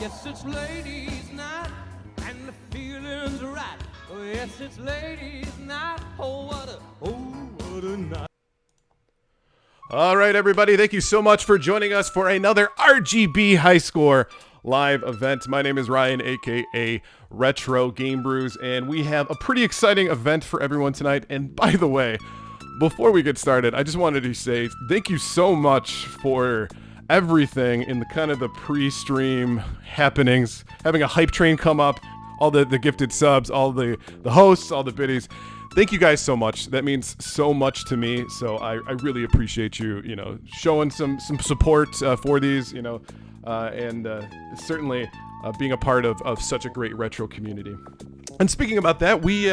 Yes, it's ladies' night, and the feeling's right. Oh, yes, it's ladies' night. What a night. All right, everybody, thank you so much for joining us for another RGB High Score live event. My name is Ryan, aka Retro Game Brews, and we have a pretty exciting event for everyone tonight. And by the way, before we get started, I just wanted to say thank you so much for everything in the kind of the pre-stream happenings, having a hype train come up, all the gifted subs, all the hosts, all the biddies. Thank you guys so much. That means so much to me. So I really appreciate you, showing some support for these, and certainly being a part of such a great retro community. And speaking about that, we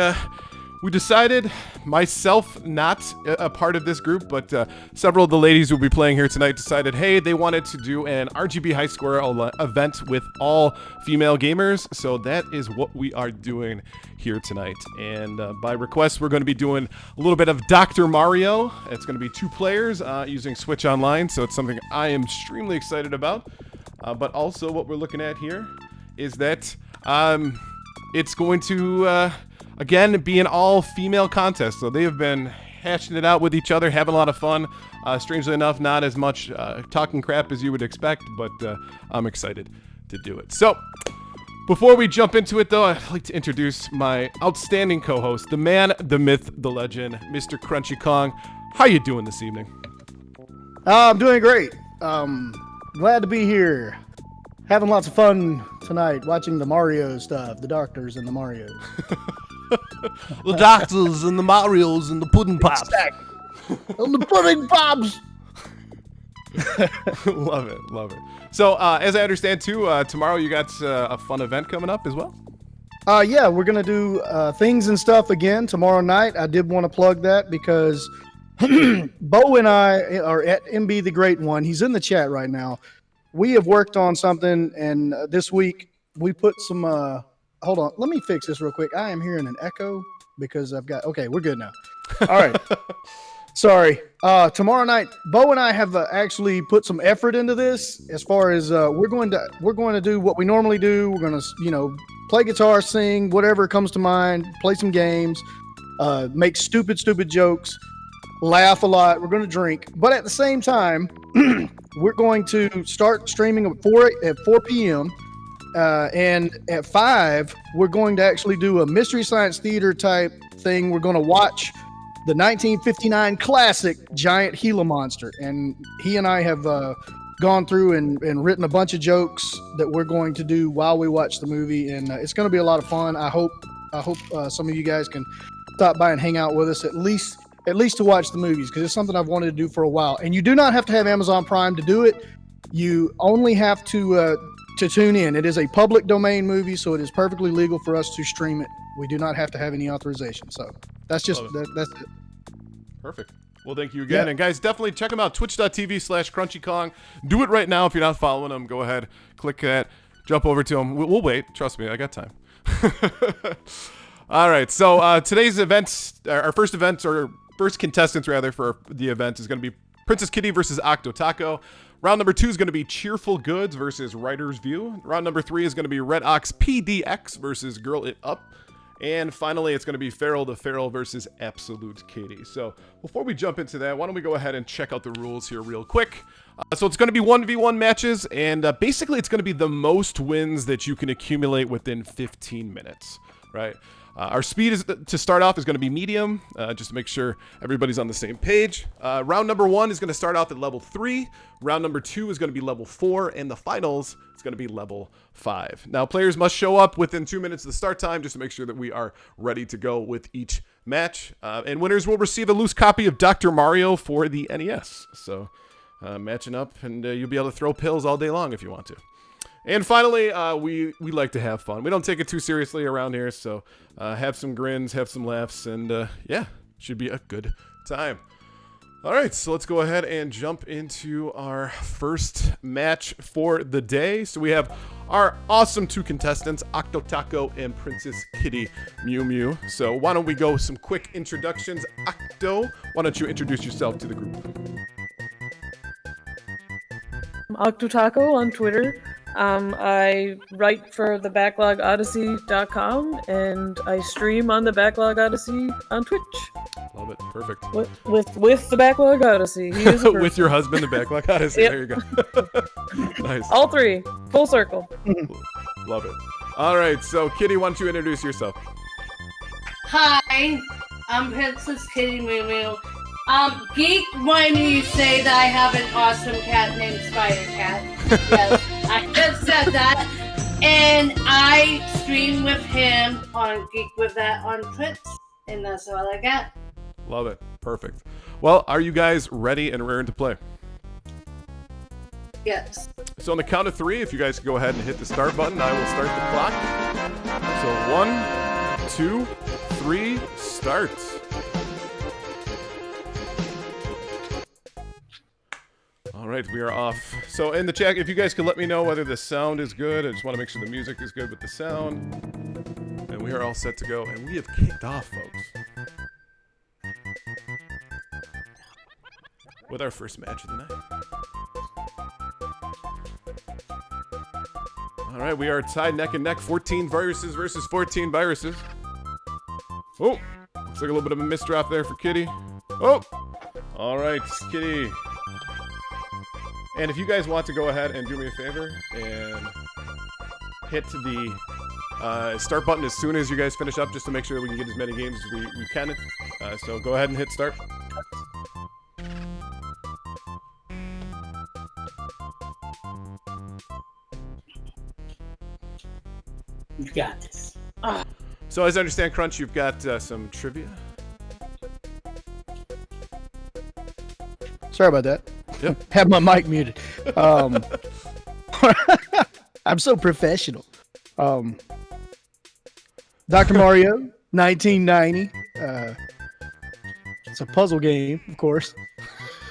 decided, myself not a part of this group, but several of the ladies who will be playing here tonight decided, hey, they wanted to do an RGB High Score event with all female gamers. So that is what we are doing here tonight. And by request, we're going to be doing a little bit of Dr. Mario. It's going to be 2 players using Switch Online. So it's something I am extremely excited about. But also what we're looking at here is that it's going to... again, be an all-female contest, so they have been hashing it out with each other, having a lot of fun. Strangely enough, not as much talking crap as you would expect, but I'm excited to do it. So, before we jump into it, though, I'd like to introduce my outstanding co-host, the man, the myth, the legend, Mr. Crunchy Kong. How you doing this evening? I'm doing great. Glad to be here. Having lots of fun tonight watching the Mario stuff, the doctors and the Mario. The doctors and the Marios and the pudding pops. And the pudding pops. Love it. So, as I understand too, tomorrow you got a fun event coming up as well? Yeah, we're going to do things and stuff again tomorrow night. I did want to plug that because Bo and I are at MB the Great One. He's in the chat right now. We have worked on something, and this week we put some... hold on, let me fix this real quick. I am hearing an echo because I've got... Okay, we're good now. All right. Sorry. Tomorrow night, Bo and I have actually put some effort into this. As far as we're going to do what we normally do. We're going to, play guitar, sing, whatever comes to mind, play some games, make stupid jokes, laugh a lot. We're going to drink, but at the same time, we're going to start streaming at 4 p.m. And at 5, we're going to actually do a Mystery Science Theater type thing. We're going to watch the 1959 classic Giant Gila Monster. And he and I have gone through and written a bunch of jokes that we're going to do while we watch the movie. And it's going to be a lot of fun. I hope some of you guys can stop by and hang out with us at least to watch the movies, because it's something I've wanted to do for a while. And you do not have to have Amazon Prime to do it. You only have to tune in. It is a public domain movie, so it is perfectly legal for us to stream it. We do not have to have any authorization. So that's just that's it. Perfect. Well, thank you again. Yeah. And guys, definitely check them out, twitch.tv/CrunchyKong. Do it right now if you're not following them. Go ahead, click that, jump over to them. We'll wait. Trust me, I got time. All right, so today's events, our first contestants rather for the event is going to be Princess Kitty versus Octo Taco. Round number 2 is going to be Cheerful Goods versus Writer's View. Round number 3 is going to be Red Ox PDX versus Girl It Up. And finally, it's going to be Feral the Feral versus Absolute Kitty. So before we jump into that, why don't we go ahead and check out the rules here real quick. So it's going to be 1v1 matches, and basically it's going to be the most wins that you can accumulate within 15 minutes, right? Our speed to start off is going to be medium, just to make sure everybody's on the same page. Round number 1 is going to start off at level 3. Round number 2 is going to be level 4, and the finals is going to be level 5. Now, players must show up within 2 minutes of the start time just to make sure that we are ready to go with each match. And winners will receive a loose copy of Dr. Mario for the NES. So, matching up, and you'll be able to throw pills all day long if you want to. And finally, we like to have fun. We don't take it too seriously around here, so have some grins, have some laughs, and yeah, should be a good time. All right, so let's go ahead and jump into our first match for the day. So we have our awesome 2 contestants, Octo Taco and Princess Kitty Mew Mew. So why don't we go with some quick introductions. Octo, why don't you introduce yourself to the group? I'm Octo Taco on Twitter. I write for the BacklogOdyssey.com, and I stream on the Backlog Odyssey on Twitch. Love it. Perfect. With the Backlog Odyssey. He is a With your person. husband, the Backlog Odyssey. Yep. There you go. Nice. All three. Full circle. Love it. All right, so Kitty, why don't you introduce yourself? Hi, I'm Princess Kitty Moo Moo. Geek wanted me to say that I have an awesome cat named Spider Cat. Yes, I just said that. And I stream with him on Geek With That on Twitch. And that's all I got. Love it. Perfect. Well, are you guys ready and raring to play? Yes. So on the count of 3, if you guys can go ahead and hit the start button, I will start the clock. So 1, 2, 3, start. All right, we are off. So in the chat, if you guys could let me know whether the sound is good. I just want to make sure the music is good with the sound. And we are all set to go. And we have kicked off, folks, with our first match of the night. All right, we are tied neck and neck. 14 viruses versus 14 viruses. Oh, looks like a little bit of a misdrop there for Kitty. Oh, all right, Kitty. And if you guys want to go ahead and do me a favor and hit the start button as soon as you guys finish up, just to make sure that we can get as many games as we can. So go ahead and hit start. You got this. So as I understand, Crunch, you've got some trivia. Sorry about that. Yep. Have my mic muted. I'm so professional. Dr. Mario, 1990. It's a puzzle game, of course.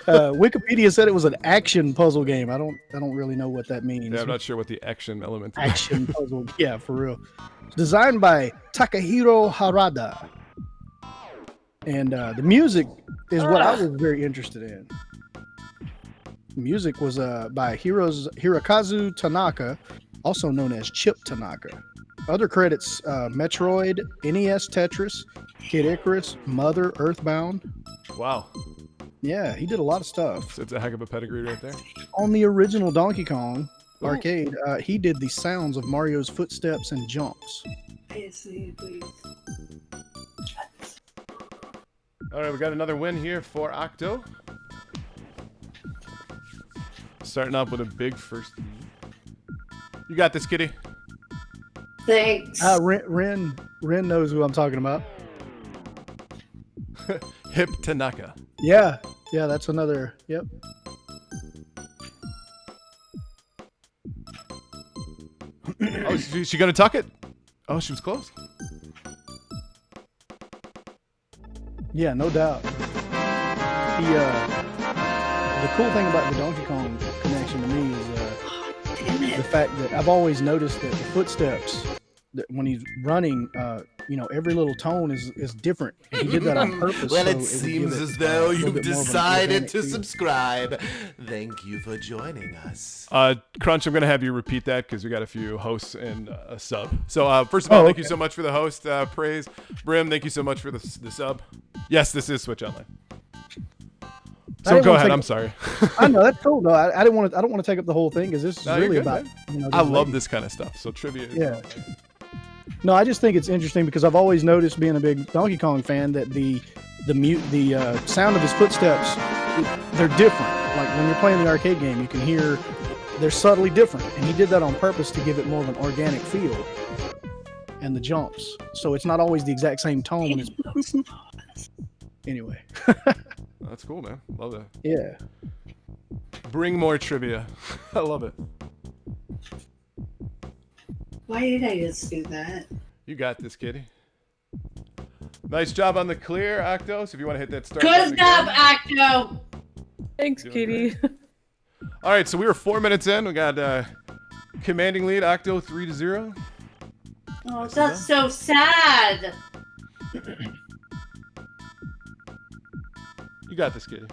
Wikipedia said it was an action puzzle game. I don't really know what that means. Yeah, I'm not sure what the action element is. Action puzzle. Yeah, for real. Designed by Takahiro Harada. And the music is what I was very interested in. The music was by Hirokazu Tanaka, also known as Chip Tanaka. Other credits: Metroid, NES Tetris, Kid Icarus, Mother, Earthbound. Wow. Yeah, he did a lot of stuff. So it's a heck of a pedigree right there. On the original Donkey Kong arcade, he did the sounds of Mario's footsteps and jumps. All right, we got another win here for Octo. Starting off with a big first. You got this, Kitty. Thanks. Ren knows who I'm talking about. Hip Tanaka. Yeah, that's another. Yep. Oh, she gonna tuck it? Oh, she was close. Yeah, no doubt. The cool thing about the Donkey Kong connection to me is the fact that I've always noticed that the footsteps, that when he's running, every little tone is different. And he did that on purpose. Well, so it would seems give it, as though a little you've bit more of an decided organic to feel. subscribe. Thank you for joining us. Crunch, I'm going to have you repeat that because we got a few hosts and a sub. So, first of all, thank you so much for the host praise. Brim, thank you so much for the sub. Yes, this is Switch Online. So go ahead. I'm sorry. I know that's cool. No, I didn't want to. I don't want to take up the whole thing because this is No, you're really good, about. man. I love this kind of stuff. So trivia. Yeah. No, I just think it's interesting because I've always noticed, being a big Donkey Kong fan, that the sound of his footsteps, they're different. Like when you're playing the arcade game, you can hear they're subtly different, and he did that on purpose to give it more of an organic feel. And the jumps, so it's not always the exact same tone when it's. Boop, boop. Anyway. That's cool, man. Love that. Yeah. Bring more trivia. I love it. Why did I just do that? You got this, Kitty. Nice job on the clear, Octo. So if you want to hit that start. Good job, Acto. Thanks, Kitty. All right, so we were 4 minutes in. We got commanding lead, Octo 3-0. Oh, that's so sad. You got this, Kitty.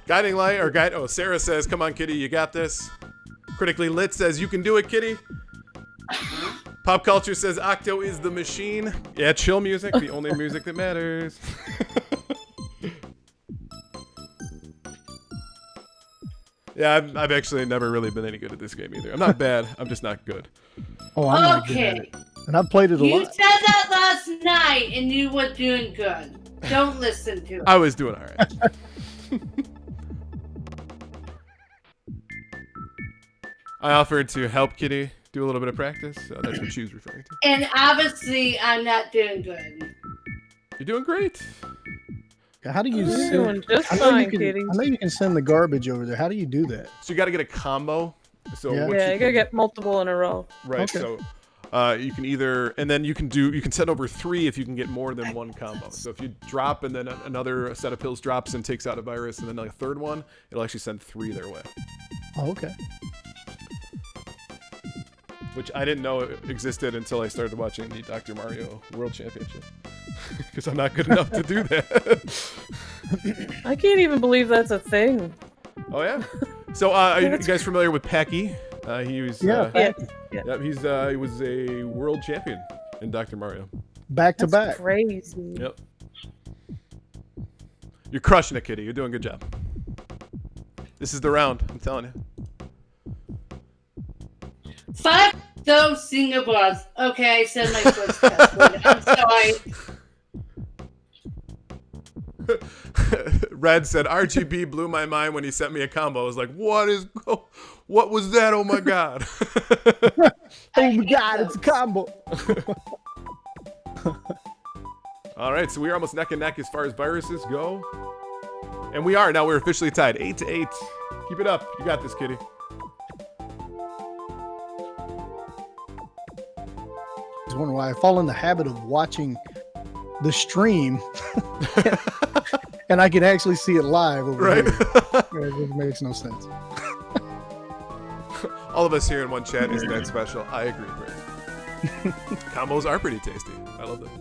Guiding light or guide. Oh, Sarah says, "Come on, Kitty, you got this." Critically lit says, "You can do it, Kitty." Pop culture says, "Octo is the machine." Yeah, chill music, the only music that matters. Yeah, I've actually never really been any good at this game either. I'm not bad. I'm just not good. Oh, I'm not good at Okay. it. And I've played it a You lot. said that last night and you were doing good. Don't listen to it. I was doing all right. I offered to help Kitty do a little bit of practice, so that's what she was referring to. And obviously, I'm not doing good. You're doing great. How do you You're send? doing just I know fine, you can. Kitty. I know you can send the garbage over there. How do you do that? So you got to get a combo. So Yeah. what Yeah, you gotta get multiple in a row. Right. Okay. So you can either, and then you can send over 3 if you can get more than one combo. So if you drop and then another set of pills drops and takes out a virus, and then like a third one, it'll actually send 3 their way. Oh, okay. Which I didn't know existed until I started watching the Dr. Mario World Championship. Because I'm not good enough to do that. I can't even believe that's a thing. Oh yeah. So are you guys familiar with Packy? He was Yeah. Yeah. Yep, he was a world champion in Dr. Mario. Back to That's back. crazy. Yep. You're crushing it, Kitty. You're doing a good job. This is the round. I'm telling you. Fuck those Singaporeans. Okay, I said my first test word. I'm sorry. Red said RGB blew my mind when he sent me a combo. I was like, what was that? Oh my god. Oh my God, it's a combo. All right, so we're almost neck and neck as far as viruses go. And we are. Now we're officially tied 8-8. Keep it up. You got this, Kitty. I was wondering why I fall in the habit of watching the stream, and I can actually see it live over Right. here. It makes no sense. All of us here in one chat isn't that special. I agree, Greg. Combos are pretty tasty. I love them.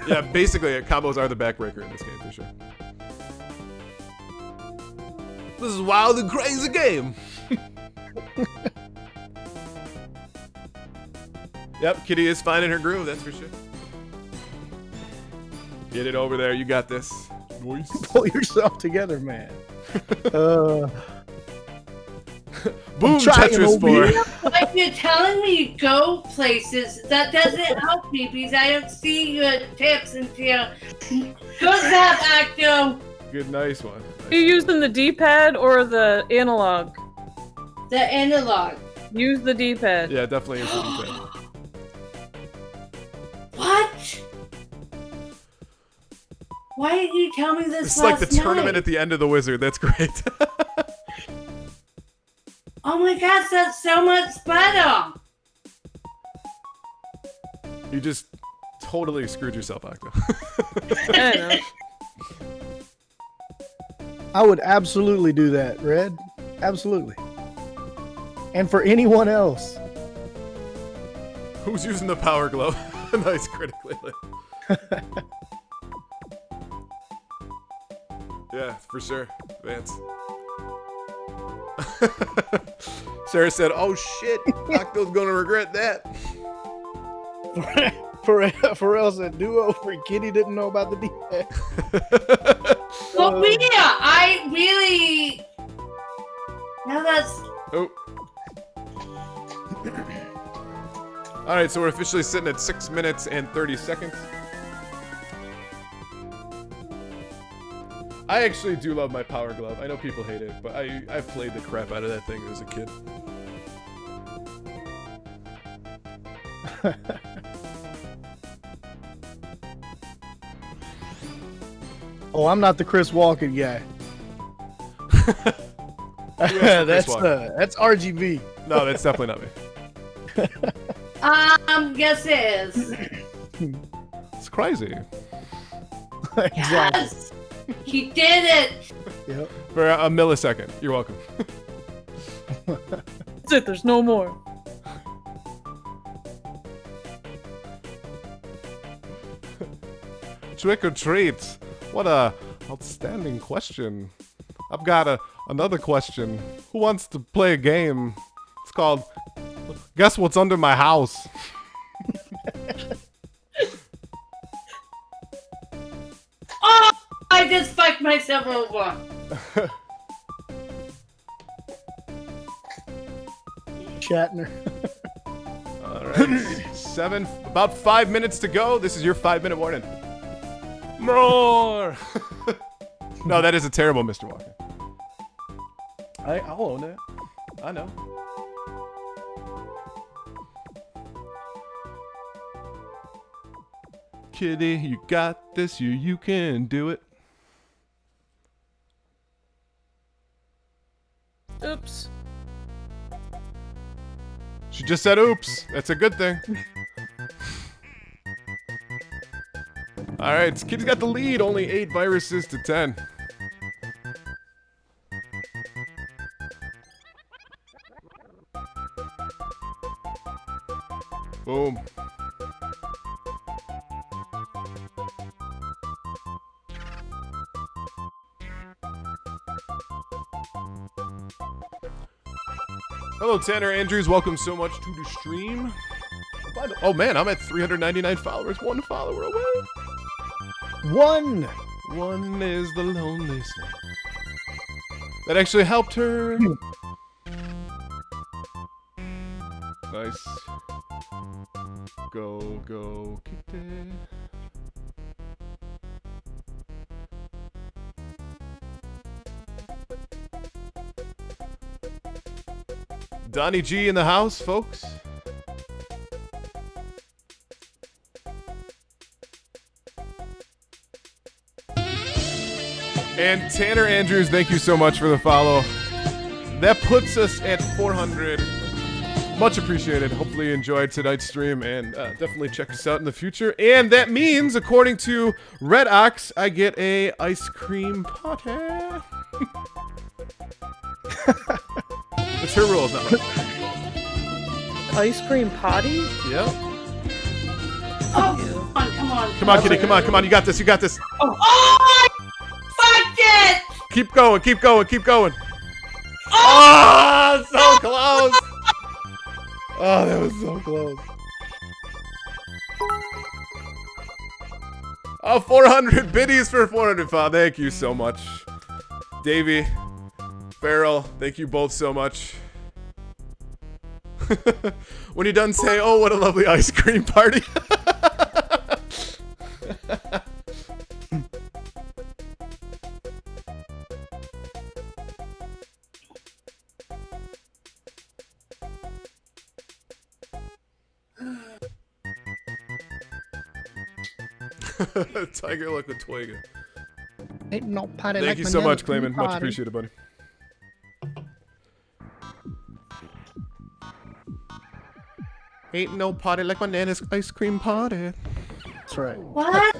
Yeah, basically, combos are the backbreaker in this game for sure. This is wild and crazy game. Yep, Kitty is finding her groove, that's for sure. Get it over there, you got this. Nice. Pull yourself together, man. Boom, trying, Tetris OB. 4. Like you're telling me to go places, that doesn't help me because I don't see your tips until. Good job, Acto. Good, nice one. Are you using the D-pad or the analog? The analog. Use the D-pad. Yeah, definitely is what you said. What? Why didn't you tell me this It's like last the tournament night? at the end of the Wizard, that's great. Oh my gosh, that's so much better. You just totally screwed yourself, Octo. I know. I would absolutely do that, Red. Absolutely. And for anyone else. Who's using the power glove? Nice, critically lit. Yeah, for sure. Vance. Sarah said, "Oh shit, Octo's gonna regret that." For else a duo for Kitty didn't know about the D-pad. Well, yeah, I really. Now that's. Oh. All right, so we're officially sitting at 6 minutes and 30 seconds. I actually do love my power glove. I know people hate it, but I've played the crap out of that thing as a kid. Oh, I'm not the Chris Walken guy. Chris That's RGB. No, that's definitely not me. Yes, it is. It's crazy. Exactly. Yes, he did it. Yep. For a millisecond. You're welcome. That's it, there's no more. Trick or treat. What a outstanding question. I've got another question. Who wants to play a game? It's called Guess What's Under My House. Oh, I just fucked myself over. Shatner. All right, about 5 minutes to go. This is your 5-minute warning. More. No, that is a terrible Mr. Walker. I'll own it. I know. Kitty, you got this. You can do it. Oops. She just said oops. That's a good thing. Alright, Kitty's got the lead. Only 8 viruses to 10. Boom. Hello, Tanner Andrews. Welcome so much to the stream. Oh man, I'm at 399 followers. 1 follower away. One is the loneliest. That actually helped her. Nice. Go, Kitty. Donnie G in the house, folks. And Tanner Andrews, thank you so much for the follow. That puts us at 400. Much appreciated. Hopefully you enjoyed tonight's stream, and definitely check us out in the future. And that means, according to Red Ox, I get a ice cream party. It's her rules, not mine. Ice cream potty? Yep. Oh, come on. Come on, Kitty, come on. You got this. Oh, fuck it! Keep going. Oh, so close. Oh, that was so close. Oh, 400 biddies for 405. Thank you so much. Davey, Farrell, thank you both so much. When you're done, say, oh, what a lovely ice cream party. Tiger like a twig. Ain't no party Thank like you my so nana much, Clayman. Much party. appreciated, buddy. Ain't no party like my nana's ice cream party. That's right. What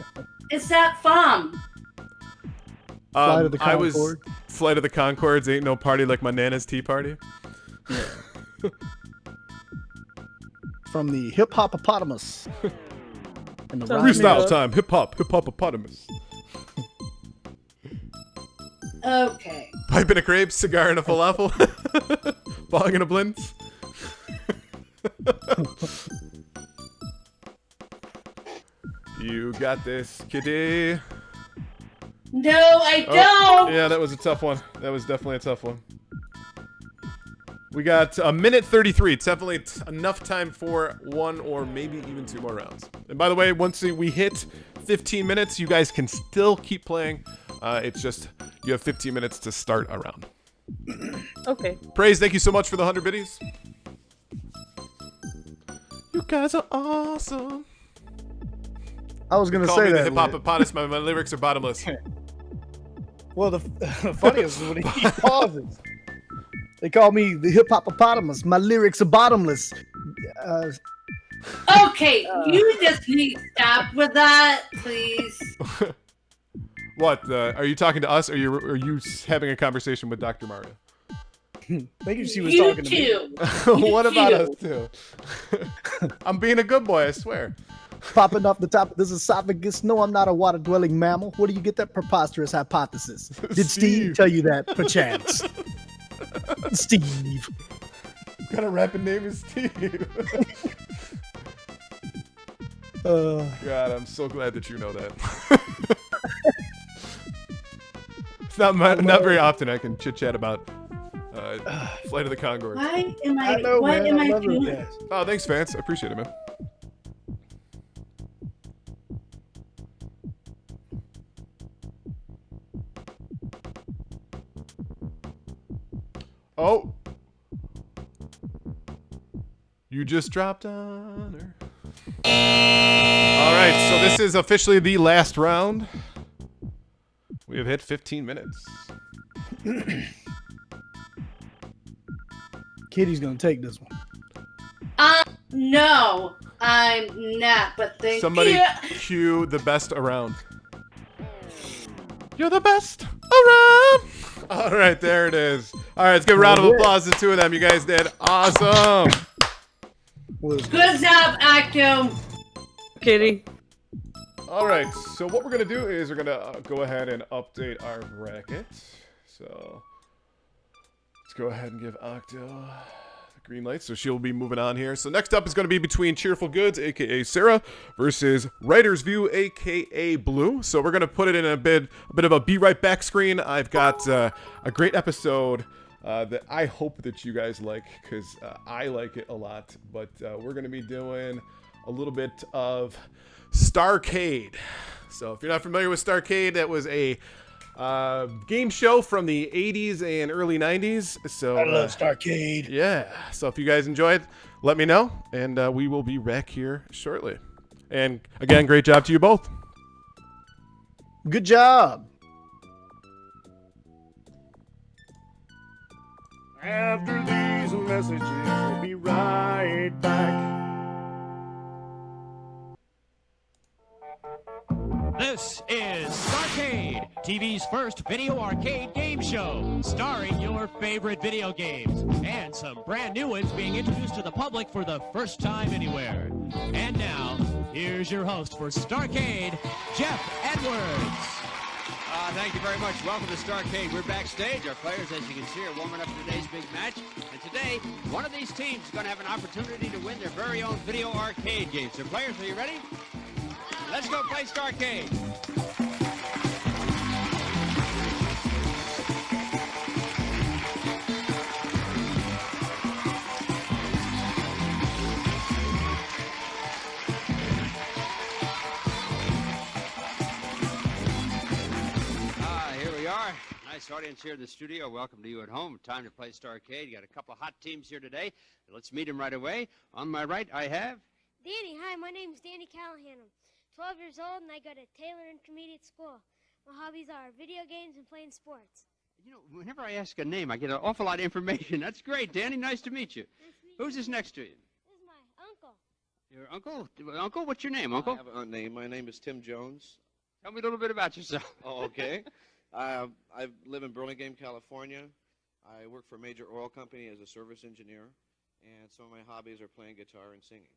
is that from? Flight of the I was Concorde. Flight of the Concords. Ain't no party like my nana's tea party. From the hip hopopotamus. And the Sounds rhyme- Freestyle up. time. Hip hopopotamus. Okay. Pipe in a crepe, cigar in a falafel, bong in a blend. You got this, kitty. No, I don't. Yeah, that was a tough one. That was definitely a tough one. We got a minute 33. It's definitely enough time for 1 or maybe even 2 more rounds. And by the way, once we hit 15 minutes, you guys can still keep playing. It's just you have 15 minutes to start a round. Okay. Praise, thank you so much for the 100 biddies. You guys are awesome. I was gonna Call say me the that. hip hop my lyrics are bottomless. Well, the funniest is when he pauses. They call me the hip hopopotamus. My lyrics are bottomless. Okay, you just need to stop with that, please. What? Are you talking to us, or are you having a conversation with Dr. Mario? Maybe she was You talking to me. too. What about too. us too? I'm being a good boy, I swear. popping off the top of this esophagus. No, I'm not a water-dwelling mammal. Where do you get that preposterous hypothesis? Did Steve tell you that, perchance? Steve. What kind of rapping name is Steve? God, I'm so glad that you know that. It's not very often I can chit-chat about Flight of the Conchords. Why am I love doing it, guys. Oh, thanks, Vance. I appreciate it, man. Oh. You just dropped on her. All right, so this is officially the last round. We have hit 15 minutes. Kitty's gonna take this one. No, I'm not. But thank Somebody you. cue the best around. You're the best around. All right, there it is. All right, let's give a round of applause to the two of them. You guys did awesome. Good job, Octo. Kitty. All right, so what we're going to do is we're going to go ahead and update our bracket. So let's go ahead and give Octo the green light. So she'll be moving on here. So next up is going to be between Cheerful Goods, a.k.a. Sarah, versus Writer's View, a.k.a. Blue. So we're going to put it in a bit of a Be Right Back screen. I've got a great episode that I hope that you guys like, because I like it a lot. But we're going to be doing a little bit of Starcade. So if you're not familiar with Starcade, that was a game show from the 80s and early 90s. So I love Starcade. yeah. So if you guys enjoyed, let me know, and we will be back here shortly. And again, great job to you both. Good job. After these messages, we'll be right back. This is Starcade, TV's first video arcade game show, starring your favorite video games, and some brand new ones being introduced to the public for the first time anywhere. And now, here's your host for Starcade, Jeff Edwards. Thank you very much. Welcome to Starcade. We're backstage. Our players, as you can see, are warming up for today's big match. And today, one of these teams is going to have an opportunity to win their very own video arcade game. So players, are you ready? Let's go play Starcade. Here we are. Nice audience here in the studio. Welcome to you at home. Time to play Starcade. You got a couple of hot teams here today. Let's meet them right away. On my right, I have Danny. Hi, my name is Danny Callahan. I'm 12 years old and I go to Taylor Intermediate School. My hobbies are video games and playing sports. You know, whenever I ask a name, I get an awful lot of information. That's great, Danny. Nice to meet you. Nice to meet Who's you. this next to you? This is my uncle. Your uncle? Uncle, what's your name, Uncle? I have a name. My name is Tim Jones. Tell me a little bit about yourself. Oh, okay. I live in Burlingame, California. I work for a major oil company as a service engineer, and some of my hobbies are playing guitar and singing.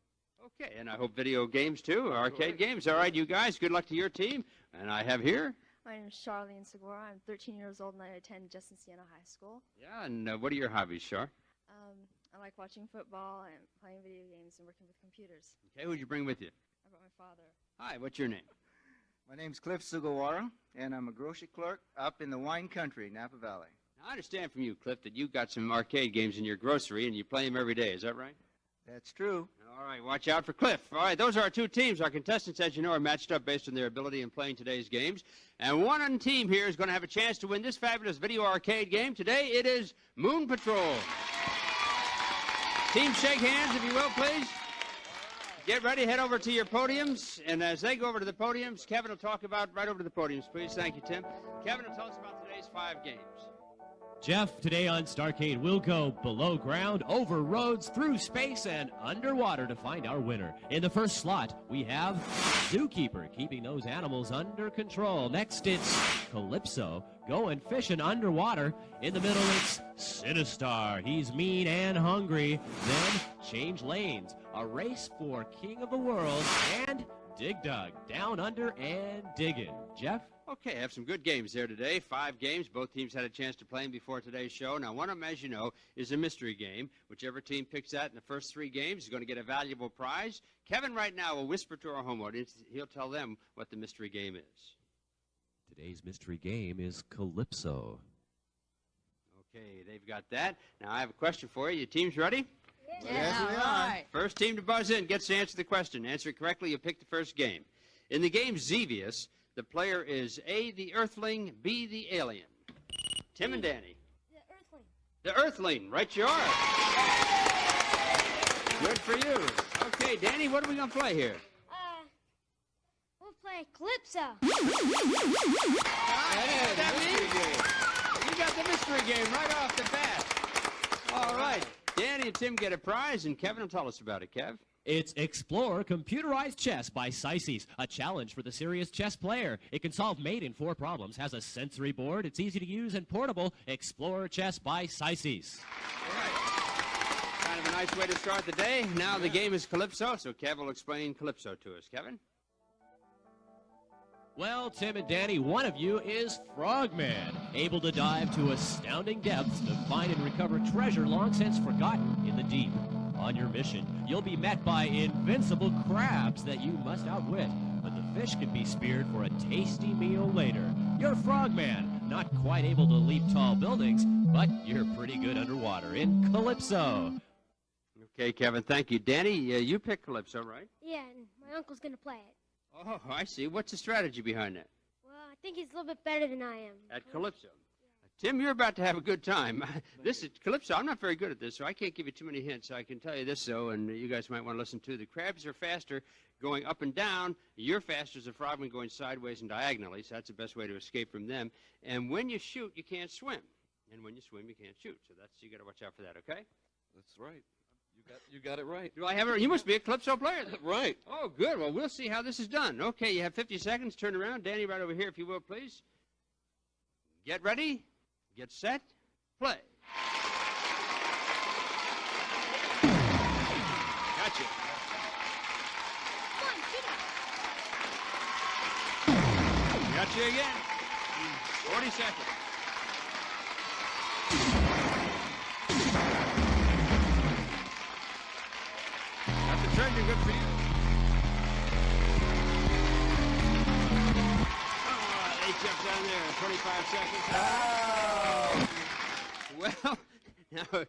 Okay, and I hope video games, too, arcade games. All right, you guys, good luck to your team. And I have here. My name is Charlene Segura. I'm 13 years old and I attend Justin Siena High School. Yeah, and what are your hobbies, Char? I like watching football and playing video games and working with computers. Okay, who'd you bring with you? I brought my father. Hi, what's your name? My name's Cliff Sugawara, and I'm a grocery clerk up in the wine country, Napa Valley. Now, I understand from you, Cliff, that you've got some arcade games in your grocery and you play them every day. Is that right? That's true. All right, watch out for Cliff. All right, those are our two teams. Our contestants, as you know, are matched up based on their ability in playing today's games. And one on team here is going to have a chance to win this fabulous video arcade game. Today, it is Moon Patrol. Team, shake hands, if you will, please. Get ready, head over to your podiums. And as they go over to the podiums, Kevin will talk about right over to the podiums, please. Thank you, Tim. Kevin will tell us about today's 5 games. Jeff, today on Starcade, we'll go below ground, over roads, through space, and underwater to find our winner. In the first slot, we have Zookeeper, keeping those animals under control. Next, it's Calypso, going fishing underwater. In the middle, it's Sinistar. He's mean and hungry. Then, Change Lanes, a race for King of the World, and Dig Dug, Down Under and Diggin'. Jeff? Okay, I have some good games there today. 5 games. Both teams had a chance to play them before today's show. Now, one of them, as you know, is a mystery game. Whichever team picks that in the first 3 games is going to get a valuable prize. Kevin right now will whisper to our home audience. He'll tell them what the mystery game is. Today's mystery game is Calypso. Okay, they've got that. Now, I have a question for you. Your team's ready? Yes, we are. First team to buzz in gets to answer the question. Answer it correctly, you pick the first game. In the game Xevious, the player is A, the Earthling, B, the Alien. Tim and Danny. The Earthling. The Earthling, right you are. Good for you. Okay, Danny, what are we going to play here? We'll play Calypso. That means you got the mystery game right off the bat. All right. Danny and Tim get a prize, and Kevin will tell us about it. Kev? It's Explore Computerized Chess by Syces, a challenge for the serious chess player. It can solve mate in 4 problems, has a sensory board, it's easy to use and portable. Explore Chess by Syces. All right. Kind of a nice way to start the day. Now the game is Calypso, so Kev will explain Calypso to us. Kevin? Well, Tim and Danny, one of you is Frogman, able to dive to astounding depths to find and recover treasure long since forgotten in the deep. On your mission, you'll be met by invincible crabs that you must outwit, but the fish can be speared for a tasty meal later. You're Frogman, not quite able to leap tall buildings, but you're pretty good underwater in Calypso. Okay, Kevin, thank you. Danny, you picked Calypso, right? Yeah, and my uncle's gonna play it. Oh, I see. What's the strategy behind that? Well, I think he's a little bit better than I am. At Calypso. Tim, you're about to have a good time. This is Calypso. I'm not very good at this, so I can't give you too many hints. I can tell you this, though, and you guys might want to listen too. The crabs are faster going up and down. You're faster as a frogman going sideways and diagonally, so that's the best way to escape from them. And when you shoot, you can't swim. And when you swim, you can't shoot. So you got to watch out for that, okay? That's right. You got it right. Do I have it? You must be a Calypso player. Right. Oh, good. Well, we'll see how this is done. Okay, you have 50 seconds. Turn around. Danny, right over here, if you will, please. Get ready. Get set. Play. Gotcha. Come on, shoot it. Gotcha again. 40 seconds. Got the treasure. Good for you. Oh, 8 jumps down there. 25 seconds. Oh. Well, now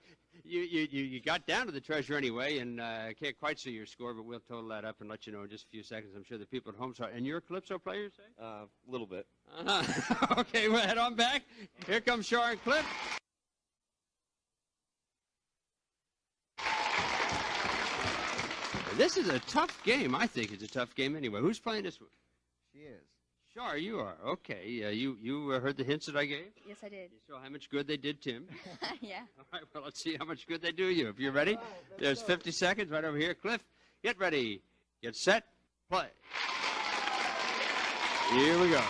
you got down to the treasure anyway, and I can't quite see your score, but we'll total that up and let you know in just a few seconds. I'm sure the people at home saw it. And you're a Calypso player, you say? A little bit. Okay, we'll head on back. Here comes Shar and Cliff. This is a tough game. I think it's a tough game anyway. Who's playing this one? She is. Shar, you are. Okay. You heard the hints that I gave? Yes, I did. You saw how much good they did Tim? Yeah. All right, well, let's see how much good they do you. If you're ready, there's 50 seconds right over here. Cliff, get ready. Get set. Play. Here we go.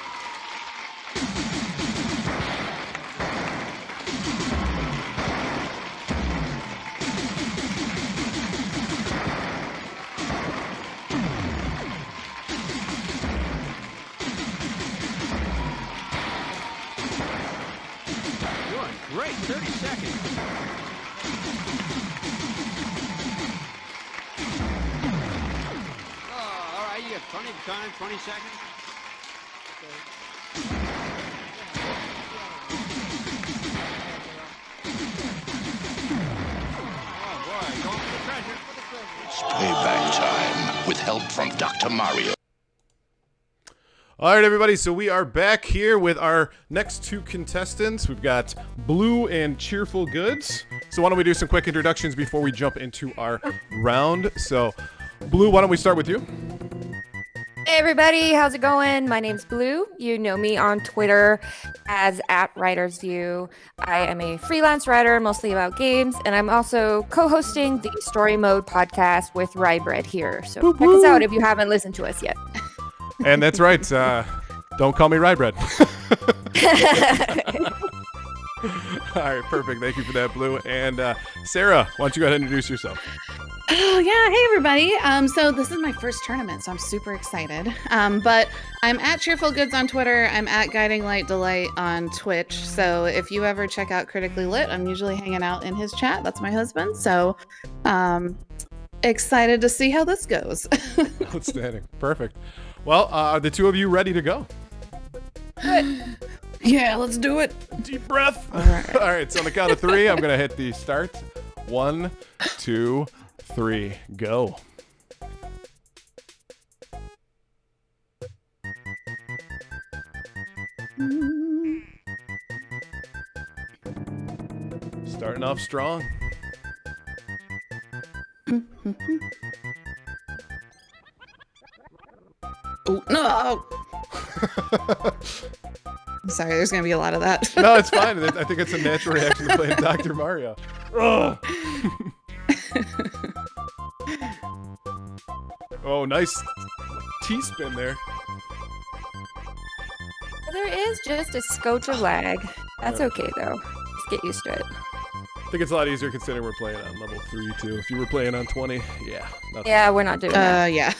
Great, 30 seconds. Oh, all right, you got plenty of time, 20 seconds. Oh, boy, going for the treasure. It's payback time with help from Dr. Mario. All right, everybody, so we are back here with our next 2 contestants. We've got Blue and Cheerful Goods. So why don't we do some quick introductions before we jump into our round. So, Blue, why don't we start with you? Hey everybody, how's it going? My name's Blue. You know me on Twitter as @WritersView. I am a freelance writer, mostly about games, and I'm also co-hosting the Story Mode podcast with Rybread here. So check us out if you haven't listened to us yet. And that's right. Don't call me Rybread. All right, perfect. Thank you for that, Blue. And Sarah, why don't you go ahead and introduce yourself? Oh yeah, hey everybody. So this is my first tournament, so I'm super excited. But I'm at Cheerful Goods on Twitter. I'm at Guiding Light Delight on Twitch. So if you ever check out Critically Lit, I'm usually hanging out in his chat. That's my husband. So excited to see how this goes. Outstanding. Perfect. Well, are the two of you ready to go? Yeah, let's do it. Deep breath. All right. All right, so on the count of 3, I'm going to hit the start. 1, 2, 3, go. Starting off strong. Oh, no. I'm sorry, there's going to be a lot of that. No, it's fine. I think it's a natural reaction to playing Dr. Mario. Ugh. Oh, nice T-spin there. There is just a scotch of lag. That's okay, though. Just get used to it. I think it's a lot easier considering we're playing on level 3, too. If you were playing on 20, yeah. Yeah, we're not doing that. Yeah.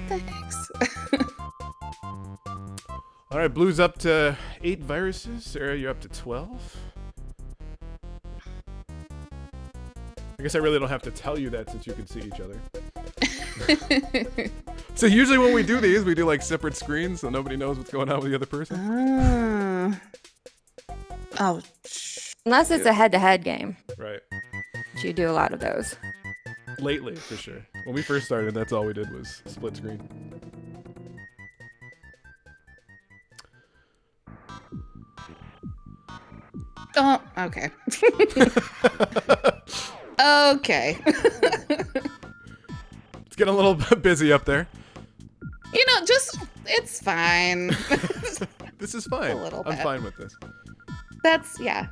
Thanks. All right, Blue's up to 8 viruses. Sarah, you're up to 12. I guess I really don't have to tell you that since you can see each other. So usually when we do these, we do like separate screens so nobody knows what's going on with the other person. Oh. Unless it's a head-to-head game. Right. You do a lot of those. Lately, for sure. When we first started, that's all we did was split screen. Oh, okay. Okay. It's getting a little bit busy up there. You know, it's fine. This is fine. A little I'm bit. fine with this. That's, yeah.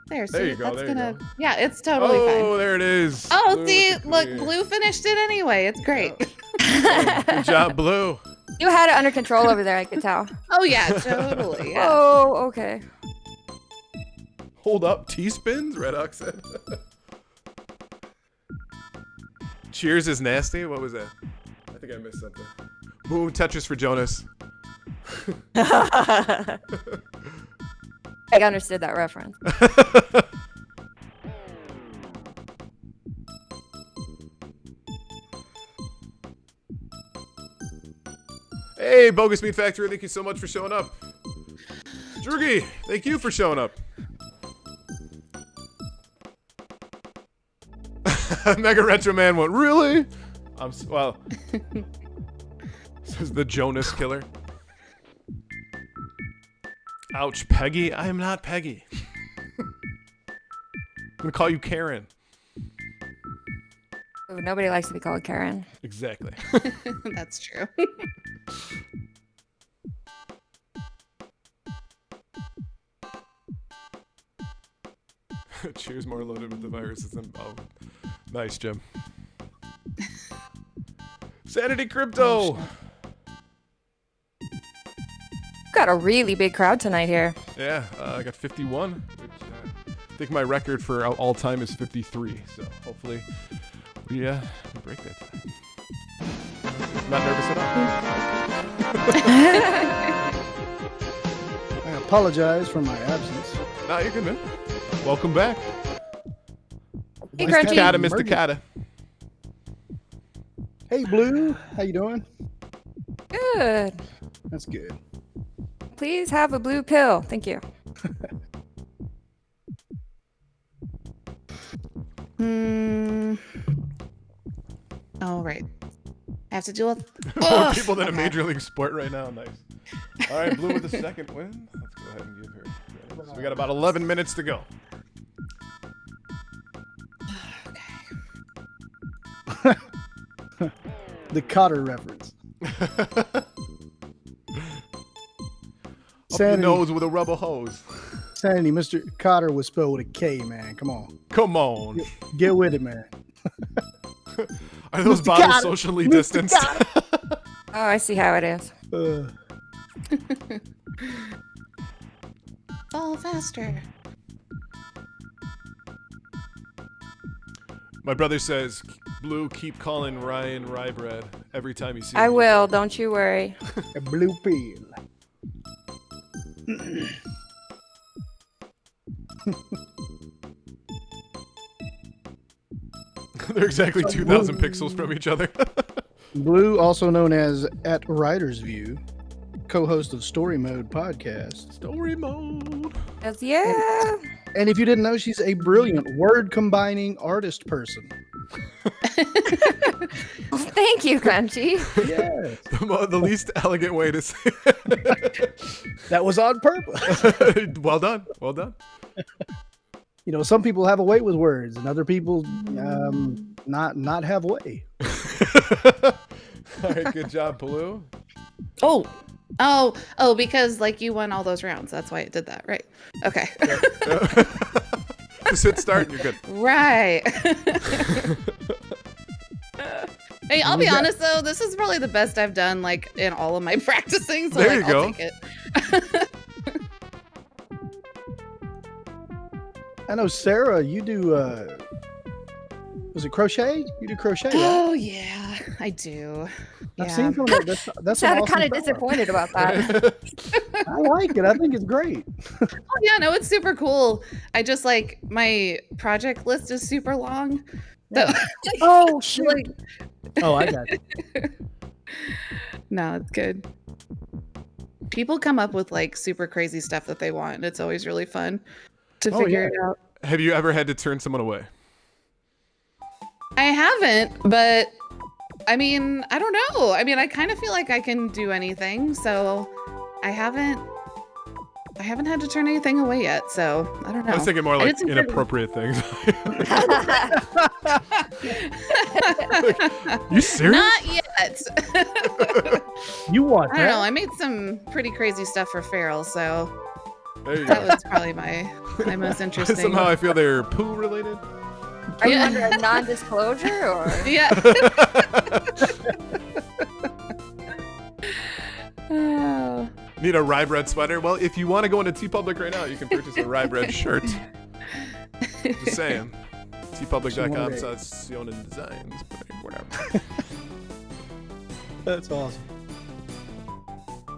There you go, That's there you gonna, go. yeah, it's totally fine. Oh, there it is. Oh, Blue see, with the look, clear. Blue finished it anyway. It's great. Good job, Blue. You had it under control over there, I could tell. Oh, yeah, totally. Yeah. Oh, okay. Hold up, T-spins, Red Ox said. Cheers is nasty? What was that? I think I missed something. Ooh, Tetris for Jonas. I understood that reference. Hey, Bogus Meat Factory, thank you so much for showing up. Drugi, thank you for showing up. Mega Retro Man went, really? Well, this is the Jonas Killer. Ouch, Peggy? I am not Peggy. I'm gonna call you Karen. Ooh, nobody likes to be called Karen. Exactly. That's true. Cheers, more loaded with the viruses than. Oh, nice, Jim. Sanity Crypto. Got a really big crowd tonight here. Yeah, I got 51, which I think my record for all time is 53. So hopefully we break that time. I'm not nervous at all. I apologize for my absence. Nah, you're good, man. Welcome back. Hey, Mr. Crunchy. Kata, Mr. Kata. Hey, Blue. How you doing? Good. That's good. Please have a blue pill. Thank you. All right. I have to deal with More people than a major league sport right now. Nice. All right, Blue with the second win. Let's go ahead and give her. So we got about 11 minutes to go. The Cotter reference. Up the nose with a rubber hose. Sanity, Mr. Cotter was spelled with a K, man. Come on. Come on. Get with it, man. Are those Mr. bottles Cotter. socially Mr. distanced? Oh, I see how it is. Fall faster. My brother says, Blue, keep calling Ryan rye bread every time you see him. I will. Don't you worry. A blue peel. They're exactly 2,000 pixels from each other. Blue, also known as at Writer's View, co-host of Story Mode podcast. Story Mode. Yes, yeah. And if you didn't know, she's a brilliant word-combining artist person. Thank you, Crunchy. Yeah. The least elegant way to say it. That was on purpose. Well done. Well done. You know, some people have a way with words, and other people not have way. All right, good job, Blue. Oh, because like you won all those rounds. That's why it did that, right? Okay. Just hit start and you're good. Right. Hey, I'll be honest though, this is probably the best I've done like in all of my practicing. So There like, you I'll go. take it. I know, Sarah, you do, was it crochet? You do crochet, right? Oh yeah, I do. I've Yeah. seen some of that. That's an Sounded awesome kind of product. disappointed about that. I like it. I think it's great. Oh yeah, no, it's super cool. I just like my project list is super long. So, Oh, shoot. like, Oh, I got it. no, it's good. People come up with like super crazy stuff that they want, and it's always really fun to Oh, figure yeah. it out. Have you ever had to turn someone away? I haven't, but I mean, I don't know. I mean, I kind of feel like I can do anything, so I haven't had to turn anything away yet. So I don't know. I was thinking more And like it's incredible. inappropriate things. You serious? Not yet. You want I don't know. that? I made some pretty crazy stuff for Farrell, so There you that go. was probably my most interesting. Somehow I feel they're poo related. Are you Yeah. under a non-disclosure or? Yeah. Oh. Need a rye bread sweater? Well, if you want to go into TeePublic right now, you can purchase a rye bread shirt. Just saying. TeePublic.com/Sionin Designs. Whatever. That's awesome.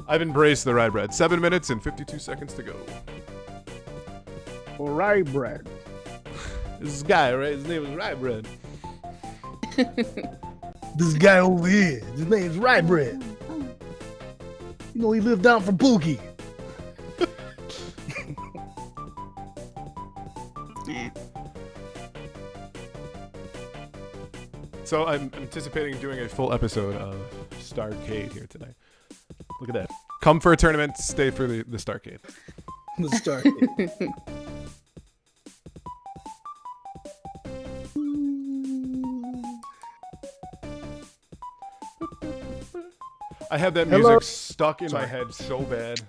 I've embraced the rye bread. 7 minutes and 52 seconds to go. Well, rye bread. This guy, right? His name is Rye Bread. This guy over here, his name's Rye Bread. You know, he lived down from Pookie. So I'm anticipating doing a full episode of Starcade here tonight. Look at that. Come for a tournament, stay for the Starcade. The start. I have that Hello. music stuck in my Sorry. head so bad.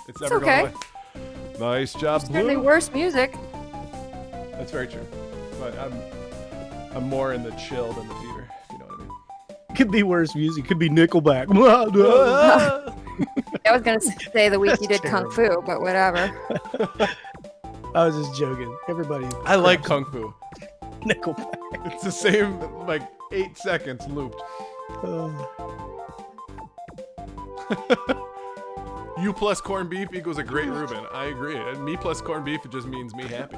It's It's never okay. going away. Nice job, Certainly Blue. worse music. That's very true. But I'm more in the chill than the fever, if you know what I mean. Could be worse music. Could be Nickelback. I was gonna say the week you did Kung Fu, but whatever. I was just joking. Everybody. I like Kung Fu. Nickelback. It's the same, like, 8 seconds looped. You plus corned beef equals a great Reuben. I agree. And me plus corned beef, it just means me happy.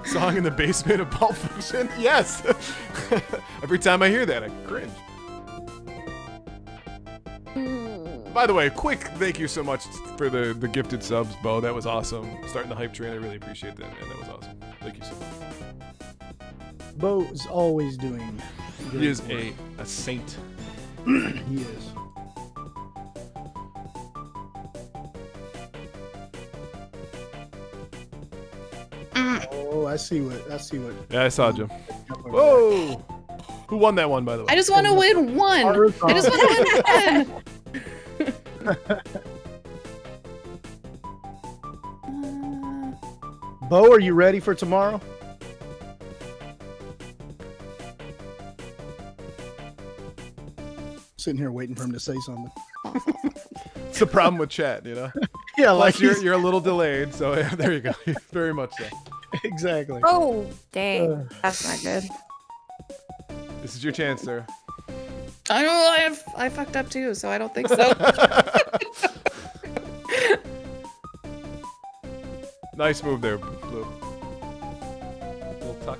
Song in the basement of Pulp Fiction? Yes! Every time I hear that, I cringe. By the way, quick thank you so much for the gifted subs, Bo. That was awesome. Starting the hype train, I really appreciate that, man. That was awesome. Thank you so much. Bo's always doing. He is a saint. He is. Oh, I see what. Yeah, I saw Jim. Whoa! Who won that one, by the way? I just want to win one. I just want to win one. Bo, are you ready for tomorrow? Sitting here waiting for him to say something. It's the problem with chat, you know. Yeah, Plus, like you're a little delayed, so yeah, there you go. Very much so. Exactly. Oh, dang. That's not good. This is your chance, sir. I know I fucked up too, so I don't think so. Nice move there, Blue. Little tuck.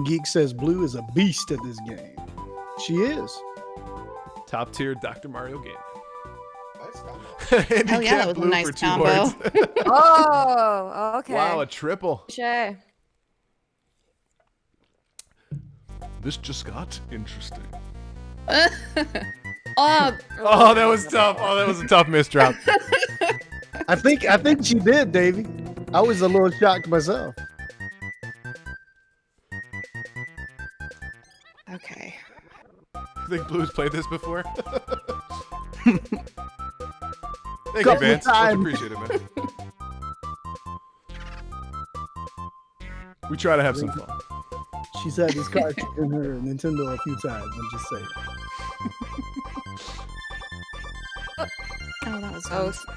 Geek says Blue is a beast at this game. She is. Top tier Dr. Mario game. Hell yeah, that was a Blue nice for 2 combo. words. Oh, okay. Wow, a triple. Sure. This just got interesting. Oh, Oh, that was tough. Oh, that was a tough misdrop. I think she did, Davey. I was a little shocked myself. okay. I think Blue's played this before. Thank Couple you, Vance. Much times. appreciated, man. We try to have some fun. She's had this cartridge in her Nintendo a few times. I'm just saying. Oh, that was Oh, fun.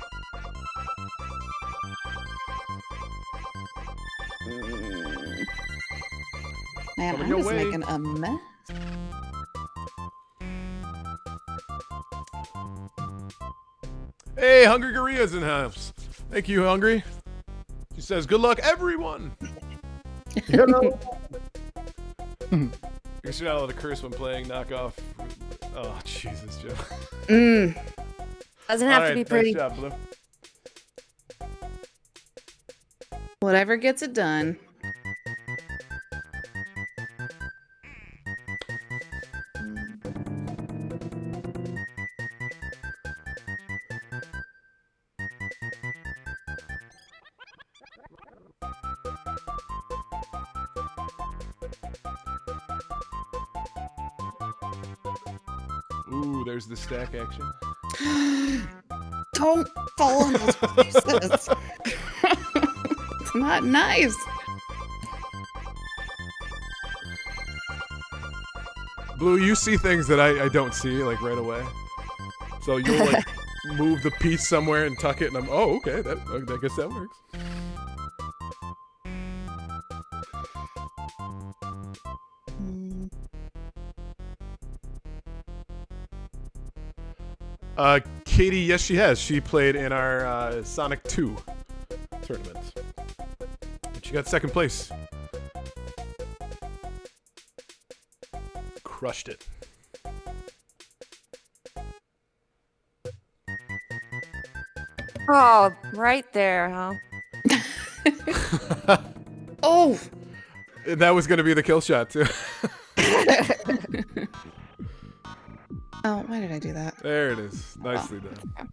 Man, Coming I'm your just way. making a mess. Hey, Hungry Gorilla's in house. Thank you, Hungry. She says, good luck, everyone. Hello. I guess you're not allowed to curse when playing knockoff. Oh, Jesus, Joe. Doesn't have to be pretty. Nice job, Blue. Whatever gets it done. Ooh, there's the stack action. Don't fall in those places. It's not nice. Blue, you see things that I don't see, like, right away. So you'll, like, move the piece somewhere and tuck it, and I'm, oh, okay, I guess that works. Katie, yes, she has. She played in our Sonic 2 tournament. And she got second place. Crushed it. Oh, right there, huh? Oh! That was going to be the kill shot, too. Oh, why did I do that? There it is. Nicely done.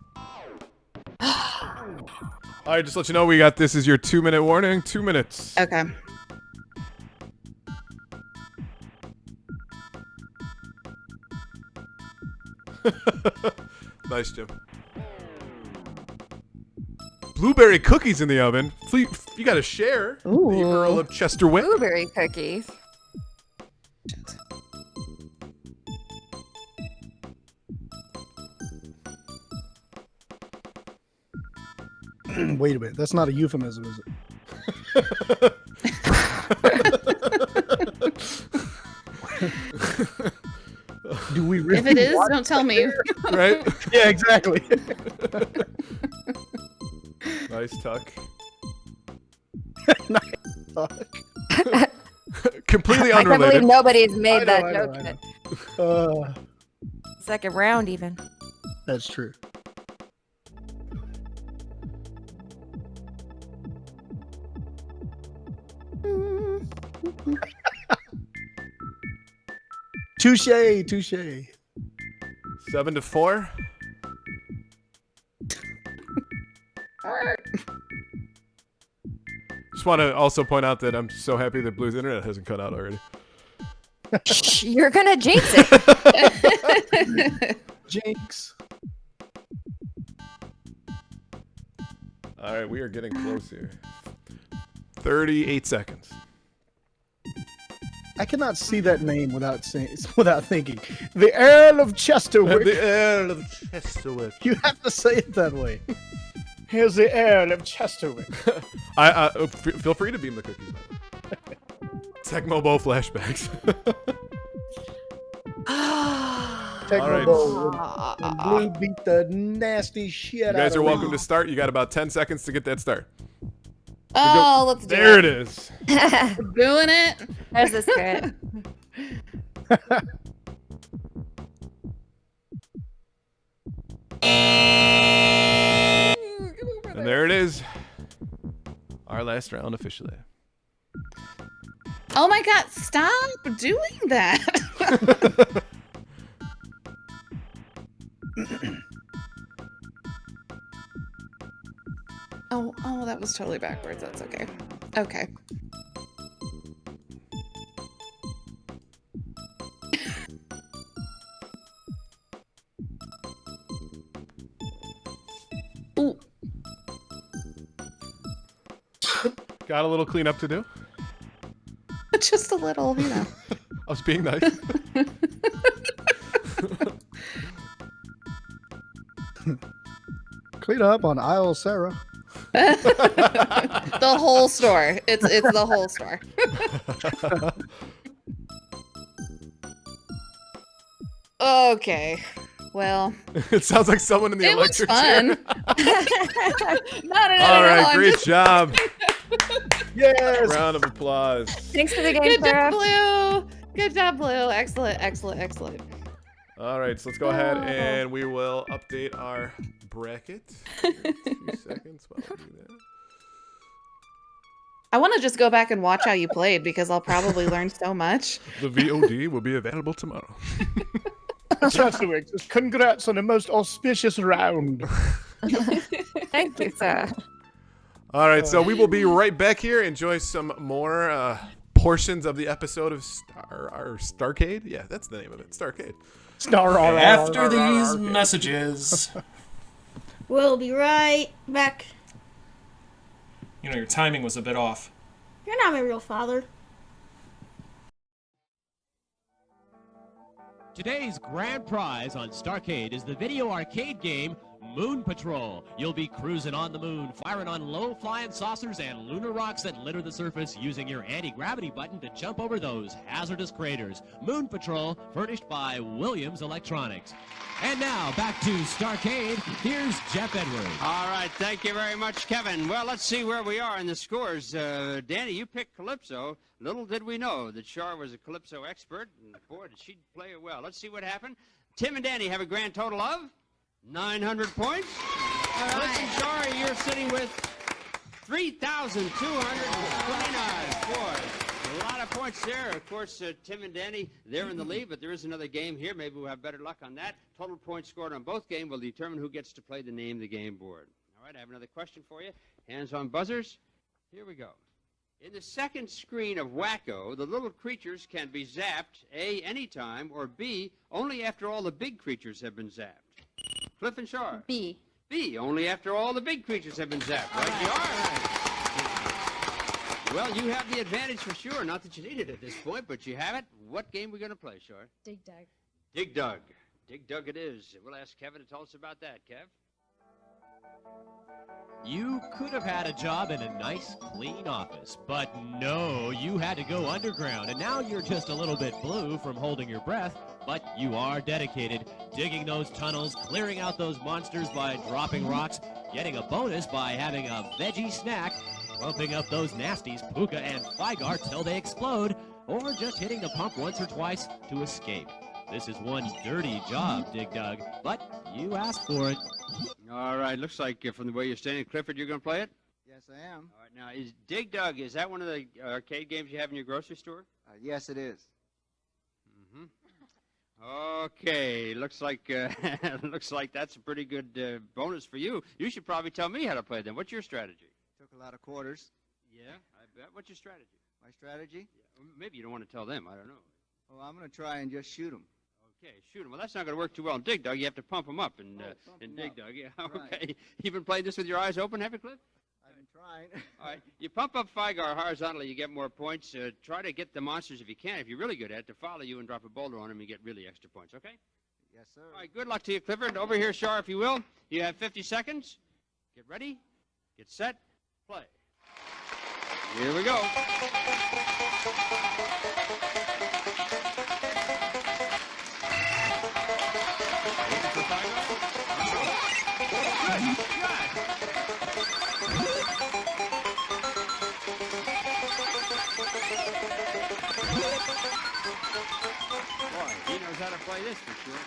Alright, just to let you know, we got this is your 2-minute warning. 2 minutes. Okay. Nice, Jim. Blueberry cookies in the oven. You gotta share. Ooh. The Earl of Chester Whip. Blueberry cookies. Wait a minute. That's not a euphemism, is it? Do we really? If it is, want don't tell me. Right? Yeah, exactly. Nice tuck. Nice talk. Completely I can't unrelated. believe nobody's made I that know, joke I yet. know. Second round, even. That's true. Touche, touche. 7-4. Just want to also point out that I'm so happy that Blue's internet hasn't cut out already. Shh, you're gonna jinx it. Jinx. All right, we are getting close here. 38 seconds. I cannot see that name without thinking. The Earl of Chesterwick. The Earl of Chesterwick. You have to say it that way. Here's the Earl of Chesterwick. Feel free to beam the cookies. Tecmo Bowl flashbacks. Tecmo Bowl and Blue beat the nasty shit out of You guys are welcome me. to start. You got about 10 seconds to get that start. Oh, let's do it. There it is. Doing it. There's the spirit. And there it is. Our last round officially. Oh my god, stop doing that. Oh, that was totally backwards. That's okay. Okay. Ooh. Got a little cleanup to do. Just a little, you know. I was being nice. Clean up on Isle Sarah. The whole store. It's the whole store. Okay. Well, It sounds like someone in the it was electric fun. chair. No, All right, I'm great just- job. Yes. Round of applause. Thanks for the game, Good Sarah. job, Blue. Good job, Blue. Excellent, excellent, excellent. All right, so let's go ahead and we will update our bracket. Here, 2 seconds while we do that. I want to just go back and watch how you played because I'll probably learn so much. The VOD will be available tomorrow. Chesterwick, just congrats on the most auspicious round. Thank you, Sarah. All right, so we will be right back here. Enjoy some more portions of the episode of Starcade. Yeah, that's the name of it, Starcade. After these messages. We'll be right back. You know, your timing was a bit off. You're not my real father. Today's grand prize on Starcade is the video arcade game Moon Patrol. You'll be cruising on the moon, firing on low-flying saucers and lunar rocks that litter the surface using your anti-gravity button to jump over those hazardous craters. Moon Patrol, furnished by Williams Electronics. And now, back to Starcade. Here's Jeff Edwards. All right, thank you very much, Kevin. Well, let's see where we are in the scores. Danny, you picked Calypso. Little did we know that Char was a Calypso expert, and boy, did she play it well. Let's see what happened. Tim and Danny have a grand total of 900 points. All right. Listen, Char, you're sitting with 3,229 points. A lot of points there. Of course, Tim and Danny, they're in the lead, but there is another game here. Maybe we'll have better luck on that. Total points scored on both games will determine who gets to play the name of the game board. All right, I have another question for you. Hands on buzzers. Here we go. In the second screen of Wacko, the little creatures can be zapped, A, anytime, or B, only after all the big creatures have been zapped. Cliff and Char. B. B, only after all the big creatures have been zapped. Right, you are. Well, you have the advantage for sure. Not that you need it at this point, but you have it. What game are we going to play, Char? Dig Dug. Dig Dug. Dig Dug it is. We'll ask Kevin to tell us about that. Kev? You could have had a job in a nice, clean office, but no, you had to go underground, and now you're just a little bit blue from holding your breath, but you are dedicated, digging those tunnels, clearing out those monsters by dropping rocks, getting a bonus by having a veggie snack, pumping up those nasties, Puka and Figar, till they explode, or just hitting the pump once or twice to escape. This is one dirty job, Dig Dug, but you asked for it. All right, looks like from the way you're standing, Clifford, you're going to play it? Yes, I am. All right, now, is Dig Dug, is that one of the arcade games you have in your grocery store? Yes, it is. Mm-hmm. Okay, looks like looks like that's a pretty good bonus for you. You should probably tell me how to play them. What's your strategy? Took a lot of quarters. Yeah, I bet. What's your strategy? My strategy? Yeah, maybe you don't want to tell them. I don't know. Well, I'm going to try and just shoot them. Okay, shoot them. Well, that's not going to work too well in Dig Dug. You have to pump them up in Dig Dug. Yeah, okay. Right. You've been playing this with your eyes open, have you, Cliff? I've been All right. You pump up Figar horizontally, you get more points. Try to get the monsters, if you can, if you're really good at it, to follow you and drop a boulder on them, you get really extra points, okay? Yes, sir. All right, good luck to you, Clifford. Over here, Shar, if you will. You have 50 seconds. Get ready. Get set. Play. Here we go. Boy, he knows how to play this for sure.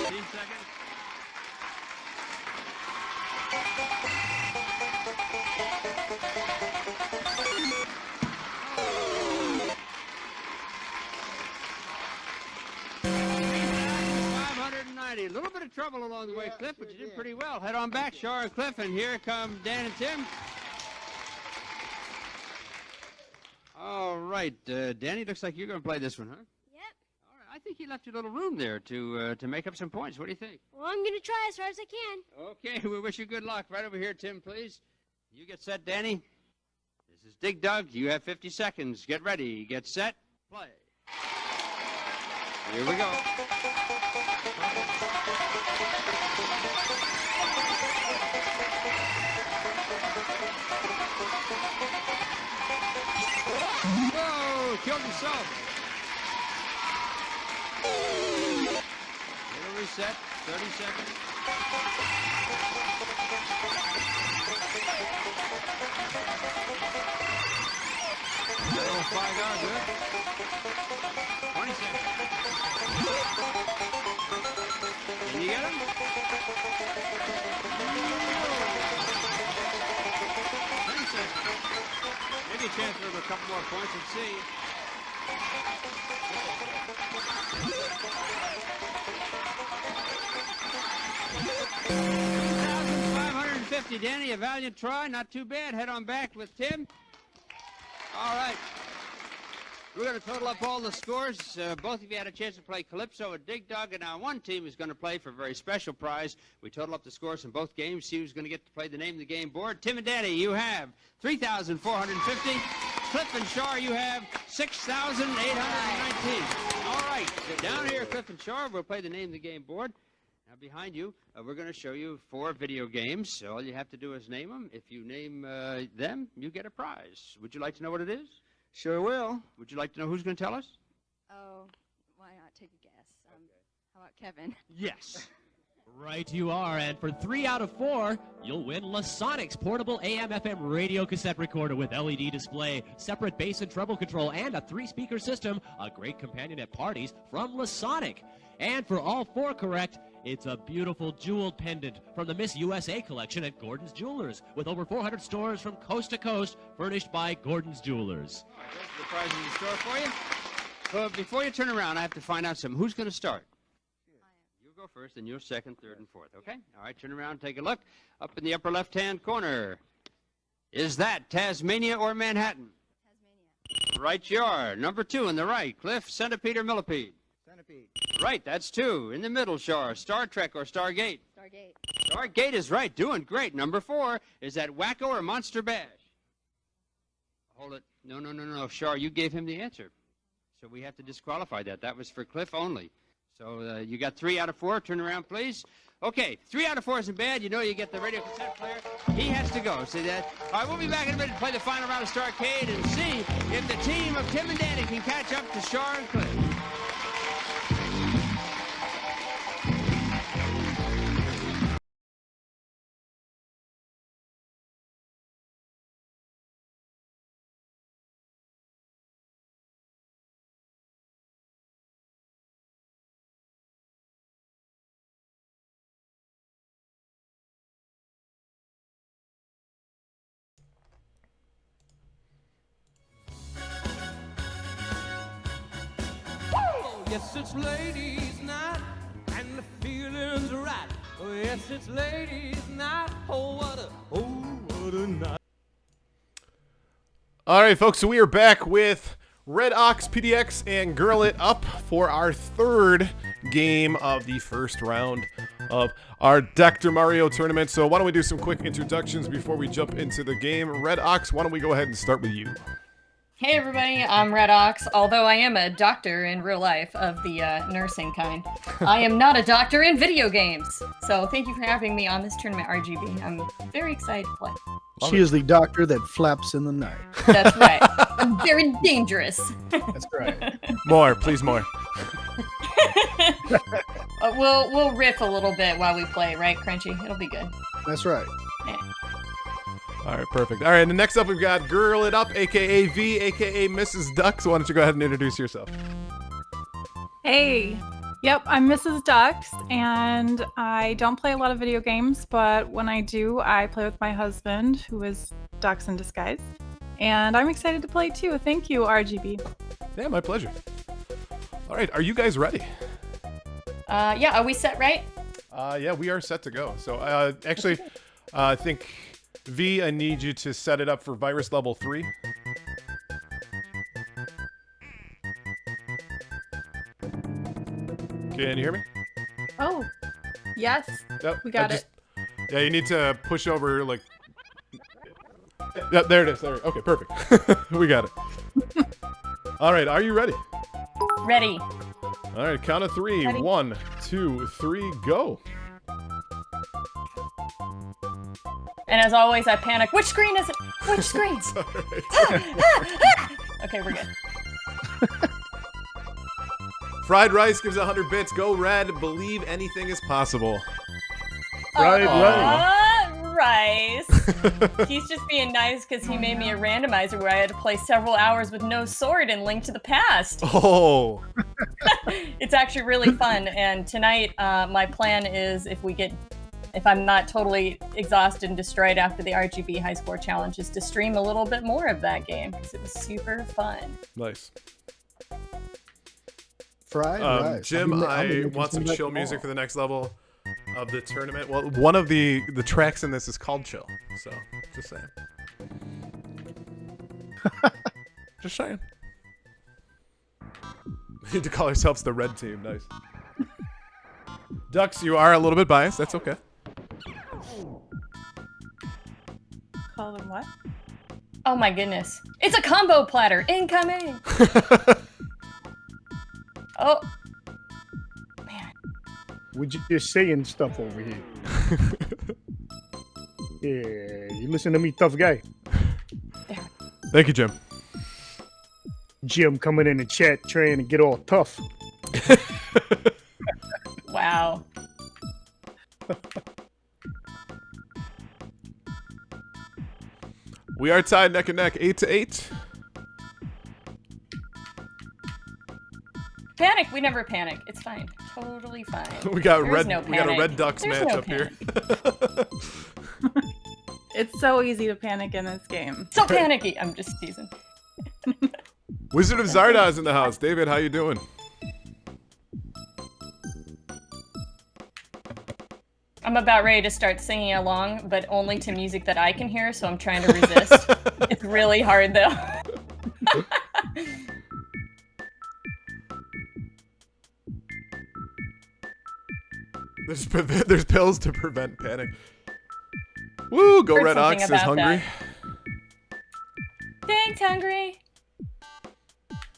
25 seconds. 590. A little bit of trouble along the way, Cliff, but you did pretty well. Head on back, Shar and Cliff, and here come Dan and Tim. All right, Danny, looks like you're going to play this one, huh? Yep. All right, I think you left you a little room there to make up some points. What do you think? Well, I'm going to try as hard as I can. Okay, we wish you good luck. Right over here, Tim, please. You get set, Danny. This is Dig Dug. You have 50 seconds. Get ready. Get set. Play. Here we go. Whoa! Killed himself. Little reset. 30 seconds. Little 5 yards, good. 20 seconds. Can you get him? 10 seconds. Maybe a chance for a couple more points and see. 2,550, Danny. A valiant try. Not too bad. Head on back with Tim. All right. We're going to total up all the scores. Both of you had a chance to play Calypso and Dig Dug, and now one team is going to play for a very special prize. We total up the scores from both games, see who's going to get to play the name of the game board. Tim and Danny, you have 3,450. Cliff and Shar, you have 6,819. All right, down here, Cliff and Shar, we'll play the name of the game board. Now, behind you, we're going to show you 4 video games. All you have to do is name them. If you name them, you get a prize. Would you like to know what it is? Sure will. Would you like to know who's going to tell us? Oh, why not take a guess? How about Kevin? Yes. Right you are, and for 3 out of 4, you'll win Lasonic's portable AM/FM radio cassette recorder with LED display, separate bass and treble control, and a 3-speaker system, a great companion at parties from Lasonic. And for all 4 correct, it's a beautiful jeweled pendant from the Miss USA collection at Gordon's Jewelers, with over 400 stores from coast to coast, furnished by Gordon's Jewelers. All right, there's the prize in the store for you. But before you turn around, I have to find out something. Who's going to start? You go first, and you're second, third, and fourth, okay? All right, turn around, take a look. Up in the upper left-hand corner. Is that Tasmania or Manhattan? Tasmania. Right you are. Number 2 on the right. Cliff, Centipede or Millipede? Centipede. Right, that's 2. In the middle, Shar, Star Trek or Stargate? Stargate. Stargate is right, doing great. Number 4, is that Wacko or Monster Bash? Hold it. No, Shar, you gave him the answer. So we have to disqualify that. That was for Cliff only. So you got 3 out of 4. Turn around, please. Okay, 3 out of 4 isn't bad. You know you get the radio cassette player. He has to go. See that? All right, we'll be back in a minute to play the final round of Starcade and see if the team of Tim and Danny can catch up to Shar and Cliff. Yes, it's ladies' night, and the feeling's right. Oh, yes, it's ladies' night. Oh, what a night. All right, folks, so we are back with Red Ox PDX and Girl It Up for our third game of the first round of our Dr. Mario tournament. So why don't we do some quick introductions before we jump into the game. Red Ox, why don't we go ahead and start with you? Hey everybody, I'm Red Ox, although I am a doctor in real life of the nursing kind. I am not a doctor in video games. So thank you for having me on this tournament, RGB. I'm very excited to play. She is the doctor that flaps in the night. That's right. I'm very dangerous. That's right. More, please more. We'll riff a little bit while we play, right, Crunchy? It'll be good. That's right. Yeah. All right, perfect. All right, and next up we've got Girl It Up, a.k.a. V, a.k.a. Mrs. Duck. So why don't you go ahead and introduce yourself? Hey. Yep, I'm Mrs. Ducks, and I don't play a lot of video games, but when I do, I play with my husband, who is Ducks in disguise. And I'm excited to play too. Thank you, RGB. Yeah, my pleasure. All right, are you guys ready? Yeah, are we set right? Yeah, we are set to go. So actually, I think, V, I need you to set it up for virus level 3. Can you hear me? Oh, yes. Yep, We got it. Yeah, you need to push over, like... Yeah, there it is. There. Okay, perfect. We got it. All right, are you ready? Ready. All right, count of 3. Ready. 1, 2, 3, go. And as always, I panic. Which screen is it? Which screen? Okay, we're good. Fried Rice gives 100 bits. Go Red. Believe anything is possible. Fried Rice. He's just being nice because he made me a randomizer where I had to play several hours with no sword and Link to the Past. Oh. It's actually really fun. And tonight, my plan is if I'm not totally exhausted and destroyed after the RGB high score challenge, is to stream a little bit more of that game because it was super fun. Nice. Fried rice. Jim, I want some chill music for the next level of the tournament. Well, one of the tracks in this is called Chill, so just saying. Just saying. We need to call ourselves the Red Team. Nice. Ducks, you are a little bit biased. That's okay. Call them what? Oh my goodness. It's a combo platter. Incoming! Oh. We're just saying stuff over here. Yeah, you listen to me, tough guy. Thank you, Jim. Jim coming in the chat trying to get all tough. Wow. We are tied neck and neck, 8-8. Panic! We never panic. It's fine. Totally fine. We got There is red. no We got a panic. Red Ducks There's match no up here. It's so easy to panic in this game. So panicky. I'm just teasing. Wizard of Zardoz in the house. David, how you doing? I'm about ready to start singing along, but only to music that I can hear, so I'm trying to resist. It's really hard, though. There's pills to prevent panic. Woo! Go Heard Red something Ox is about hungry. Thanks, hungry.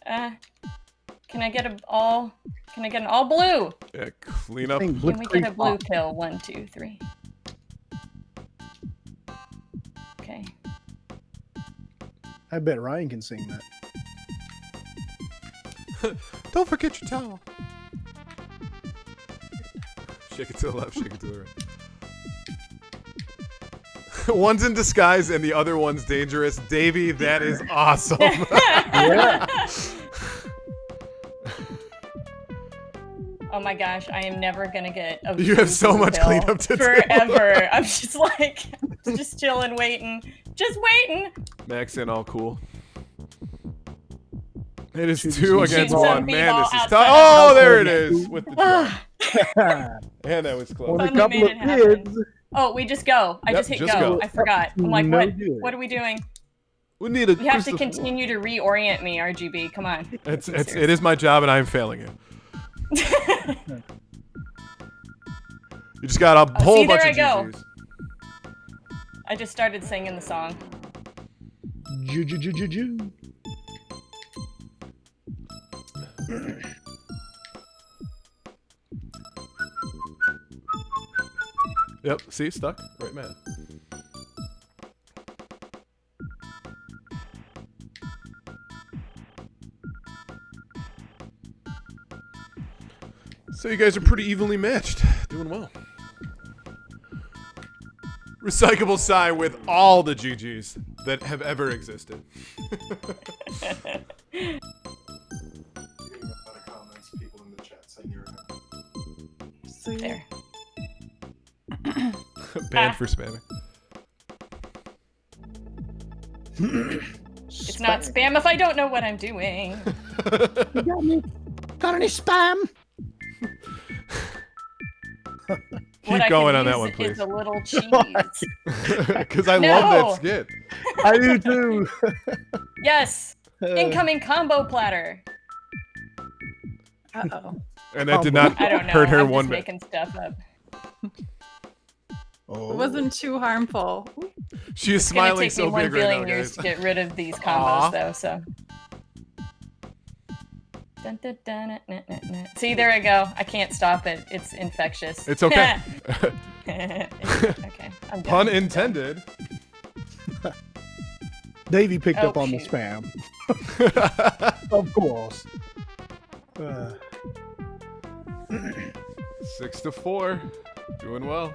Can I get an all blue? Yeah, clean up. Can we get a blue pill? 1, 2, 3. Okay. I bet Ryan can sing that. Don't forget your towel. Shake it to the left, shake it to the right. One's in disguise and the other one's dangerous. Davey, that is awesome. Yeah. Oh my gosh, I am never gonna get a You have so much pill cleanup to do. forever. I'm just like, just chilling, waiting. Just waiting. Max in all cool. It is Shoot 2 some against people 1. Man, this is outside. tough. Oh, there it is. With the drop. And that was close. On a Finally couple made of it happen. kids. Oh, we just go. I Yep, just hit just go. go. I forgot. I'm like, No what? good. What are we doing? We need a. You have to continue to reorient me, RGB. Come on. It is my job, and I am failing you. You just got a whole bunch of GGs. I just started singing the song. Yep, see, stuck. Right, man. So you guys are pretty evenly matched. Doing well. Recyclable Psy with all the GGs that have ever existed. There. Banned for spamming. It's not spam if I don't know what I'm doing. You got me? Got any spam? Keep going on that one, please. It's a little cheese. Because I love that skit. I do too. Yes. Incoming combo platter. Uh-oh. And that did not I don't know. hurt her I'm one just bit. making stuff up. Oh. It wasn't too harmful. She is It's gonna smiling take so me 1 big right billion now, years guys. to get rid of these combos, though. So. Dun, dun, dun, nah, nah, nah, nah. See, there I go. I can't stop it. It's infectious. It's okay. Okay. I'm done. Pun intended. Davey picked Oh, up on the shoot. spam. Of course. 6-4. Doing well.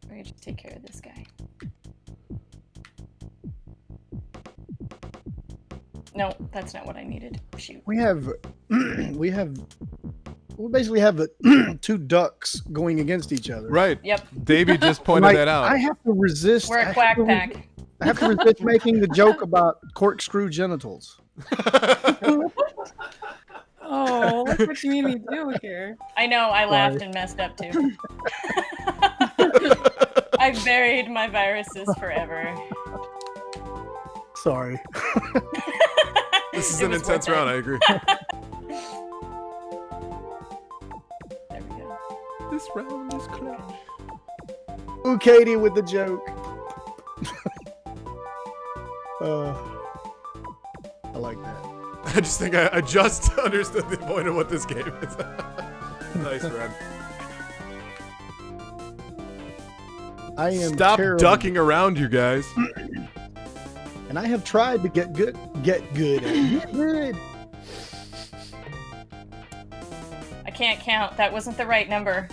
We're gonna just take care of this guy. No, that's not what I needed. Shoot. We basically have two ducks going against each other. Right. Yep. Davey just pointed that out. I have to resist. We're a quack pack. I have to resist making the joke about corkscrew genitals. Oh, look what you made me do here. I know, I laughed and messed up too. I've buried my viruses forever. Sorry. This is It an was intense worth it. round, I agree. There we go. This round is close. Ooh, Katie with the joke. I like that. I just think I just understood the point of what this game is. Nice, Red. I am Stop terrible. ducking around, you guys. And I have tried to get good. Get good. I can't count. That wasn't the right number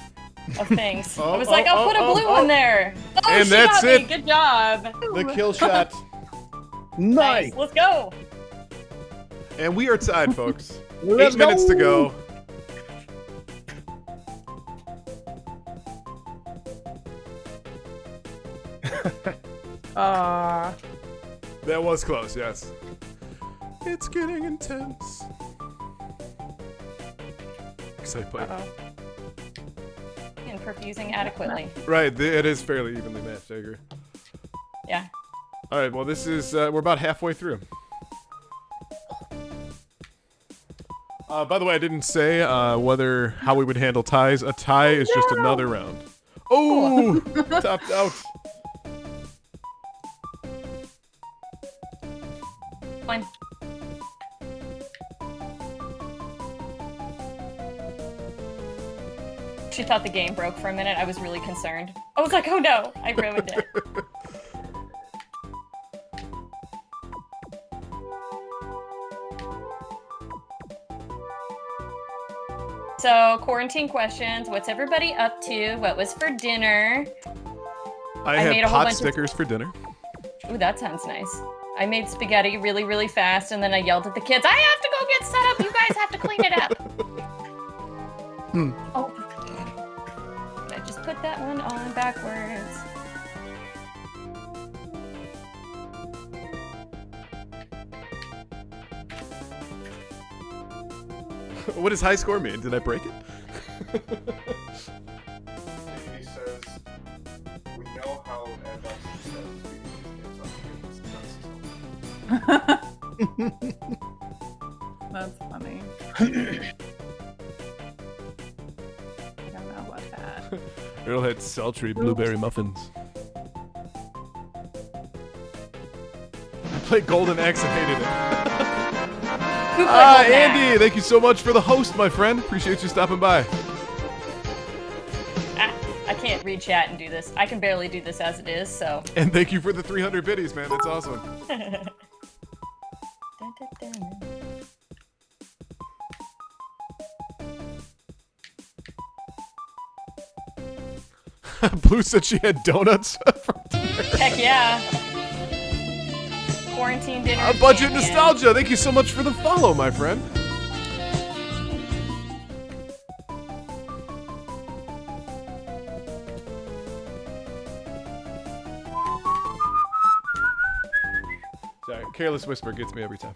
of things. Oh, I was like, I'll put a blue one there. Oh, And she that's got me. it. Good job. The kill shot. Nice. Let's go. And we are tied, folks. Let's 8 minutes to go. That was close, yes. It's getting intense. Excited play. And perfusing adequately. Right, it is fairly evenly matched, I agree. Yeah. Alright, well this is, we're about halfway through. By the way, I didn't say how we would handle ties. A tie is just another round. Oh! Topped out. Fine. She thought the game broke for a minute. I was really concerned. I was like, oh no, I ruined it. So, quarantine questions. What's everybody up to? What was for dinner? I made had a whole pot bunch of- stickers for dinner. Ooh, that sounds nice. I made spaghetti really, really fast, and then I yelled at the kids, I have to go get set up! You guys have to clean it up! Oh. I just put that one on backwards. What does high score mean? Did I break it? He says, we know how That's funny. I don't know about that. Arrowhead sultry blueberry muffins. I played Golden Axe and hated it. Who played Golden Andy, Axe? thank you so much for the host, my friend. Appreciate you stopping by. I can't read chat and do this. I can barely do this as it is, so. And thank you for the 300 biddies, man. That's awesome. Blue said she had donuts. Heck yeah. Quarantine dinner. Budget Nostalgia, thank you so much for the follow, my friend. Sorry, Careless Whisper gets me every time.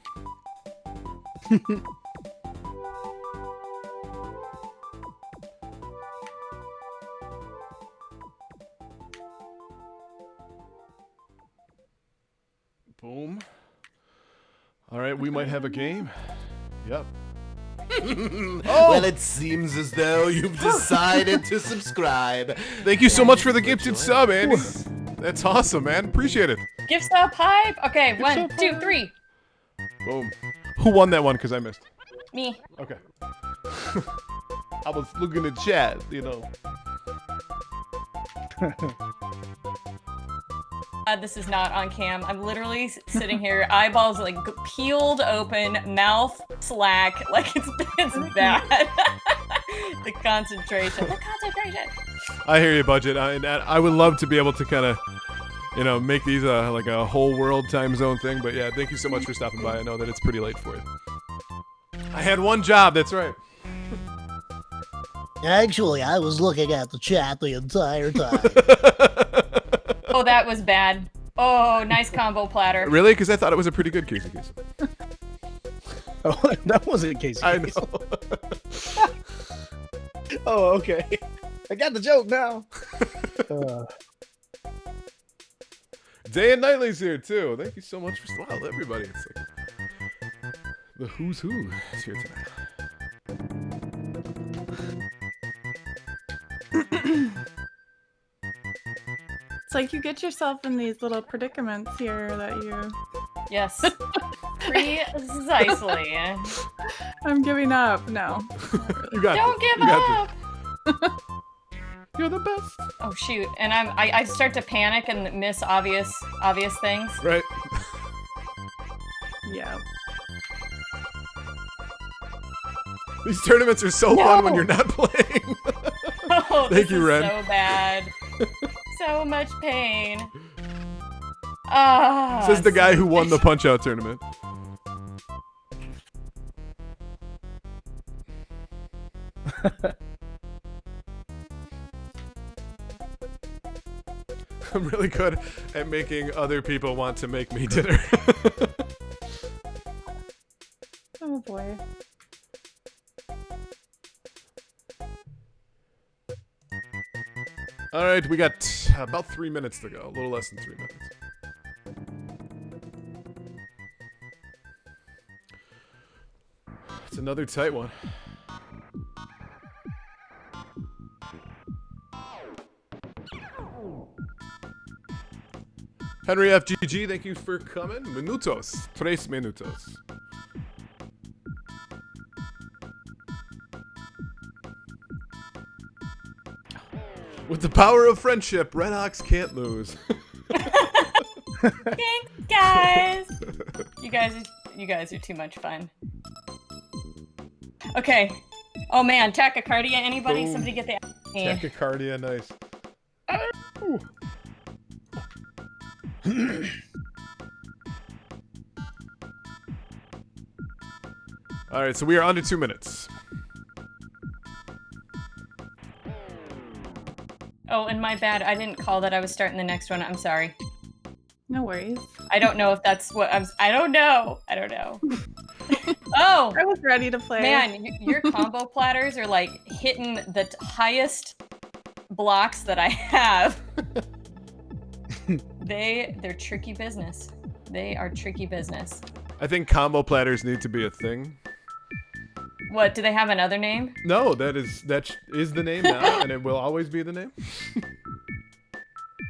Boom. All right, we might have a game. Yep. Well, it seems as though you've decided to subscribe. Thank you so much for the gifted sub, Andy. That's awesome, man. Appreciate it. Gift stop hype. Okay, 1, 2, 3. Boom. Who won that one? Because I missed. Me. Okay. I was looking at chat, you know. This is not on cam. I'm literally sitting here, eyeballs like peeled open, mouth slack, like it's bad. The concentration. I hear you, Budget. I would love to be able to kind of, you know, make these like a whole world time zone thing. But yeah, thank you so much for stopping by. I know that it's pretty late for you. I had one job. That's right. Actually, I was looking at the chat the entire time. Oh, that was bad. Oh, nice combo platter. Really? Because I thought it was a pretty good Casey Kasem. Oh, that wasn't Casey I know. Kasem. Oh, okay. I got the joke now. Day and Nightly's here too. Thank you so much for wow, everybody. It's like the who's who is here tonight. It's like you get yourself in these little predicaments here that you... Yes. Precisely. I'm giving up. No. You got Don't this. give You got up. You're the best. Oh shoot! And I start to panic and miss obvious things. Right. Yeah. These tournaments are so fun when you're not playing. Oh, Thank this you, is Ren. so bad. So much pain. Ah. Says the guy who won the Punch-Out tournament. I'm really good at making other people want to make me dinner. Oh boy. All right, we got about 3 minutes to go. A little less than 3 minutes. It's another tight one. Henry FGG, thank you for coming. Minutos. 3 minutos. With the power of friendship, Red Ox can't lose. Thanks, guys. You guys are too much fun. Okay. Oh man, tachycardia. Anybody? Boom. Somebody get the. Tachycardia, nice. Ooh. All right, so we are under 2 minutes. Oh, and my bad. I didn't call that I was starting the next one. I'm sorry. No worries. I don't know if that's what I don't know. Oh, I was ready to play. Man, your combo platters are like hitting the highest blocks that I have. They're tricky business. They are tricky business. I think combo platters need to be a thing. What, do they have another name? No, that is the name now, and it will always be the name.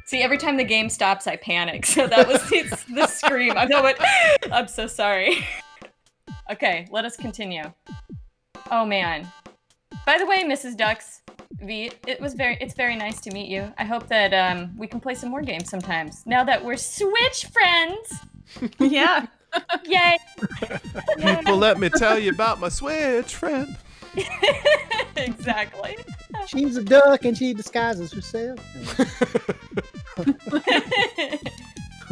See, every time the game stops, I panic. So that was the scream. I know what. I'm so sorry. Okay, let us continue. Oh man. By the way, Mrs. Ducks V, it's very nice to meet you. I hope that we can play some more games sometimes. Now that we're Switch friends. Yeah. Yay. People, let me tell you about my Switch friend. Exactly. She's a duck and she disguises herself.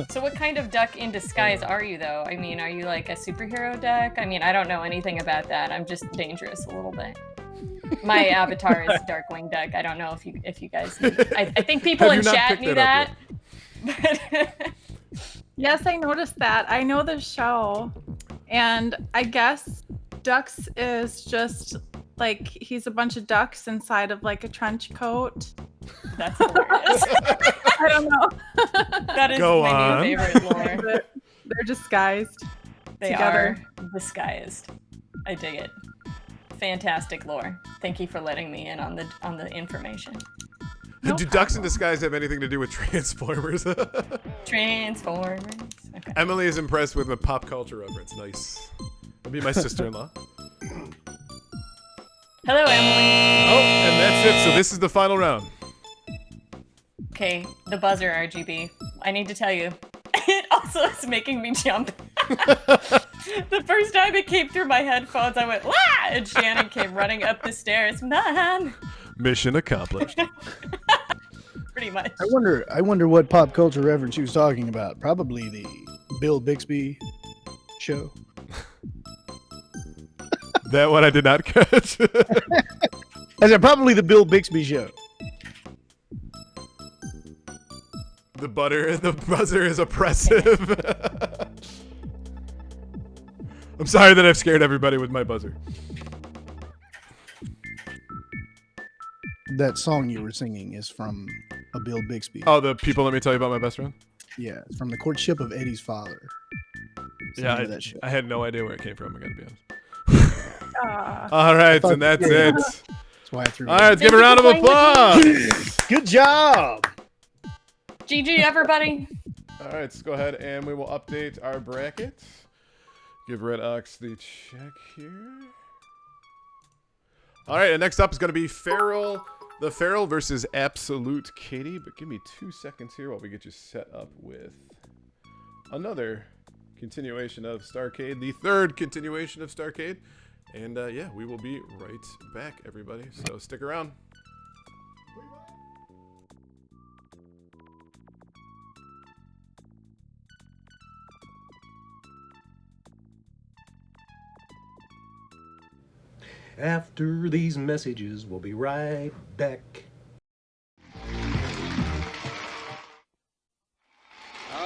So what kind of duck in disguise are you, though? I mean, are you like a superhero duck? I mean, I don't know anything about that. I'm just dangerous a little bit. My avatar is Darkwing Duck. I don't know if you guys know. I think people in chat knew that. Yes, I noticed that. I know the show. And I guess Ducks is just like he's a bunch of ducks inside of like a trench coat. That's hilarious. I don't know. That is my new favorite lore. They're disguised. They together. are disguised. I dig it. Fantastic lore. Thank you for letting me in on the information. Do ducks in disguise have anything to do with Transformers? Transformers. Okay. Emily is impressed with the pop culture reference. Nice. That'll be my sister-in-law. Hello, Emily. Oh, and that's it. So this is the final round. Okay, the buzzer, RGB. I need to tell you, it also is making me jump. The first time it came through my headphones, I went, "Wah!" And Shannon came running up the stairs. Mom! Mission accomplished. Pretty much. I wonder what pop culture reference she was talking about. Probably the Bill Bixby show. That one I did not catch. I said probably the Bill Bixby show. The buzzer is oppressive. I'm sorry that I've scared everybody with my buzzer. That song you were singing is from a Bill Bixby. Oh, the people let me tell you about my best friend? Yeah, it's from The Courtship of Eddie's Father. Yeah, that show. I had no idea where it came from, I gotta be honest. All right, and that's it. That's why I threw it. All right, let's give a round of applause. Good job. GG, everybody. All right, let's go ahead and we will update our bracket. Give Red Ox the check here. All right, and next up is going to be the Feral versus Absolute Katie. But give me 2 seconds here while we get you set up with another continuation of Starcade, the third continuation of Starcade. And yeah, we will be right back, everybody. So stick around. After these messages, we'll be right back.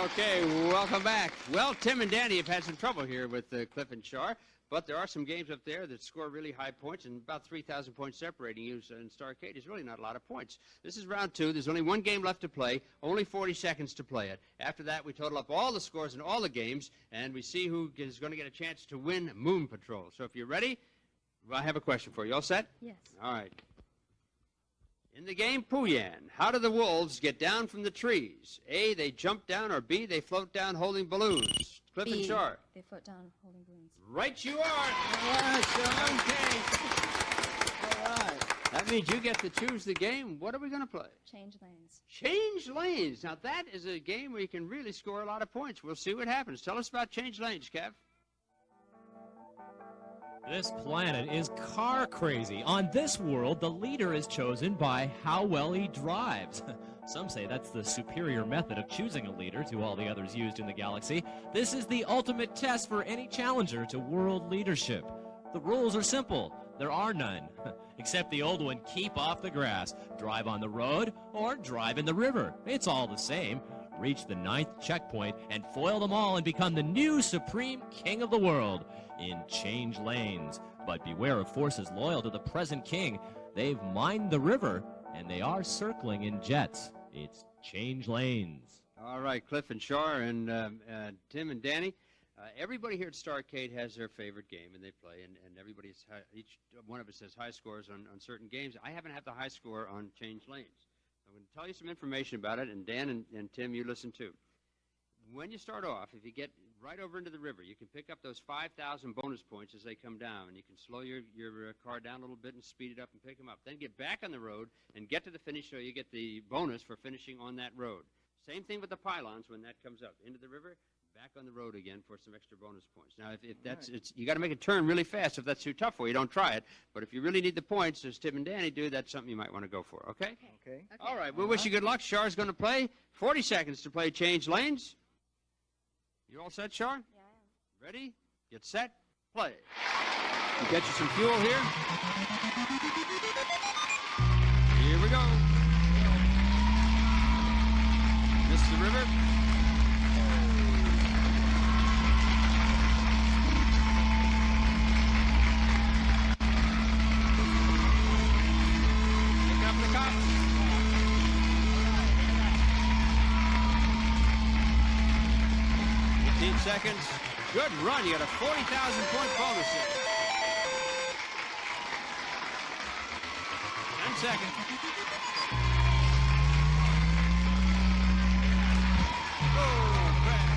Okay, welcome back. Well, Tim and Danny have had some trouble here with Cliff and Char, but there are some games up there that score really high points, and about 3,000 points separating you in Starcade is really not a lot of points. This is round 2. There's only one game left to play, only 40 seconds to play it. After that, we total up all the scores in all the games, and we see who is going to get a chance to win Moon Patrol. So if you're ready, I have a question for you. All set? Yes. All right. In the game Puyan, how do the wolves get down from the trees? A, they jump down, or B, they float down holding balloons? Cliff and Char. They float down holding balloons. Right you are. Okay. All right. That means you get to choose the game. What are we going to play? Change lanes. Change lanes. Now, that is a game where you can really score a lot of points. We'll see what happens. Tell us about Change Lanes, Kev. This planet is car crazy. On this world, the leader is chosen by how well he drives. Some say that's the superior method of choosing a leader to all the others used in the galaxy. This is the ultimate test for any challenger to world leadership. The rules are simple. There are none. Except the old one, keep off the grass, drive on the road, or drive in the river. It's all the same. Reach the 9th checkpoint and foil them all and become the new supreme king of the world in Change Lanes. But beware of forces loyal to the present king. They've mined the river, and they are circling in jets. It's Change Lanes. All right, Cliff and Shar and Tim and Danny. Everybody here at Starcade has their favorite game, and they play, and each one of us has high scores on certain games. I happen to have the high score on Change Lanes. I'm going to tell you some information about it, and Dan and Tim, you listen too. When you start off, if you get right over into the river, you can pick up those 5,000 bonus points as they come down, and you can slow your car down a little bit and speed it up and pick them up. Then get back on the road and get to the finish so you get the bonus for finishing on that road. Same thing with the pylons when that comes up. Into the river, back on the road again for some extra bonus points. Now, if that's, you got to make it turn really fast. If that's too tough for you, don't try it. But if you really need the points, as Tim and Danny do, that's something you might want to go for, okay? Okay. All right, we wish you good luck. Char's going to play. 40 seconds to play Change Lanes. You all set, Char? Yeah, I am. Ready, get set, play. We'll get you some fuel here. Here we go. Miss the river. Pick up the cops. Seconds. Good run. You got a 40,000-point bonus here. 10 seconds. Oh, crash.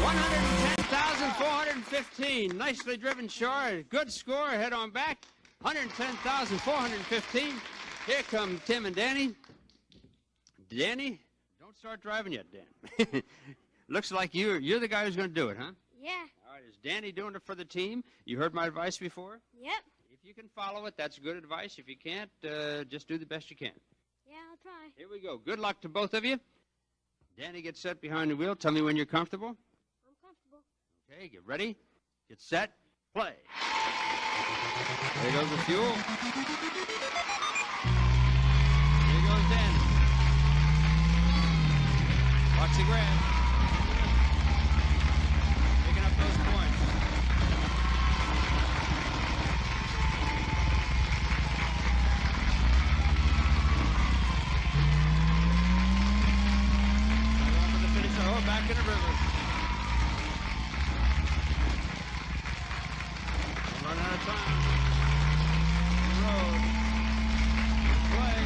110,415. Nicely driven, Shar. Good score. Head on back. 110,415. Here come Tim and Danny. Danny? Don't start driving yet, Dan. Looks like you're the guy who's going to do it, huh? Yeah. All right, is Danny doing it for the team? You heard my advice before? Yep. If you can follow it, that's good advice. If you can't, just do the best you can. Yeah, I'll try. Here we go. Good luck to both of you. Danny, get set behind the wheel. Tell me when you're comfortable. I'm comfortable. Okay, get ready. Get set. Play. There goes the fuel. Here goes Danny. Watch the grab. Picking up those points. Going for the finish. Oh, back in the river. Don't run out of time. Road. Play.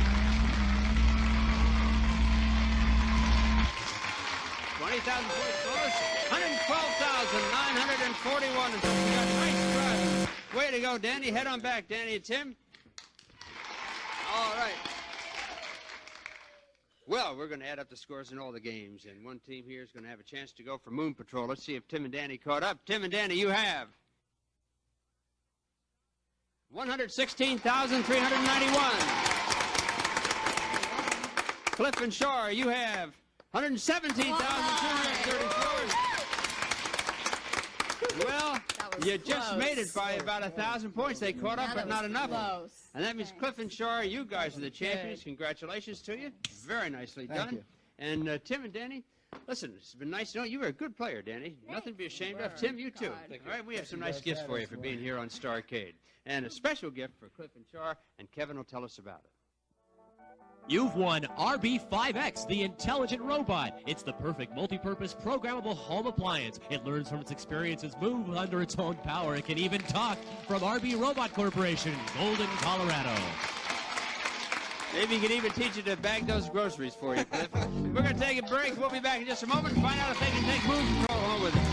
20,000 points bonus, 112,941. We got nice driving. Way to go, Danny. Head on back, Danny and Tim. All right. Well, we're going to add up the scores in all the games, and one team here is going to have a chance to go for Moon Patrol. Let's see if Tim and Danny caught up. Tim and Danny, you have 116,391. Cliff and Shar, you have 117,234. Well, you just made it by about 1,000 points. They caught up, but not enough. And that means Cliff and Shar, you guys are the champions. Congratulations to you. Very nicely done. Thank you. And Tim and Danny, listen, it's been nice to know you were a good player, Danny. Nothing to be ashamed of. Tim, you too. All right, we have some nice gifts for you for being here on Starcade. And a special gift for Cliff and Shar, and Kevin will tell us about it. You've won RB5X, the intelligent robot. It's the perfect multi-purpose programmable home appliance. It learns from its experiences, moves under its own power. It can even talk. From RB Robot Corporation, Golden, Colorado. Maybe you can even teach it to bag those groceries for you, Cliff. We're going to take a break. We'll be back in just a moment and find out if they can take Moon Patrol home with them.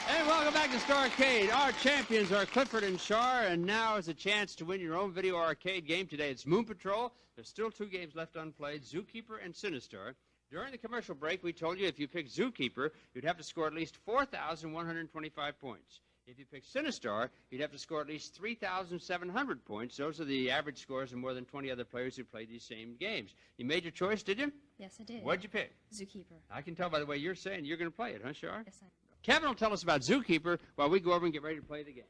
And welcome back to Starcade. Our champions are Clifford and Shar, and now is a chance to win your own video arcade game. Today it's Moon Patrol. There's still 2 games left unplayed, Zookeeper and Sinistar. During the commercial break, we told you if you picked Zookeeper, you'd have to score at least 4,125 points. If you pick Sinistar, you'd have to score at least 3,700 points. Those are the average scores of more than 20 other players who played these same games. You made your choice, did you? Yes, I did. What'd you pick? Zookeeper. I can tell by the way you're saying you're going to play it, huh, Shar? Yes, I am. Kevin will tell us about Zookeeper while we go over and get ready to play the game.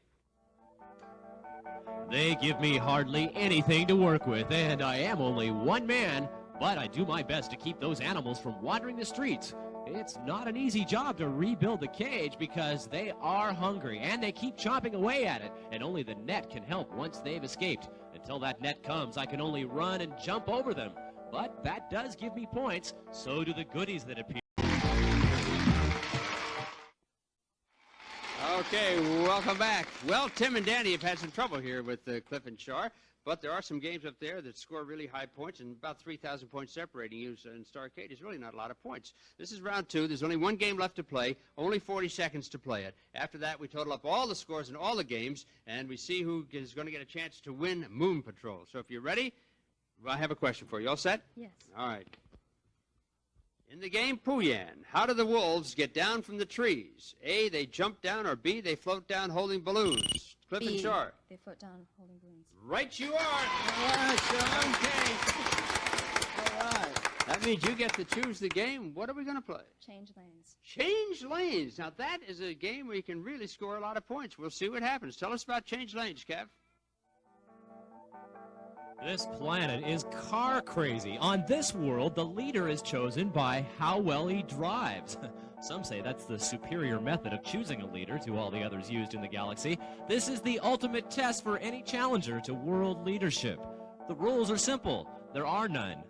They give me hardly anything to work with, and I am only one man. But I do my best to keep those animals from wandering the streets. It's not an easy job to rebuild the cage because they are hungry and they keep chomping away at it, and only the net can help once they've escaped. Until that net comes, I can only run and jump over them. But that does give me points. So do the goodies that appear. Okay, welcome back. Well, Tim and Danny have had some trouble here with Cliff and Char, but there are some games up there that score really high points, and about 3,000 points separating you in Starcade is really not a lot of points. This is round 2. There's only one game left to play, only 40 seconds to play it. After that, we total up all the scores in all the games, and we see who is going to get a chance to win Moon Patrol. So if you're ready, well, I have a question for you. All set? Yes. All right. In the game Pooyan, how do the wolves get down from the trees? A, they jump down, or B, they float down holding balloons? Cliff and Char. They float down holding balloons. Right you are. All right, okay. All right. That means you get to choose the game. What are we going to play? Change lanes. Change lanes. Now, that is a game where you can really score a lot of points. We'll see what happens. Tell us about change lanes, Kev. This planet is car crazy. On this world, the leader is chosen by how well he drives. Some say that's the superior method of choosing a leader to all the others used in the galaxy. This is the ultimate test for any challenger to world leadership. The rules are simple. There are none.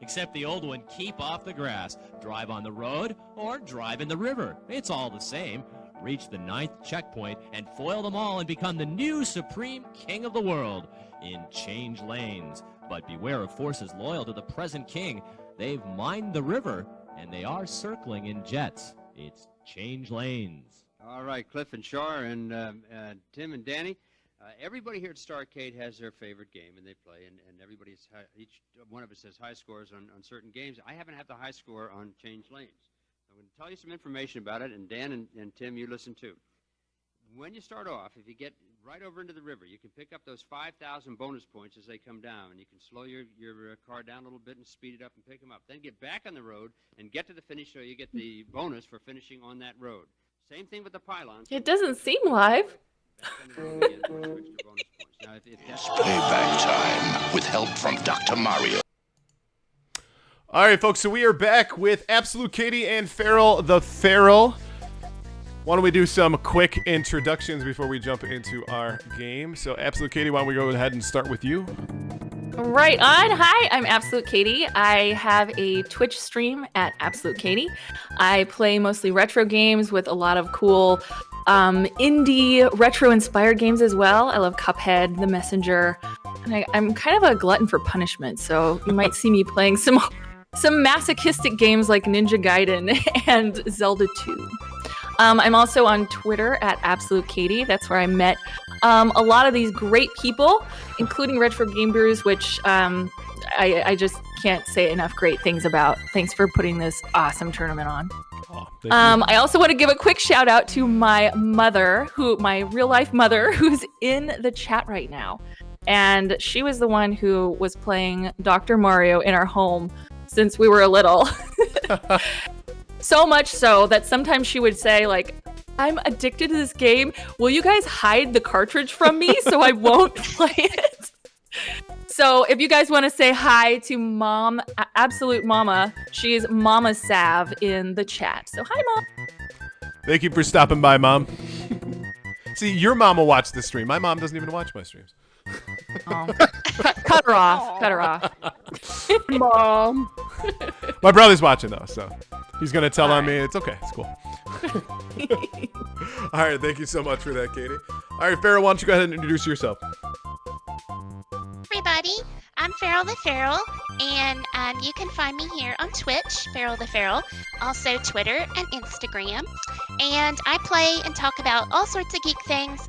Except the old one, keep off the grass, drive on the road, or drive in the river. It's all the same. Reach the 9th checkpoint and foil them all and become the new supreme king of the world in change lanes. But beware of forces loyal to the present king. They've mined the river, and they are circling in jets. It's change lanes. All right, Cliff and Char and Tim and Danny. Everybody here at Starcade has their favorite game, and they play, and everybody's each one of us has high scores on certain games. I happen to have the high score on change lanes. I'm going to tell you some information about it, and Dan and Tim, you listen too. When you start off, if you get right over into the river, you can pick up those 5,000 bonus points as they come down, and you can slow your car down a little bit and speed it up and pick them up. Then get back on the road and get to the finish so you get the bonus for finishing on that road. Same thing with the pylons. It doesn't seem live. Playback time with help from Dr. Mario. All right, folks, so we are back with Absolute Katie and Feral the Feral. Why don't we do some quick introductions before we jump into our game? So, Absolute Katie, why don't we go ahead and start with you? Right on. Hi, I'm Absolute Katie. I have a Twitch stream at Absolute Katie. I play mostly retro games with a lot of cool indie retro-inspired games as well. I love Cuphead, The Messenger, and I'm kind of a glutton for punishment, so you might see me playing some masochistic games like Ninja Gaiden and Zelda 2. I'm also on Twitter at Absolute Katie. That's where I met a lot of these great people, including Retro Game Brews, which I just can't say enough great things about. Thanks for putting this awesome tournament on. I also want to give a quick shout out to my mother, my real life mother, who's in the chat right now. And she was the one who was playing Dr. Mario in our home since we were little. So much so that sometimes she would say, like, I'm addicted to this game. Will you guys hide the cartridge from me so I won't play it? So if you guys want to say hi to Mom, Absolute Mama, she is Mama Sav in the chat. So hi, Mom. Thank you for stopping by, Mom. See, your mom will watch this stream. My mom doesn't even watch my streams. Oh. Cut her off. Cut her off. Mom. My brother's watching, though, so he's going to tell on me. It's okay. It's cool. All right. Thank you so much for that, Katie. All right, Farrah, why don't you go ahead and introduce yourself? Everybody, I'm Feral the Feral, and you can find me here on Twitch, Feral the Feral, also Twitter and Instagram. And I play and talk about all sorts of geek things.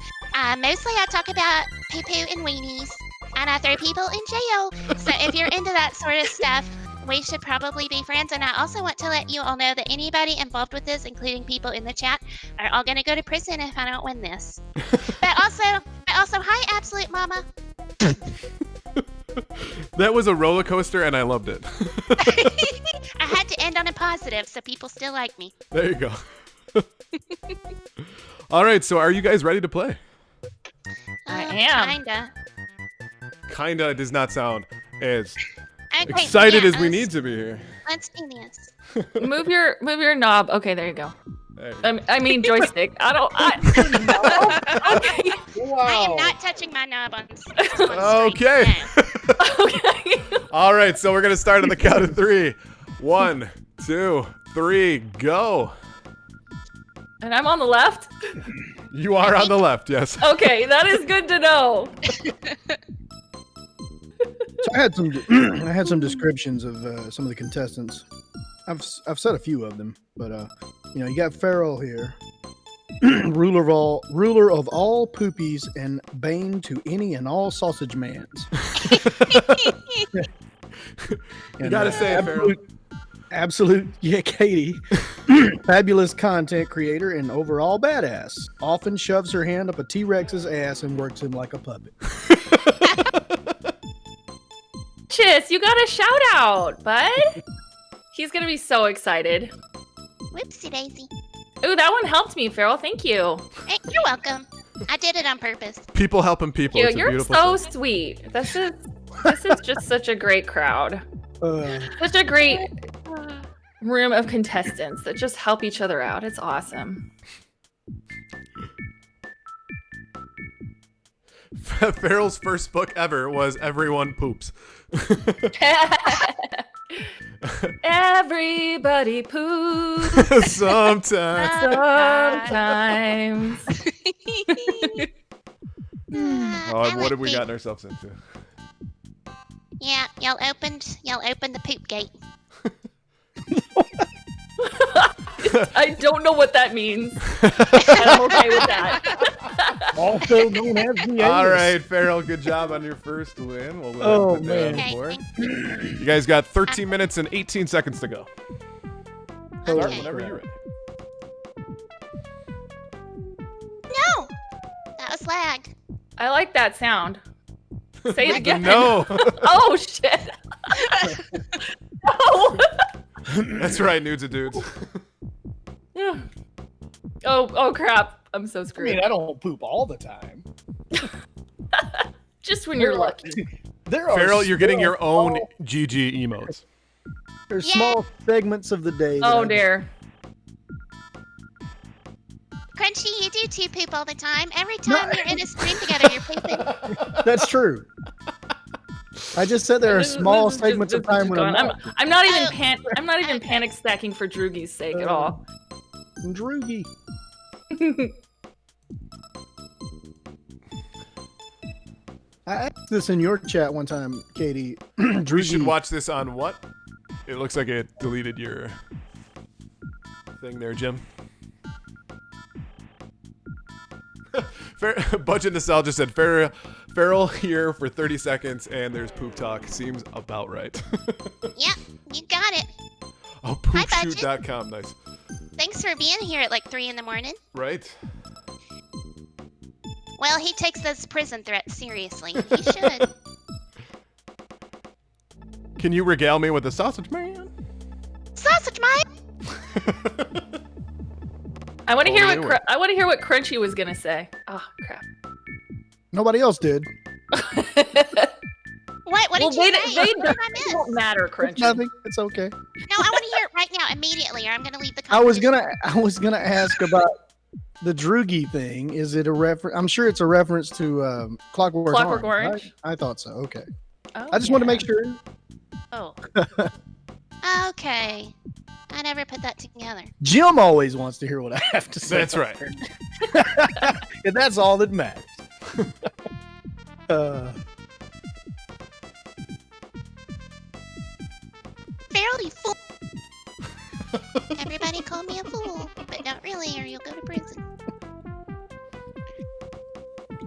Mostly I talk about poo-poo and weenies, and I throw people in jail. So if you're into that sort of stuff, we should probably be friends. And I also want to let you all know that anybody involved with this, including people in the chat, are all going to go to prison if I don't win this. But also, hi, Absolute Mama. That was a roller coaster, and I loved it. I had to end on a positive, so people still like me. There you go. All right, so are you guys ready to play? I am. Kinda. Kinda does not sound as Okay, Excited yeah, as we need to be here. Let's do this. Move your knob. Okay, there you go. There you I mean joystick. I okay. I am not touching my knob on Okay. All right, so we're gonna start on the count of 3. 1, 2, 3, go. And I'm on the left? You are on the left, yes. Okay, that is good to know. So I had some descriptions of some of the contestants. I've said a few of them, but you got Farrell here, ruler of all poopies and bane to any and all sausage mans. You gotta say it, Farrell. Absolute, yeah, Katie, fabulous content creator and overall badass. Often shoves her hand up a T-Rex's ass and works him like a puppet. Chiss, you got a shout out, bud. He's gonna be so excited. Whoopsie daisy. Ooh, that one helped me, Farrell. Thank you. Hey, you're welcome. I did it on purpose. People helping people. It's a You're beautiful so thing. sweet. This is just such a great crowd. Such a great room of contestants that just help each other out. It's awesome. Farrell's first book ever was Everyone Poops. Everybody poops. Sometimes. What have we gotten ourselves into? Yeah, y'all opened the poop gate. I don't know what that means. I'm okay with that. Also known as the All right, Farrell, good job on your first win. We'll put that on the board. You guys got 13 minutes and 18 seconds to go. Start whenever you're ready. No! That was lag. I like that sound. Say it again. No. Oh, shit. No. That's right, nudes and dudes. Oh, crap. I'm so screwed. I mean, I don't poop all the time. Just when you're lucky. Farrell, you're getting your own GG emotes. There's small segments of the day. Oh, dear. Crunchy, you do too poop all the time. Every time you're in a stream together, you're pooping. That's true. I just said there are small segments of time when I'm not even panic stacking for Droogy's sake at all. Droogy. I asked this in your chat one time, Katie. We should watch this on what? It looks like it deleted your thing there, Jim. Budget Nostalgia just said Farrell here for 30 seconds and there's poop talk. Seems about right. Yep, you got it. Oh, poopshoot.com. Nice. Thanks for being here at like 3 in the morning. Right. Well, he takes those prison threats seriously. He should. Can you regale me with the sausage man? Sausage man! I want to hear what Crunchy was gonna say. Oh crap! Nobody else did. What did you say? They don't matter, Crunchy. Nothing. It's okay. No, I want to hear it right now, immediately, or I'm gonna leave the competition. I was gonna ask about the Droogy thing. Is it a reference? I'm sure it's a reference to Clockwork Orange. Right? I thought so. Okay. Oh, I just want to make sure. Oh. Okay. I never put that together. Jim always wants to hear what I have to say. That's right. And that's all that matters. Farrell, you fool. Everybody call me a fool, but not really, or you'll go to prison.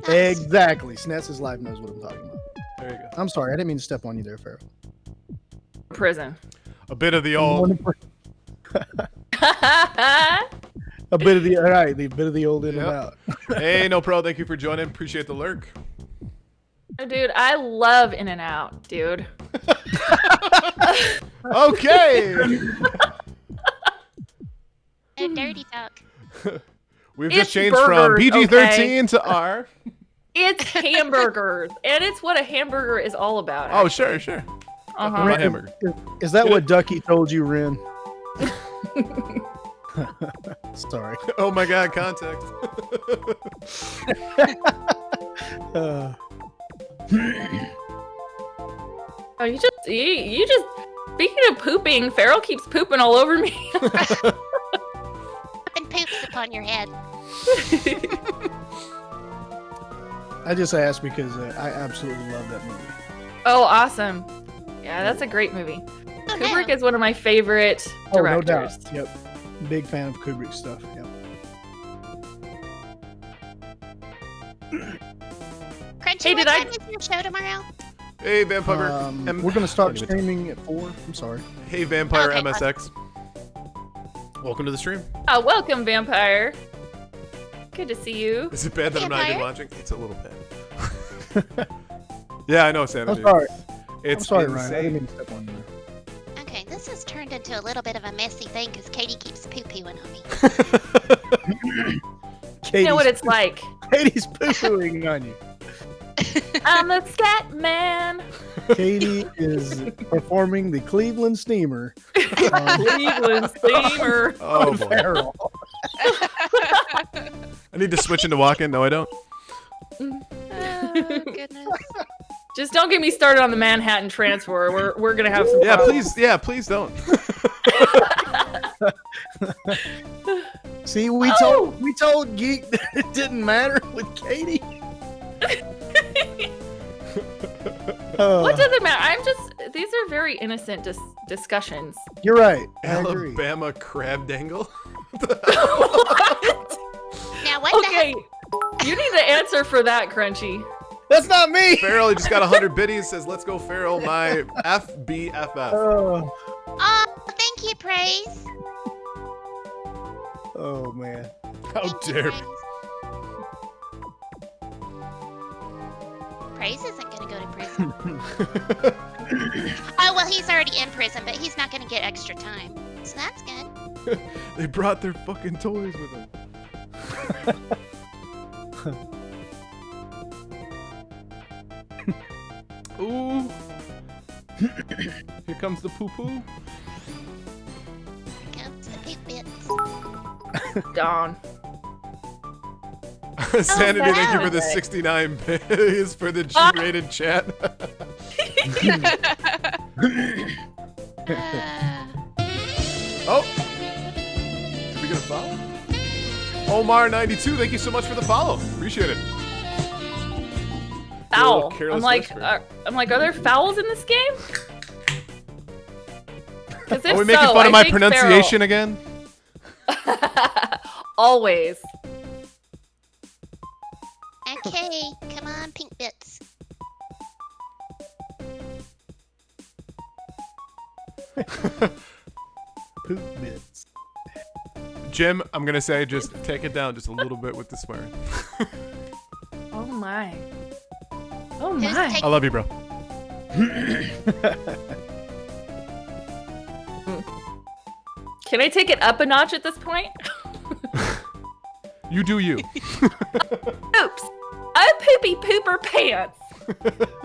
Exactly. SNES's life knows what I'm talking about. There you go. I'm sorry. I didn't mean to step on you there, Farrell. Prison. A bit of the old. A bit of the old in and out. Hey, no pro. Thank you for joining. Appreciate the lurk. Oh, dude, I love In and Out, dude. Okay. A dirty talk. We've It's just changed from burgers, PG-13 to R. It's hamburgers, and it's what a hamburger is all about. Oh, actually. sure. Uh-huh. My hamburger. Is that what Ducky told you, Ren? Sorry. Oh my God, context. Oh, you just speaking of pooping, Farrell keeps pooping all over me. And poops upon your head. I just asked because I absolutely love that movie. Oh, awesome. Yeah, that's a great movie. Kubrick is one of my favorite directors. Oh, no doubt. Yep. Big fan of Kubrick stuff. Yep. Crunchy, what time is your show tomorrow? Hey, Vampire. We're going to start streaming at 4. I'm sorry. Hey, Vampire Okay, MSX. Welcome to the stream. Welcome, Vampire. Good to see you. Is it bad that I'm not even watching? It's a little bad. Yeah, I know, Santa. I'm sorry. It's I'm sorry, insane. Ryan. I didn't mean to step on you. Okay, this has turned into a little bit of a messy thing because Katie keeps poo-pooing on me. You know what it's like. Katie's poo-pooing on you. I'm a scat man. Katie is performing the Cleveland Steamer. Cleveland Steamer. Oh, on boy. Farrell. I need to switch into walk-in. No, I don't. Oh, goodness. Just don't get me started on the Manhattan Transfer. We're gonna have some. Yeah, problems. please don't. See, we told Geek that it didn't matter with Katie. What does it matter? These are very innocent discussions. You're right. I agree. Alabama crab dangle. Now what Okay, you need to answer for that, Crunchy. That's not me. Farrell, he just got 100 biddies. Says, "Let's go, Farrell." My FBFF. Oh, thank you, Praise. Oh man. How dare me. Praise isn't going to go to prison. Oh, well, he's already in prison, but he's not going to get extra time. So that's good. They brought their fucking toys with them. Ooh. Here comes the poo-poo. Here comes the poop bits. Dawn. Sanity, thank you for the Saturday. 69 pays for the G-rated chat. Oh! Did we get a follow? Omar92, thank you so much for the follow. Appreciate it. Foul. Careless I'm like, whisper. are there fouls in this game? 'Cause if Are we making so, fun of I my think pronunciation again? Always. Okay, come on, pink bits. Poop bits. Jim, I'm gonna say just take it down just a little bit with the swearing. Oh my. Oh my. I love you, bro. Can I take it up a notch at this point? You do you. Oops. A poopy pooper pants.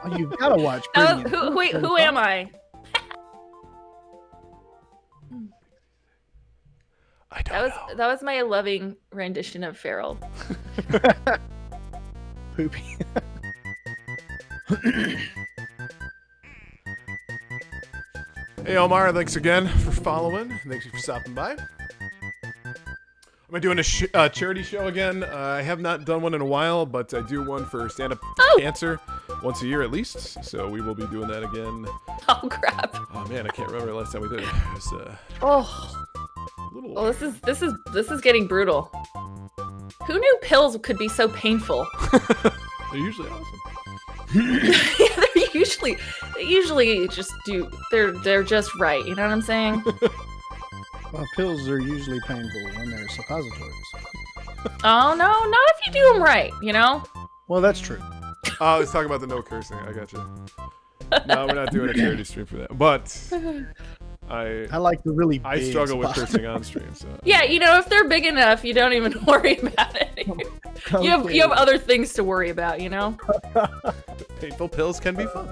Oh, you've got to watch. Oh, Premium. who am I? That was my loving rendition of Farrell. Poopy. Hey Omar, thanks again for following. Thanks for stopping by. Am I doing a charity show again? I have not done one in a while, but I do one for Stand Up Cancer once a year at least. So we will be doing that again. Oh crap! Oh man, I can't remember the last time we did it. It was, Oh, this is getting brutal. Who knew pills could be so painful? They're usually awesome. Yeah, they usually just do. They're just right. You know what I'm saying? Well, pills are usually painful when they're suppositories. Oh no, not if you do them right. You know. Well, that's true. Oh, I was talking about the no cursing. I got you. No, we're not doing a charity stream for that. But I like the really. I big struggle with suppositories. cursing on stream. So. Yeah, you know, if they're big enough, you don't even worry about it. You have other things to worry about. You know. Painful pills can be fun.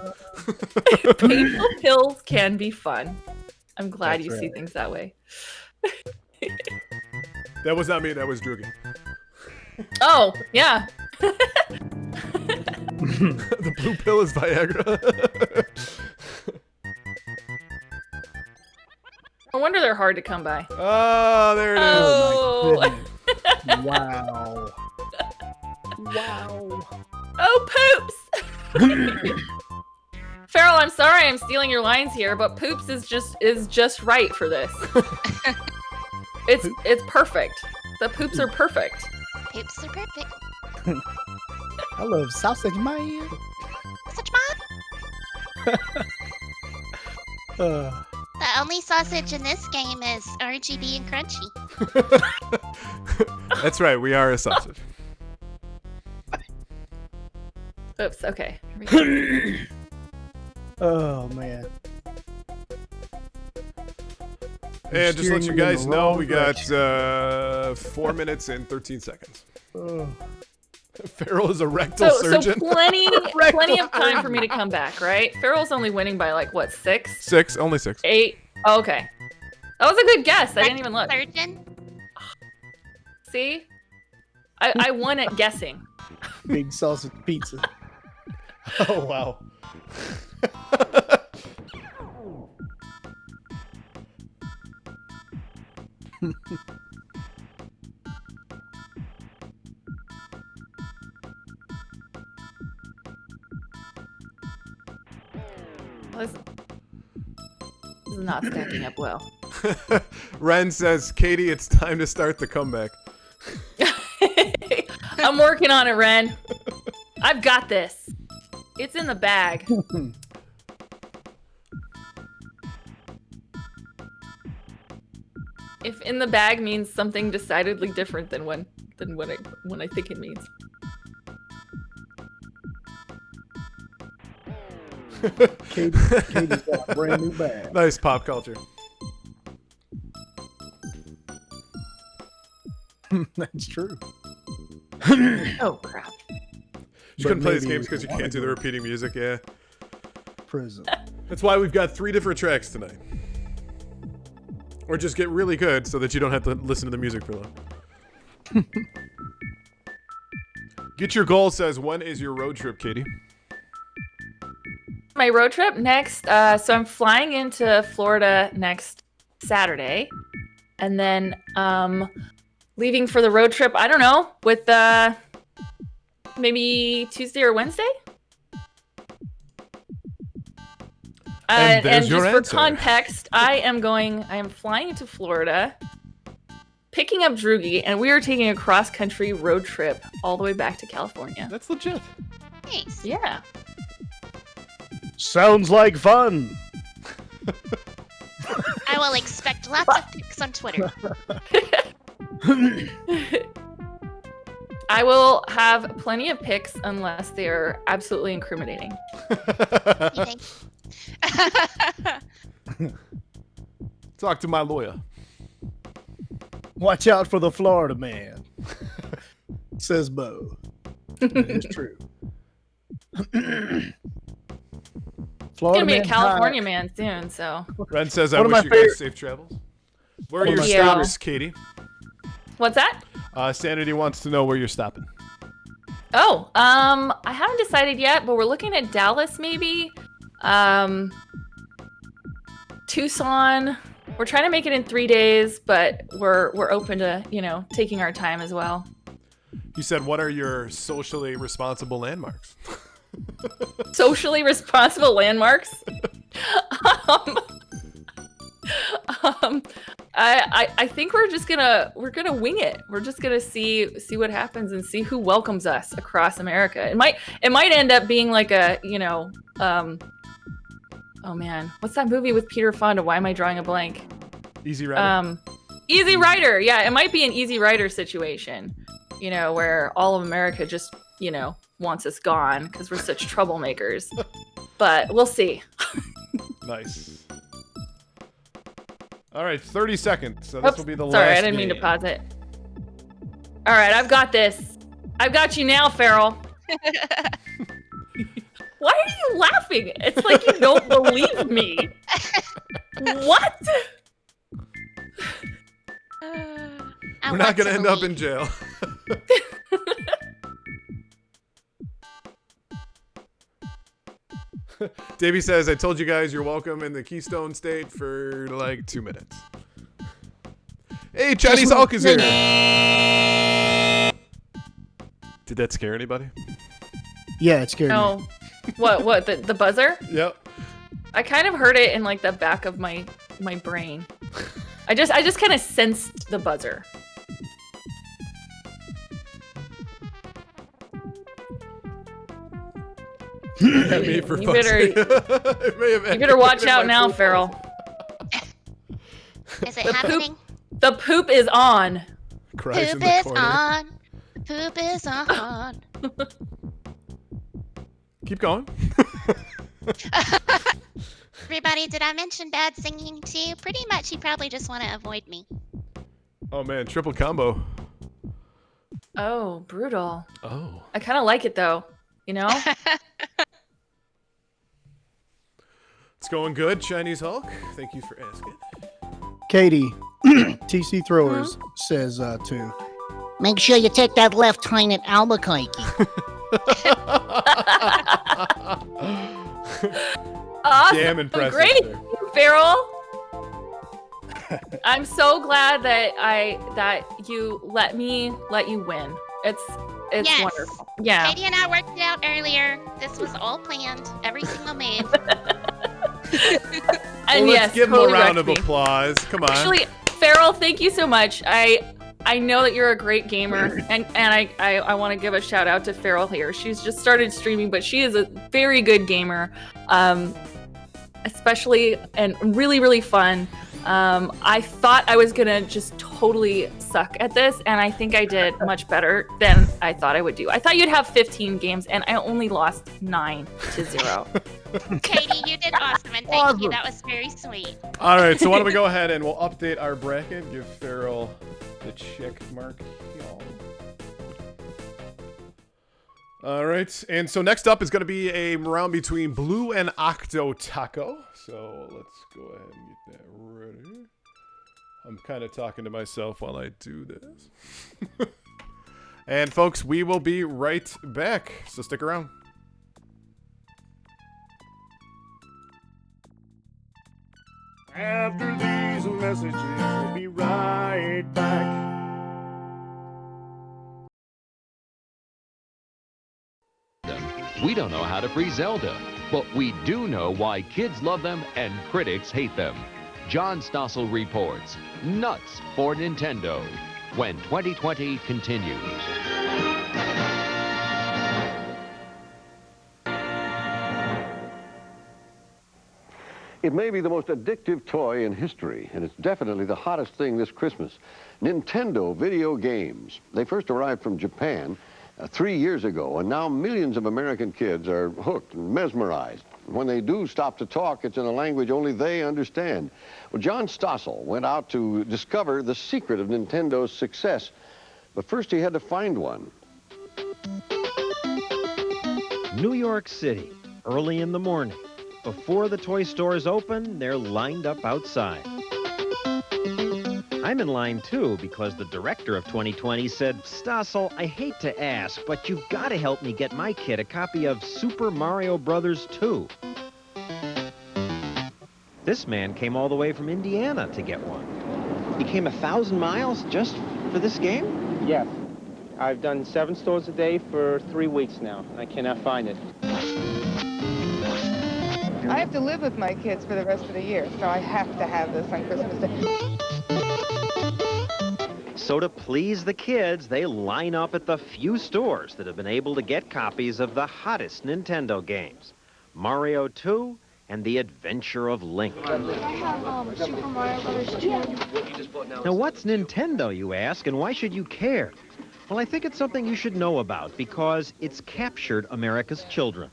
Painful pills can be fun. I'm glad That's you see right. things that way. That was not me. That was Drugi. Oh, yeah. The blue pill is Viagra. No wonder they're hard to come by. Oh, there it is. Oh. Wow. Wow. Oh, poops! Farrell, I'm sorry I'm stealing your lines here, but poops is just right for this. It's perfect. The poops are perfect. Poops are perfect. I love sausage, man. Sausage man. The only sausage in this game is RGB and crunchy. That's right. We are a sausage. Oops, okay. Here we go. Oh, man. And just to let you guys know, we got direction. 4 minutes and 13 seconds. Oh. Farrell is a rectal So surgeon. plenty of time for me to come back, right? Farrell's only winning by like what, 6? 6, only 6. 8. Oh, okay. That was a good guess. I didn't even look. Surgeon. See? I won at guessing. Big sausage pizza. Oh, wow. This is not stacking up well. Ren says, Katie, it's time to start the comeback. I'm working on it, Ren. I've got this. It's in the bag. If in the bag means something decidedly different than what I think it means. Katie's got a brand new bag. Nice pop culture. That's true. Oh, crap. You couldn't play these games because you can't do the repeating music, yeah. Prison. That's why we've got 3 different tracks tonight. Or just get really good so that you don't have to listen to the music for long. Get Your Goal says, when is your road trip, Katie? My road trip next, so I'm flying into Florida next Saturday. And then leaving for the road trip, I don't know, with maybe Tuesday or Wednesday? And there's just your for answer. context, I am flying into Florida, picking up Drugi, and we are taking a cross-country road trip all the way back to California. That's legit. Nice. Yeah. Sounds like fun. I will expect lots of pics on Twitter. I will have plenty of pics unless they are absolutely incriminating. You think? Talk to my lawyer. Watch out for the Florida man. Says Bo. It's true. Gonna be a California man soon, so. Ren says, I One of wish my you guys safe travels. Where are One your of my stops, Katie? What's that? Sanity wants to know where you're stopping. Oh, I haven't decided yet, but we're looking at Dallas maybe. Tucson. We're trying to make it in 3 days, but we're open to, taking our time as well. You said, what are your socially responsible landmarks? Socially responsible landmarks? I think we're gonna wing it. We're just gonna see what happens and see who welcomes us across America. It might end up being like a, oh man, what's that movie with Peter Fonda? Why am I drawing a blank? Easy Rider. Easy Rider. Yeah, it might be an Easy Rider situation, where all of America just, wants us gone because we're such troublemakers. But we'll see. Nice. All right, 30 seconds. So this will be the last. Sorry, I didn't mean to game. pause it. All right, I've got this. I've got you now, Farrell. Why are you laughing? It's like you don't believe me. What? We're not going to end up in jail. Davey says, I told you guys you're welcome in the Keystone State for like 2 minutes. Hey, Chinese Hulk is here. Did that scare anybody? Yeah, it scared me. No. What? The buzzer? Yep. I kind of heard it in like the back of my brain. I just kind of sensed the buzzer. At me for You better watch out now, Farrell. Is it happening? The poop is on. Cries in Poop the is corner. on. Poop is on. Keep going. Everybody, did I mention bad singing too? Pretty much you probably just want to avoid me. Oh man, triple combo. Oh, brutal. Oh. I kind of like it though. You know? It's going good, Chinese Hulk. Thank you for asking. Katie, TC Throwers says too. Make sure you take that left turn at Albuquerque. Awesome. Damn impressive. Great, there. Farrell. I'm so glad that you let you win. It's Yes. wonderful. Yeah. Katie and I worked it out earlier. This was all planned. Every single move. And Well, yes, let's give him totally a round wrecked of me. applause. Come on. Actually, Farrell, thank you so much. I know that you're a great gamer, and I want to give a shout out to Farrell here. She's just started streaming, but she is a very good gamer, especially and really, really fun. I thought I was gonna just totally suck at this, and I think I did much better than I thought I would do. I thought you'd have 15 games, and I only lost 9-0. Katie, you did awesome, and thank you. That was very sweet. All right, so why don't we go ahead and we'll update our bracket. Give Farrell the check mark. Y'all. All right, and so next up is going to be a round between Blue and Octo Taco. So let's go ahead and get that ready. I'm kind of talking to myself while I do this. And folks, we will be right back, so stick around. After these messages, we'll be right back. We don't know how to free Zelda, but we do know why kids love them and critics hate them. John Stossel reports, nuts for Nintendo, when 2020 continues. It may be the most addictive toy in history, and it's definitely the hottest thing this Christmas. Nintendo video games. They first arrived from Japan 3 years ago, and now millions of American kids are hooked and mesmerized. When they do stop to talk, it's in a language only they understand. Well, John Stossel went out to discover the secret of Nintendo's success, but first he had to find one. New York City, early in the morning. Before the toy stores open, they're lined up outside. I'm in line too because the director of 2020 said, Stossel, I hate to ask, but you've got to help me get my kid a copy of Super Mario Brothers 2. This man came all the way from Indiana to get one. He came 1,000 miles just for this game? Yes. I've done 7 stores a day for 3 weeks now. I cannot find it. I have to live with my kids for the rest of the year, so I have to have this on Christmas Day. So to please the kids, they line up at the few stores that have been able to get copies of the hottest Nintendo games, Mario 2 and The Adventure of Link. I have Super Mario Brothers 2. Now what's Nintendo, you ask, and why should you care? Well, I think it's something you should know about because it's captured America's children.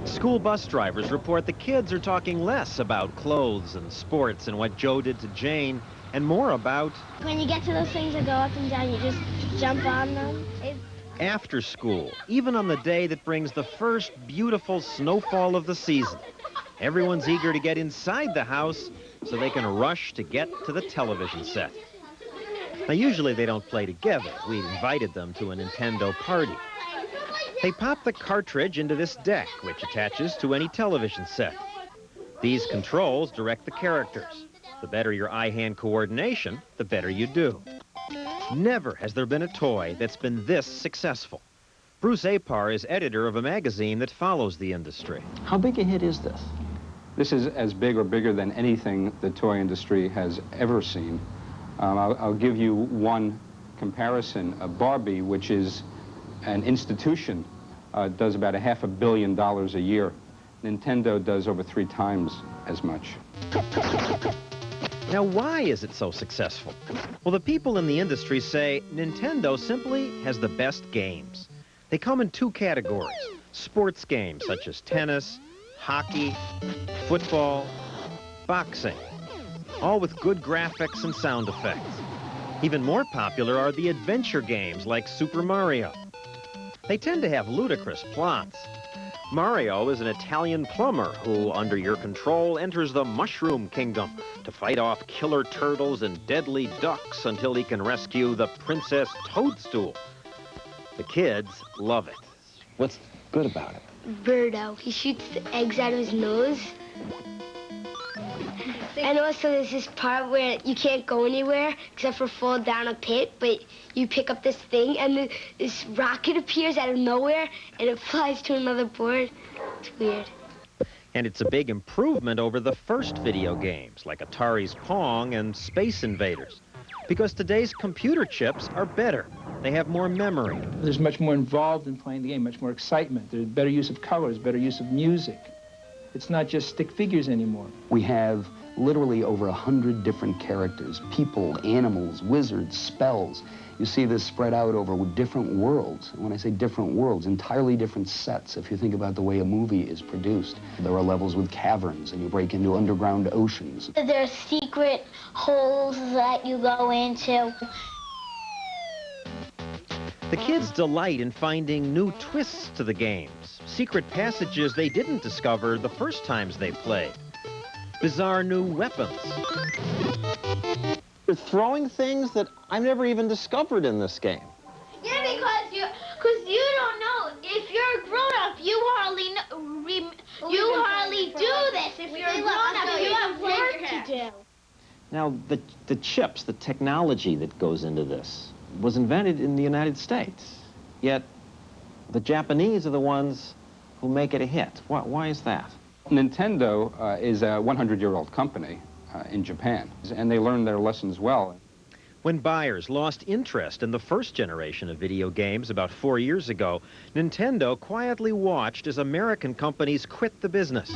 School bus drivers report the kids are talking less about clothes and sports and what Joe did to Jane, and more about... When you get to those things that go up and down, you just jump on them. after school, even on the day that brings the first beautiful snowfall of the season. Everyone's eager to get inside the house so they can rush to get to the television set. Now, usually they don't play together. We invited them to a Nintendo party. They pop the cartridge into this deck, which attaches to any television set. These controls direct the characters. The better your eye-hand coordination, the better you do. Never has there been a toy that's been this successful. Bruce Apar is editor of a magazine that follows the industry. How big a hit is this? This is as big or bigger than anything the toy industry has ever seen. I'll give you one comparison. Barbie, which is an institution, does about $500 million a year. Nintendo does over 3 times as much. Now, why is it so successful? Well, the people in the industry say Nintendo simply has the best games. They come in 2 categories: sports games such as tennis, hockey, football, boxing, all with good graphics and sound effects. Even more popular are the adventure games like Super Mario. They tend to have ludicrous plots. Mario is an Italian plumber who, under your control, enters the Mushroom Kingdom to fight off killer turtles and deadly ducks until he can rescue the Princess Toadstool. The kids love it. What's good about it? Birdo. He shoots the eggs out of his nose. And also there's this part where you can't go anywhere except for fall down a pit, but you pick up this thing and this rocket appears out of nowhere and it flies to another board. It's weird. And it's a big improvement over the first video games like Atari's Pong and Space Invaders, because today's computer chips are better. They have more memory. There's much more involved in playing the game, much more excitement. There's better use of colors, better use of music. It's not just stick figures anymore. We have literally over 100 different characters, people, animals, wizards, spells. You see this spread out over different worlds. And when I say different worlds, entirely different sets. If you think about the way a movie is produced, there are levels with caverns, and you break into underground oceans. There are secret holes that you go into. The kids delight in finding new twists to the games, secret passages they didn't discover the first times they played, bizarre new weapons. You're throwing things that I've never even discovered in this game. Yeah, because you don't know. If you're a grown-up, you hardly do this. If you're a grown-up, you have work to do. Now, the chips, the technology that goes into this, was invented in the United States. Yet, the Japanese are the ones who make it a hit. Why is that? Nintendo is a 100-year-old company in Japan, and they learned their lessons well. When buyers lost interest in the first generation of video games about 4 years ago, Nintendo quietly watched as American companies quit the business.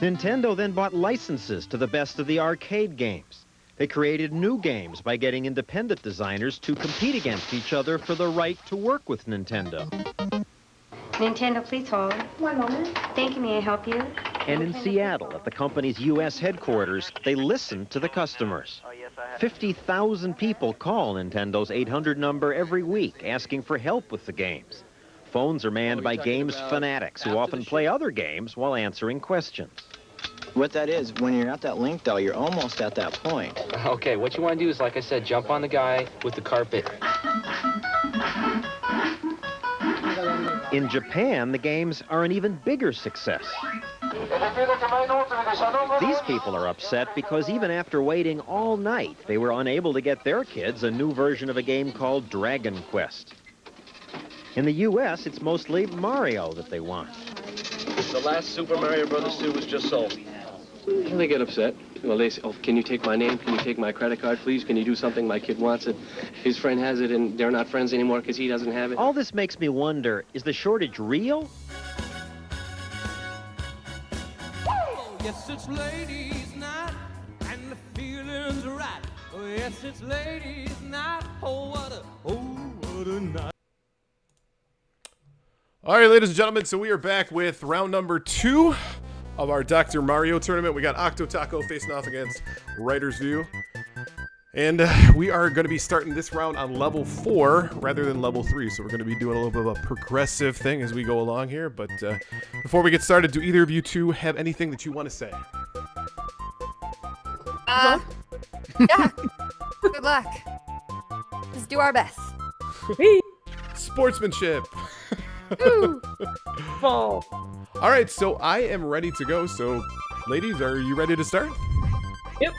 Nintendo then bought licenses to the best of the arcade games. They created new games by getting independent designers to compete against each other for the right to work with Nintendo. Nintendo, please hold. One moment. Thank you. May I help you? And in Seattle, at the company's U.S. headquarters, they listened to the customers. 50,000 people call Nintendo's 800 number every week asking for help with the games. Phones are manned by games fanatics who often play other games while answering questions. What that is, when you're at that link, though, you're almost at that point. Okay, what you want to do is, like I said, jump on the guy with the carpet. In Japan, the games are an even bigger success. These people are upset because even after waiting all night, they were unable to get their kids a new version of a game called Dragon Quest. In the U.S., it's mostly Mario that they want. The last Super Mario Brothers 2 was just sold. They get upset. Well, they say, oh, can you take my name? Can you take my credit card, please? Can you do something? My kid wants it. His friend has it, and they're not friends anymore because he doesn't have it. All this makes me wonder, is the shortage real? Oh, yes, it's ladies' night, and the feeling's right. Oh, yes, it's ladies' night. Oh, what a night. All right, ladies and gentlemen, so we are back with round number 2 of our Dr. Mario tournament. We got Octo Taco facing off against Writer's View. And we are going to be starting this round on level 4 rather than level 3. So we're going to be doing a little bit of a progressive thing as we go along here. But before we get started, do either of you two have anything that you want to say? Yeah. Good luck. Just do our best. Sportsmanship. Fall. All right, so I am ready to go. So, ladies, are you ready to start? Yep.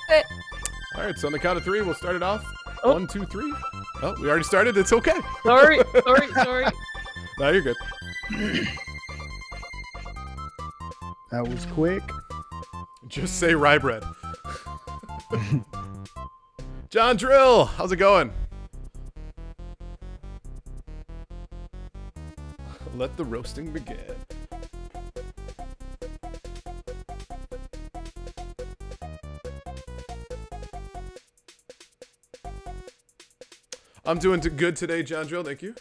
All right, so on the count of 3, we'll start it off. Oh. 1, 2, 3. Oh, we already started. It's okay. Sorry. No, you're good. That was quick. Just say rye bread. John Drill, how's it going? Let the roasting begin. I'm doing good today, John Drill. Thank you.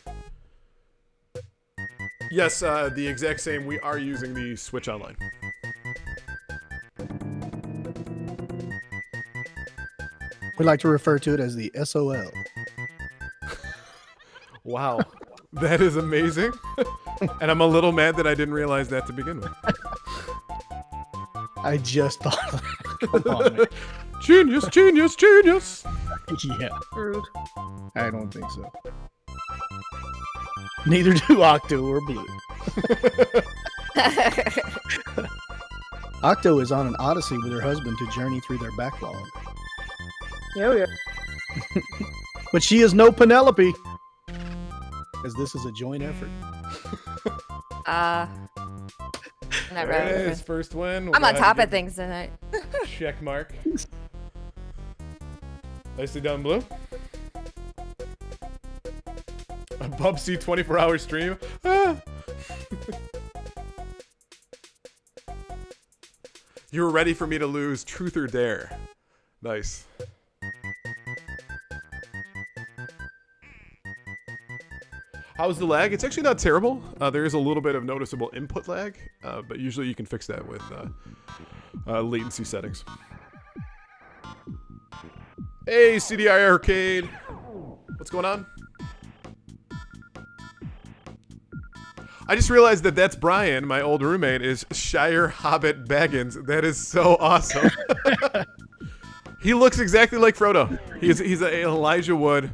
Yes, the exact same. We are using the Switch Online. We like to refer to it as the SOL. Wow, that is amazing. And I'm a little mad that I didn't realize that to begin with. I just thought of that. Come on, man. Genius, genius, genius. Yeah. Rude. I don't think so. Neither do Octo or Blue. Octo is on an odyssey with her husband to journey through their backlog. Yeah. But she is no Penelope, as this is a joint effort. Not There really. it is, first win. We'll I'm go on ahead top and of things tonight. Check mark. Nicely done, Blue. A Bubsy 24-hour stream. Ah. You were ready for me to lose. Truth or dare? Nice. How's the lag? It's actually not terrible. There is a little bit of noticeable input lag, but usually you can fix that with latency settings. Hey, CDI Arcade. What's going on? I just realized that that's Brian, my old roommate, is Shire Hobbit Baggins. That is so awesome. He looks exactly like Frodo. He's an Elijah Wood.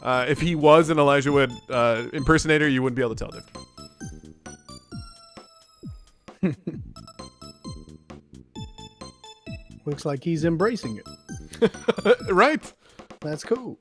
If he was an Elijah Wood impersonator, you wouldn't be able to tell the difference. Looks like he's embracing it. Right. That's cool.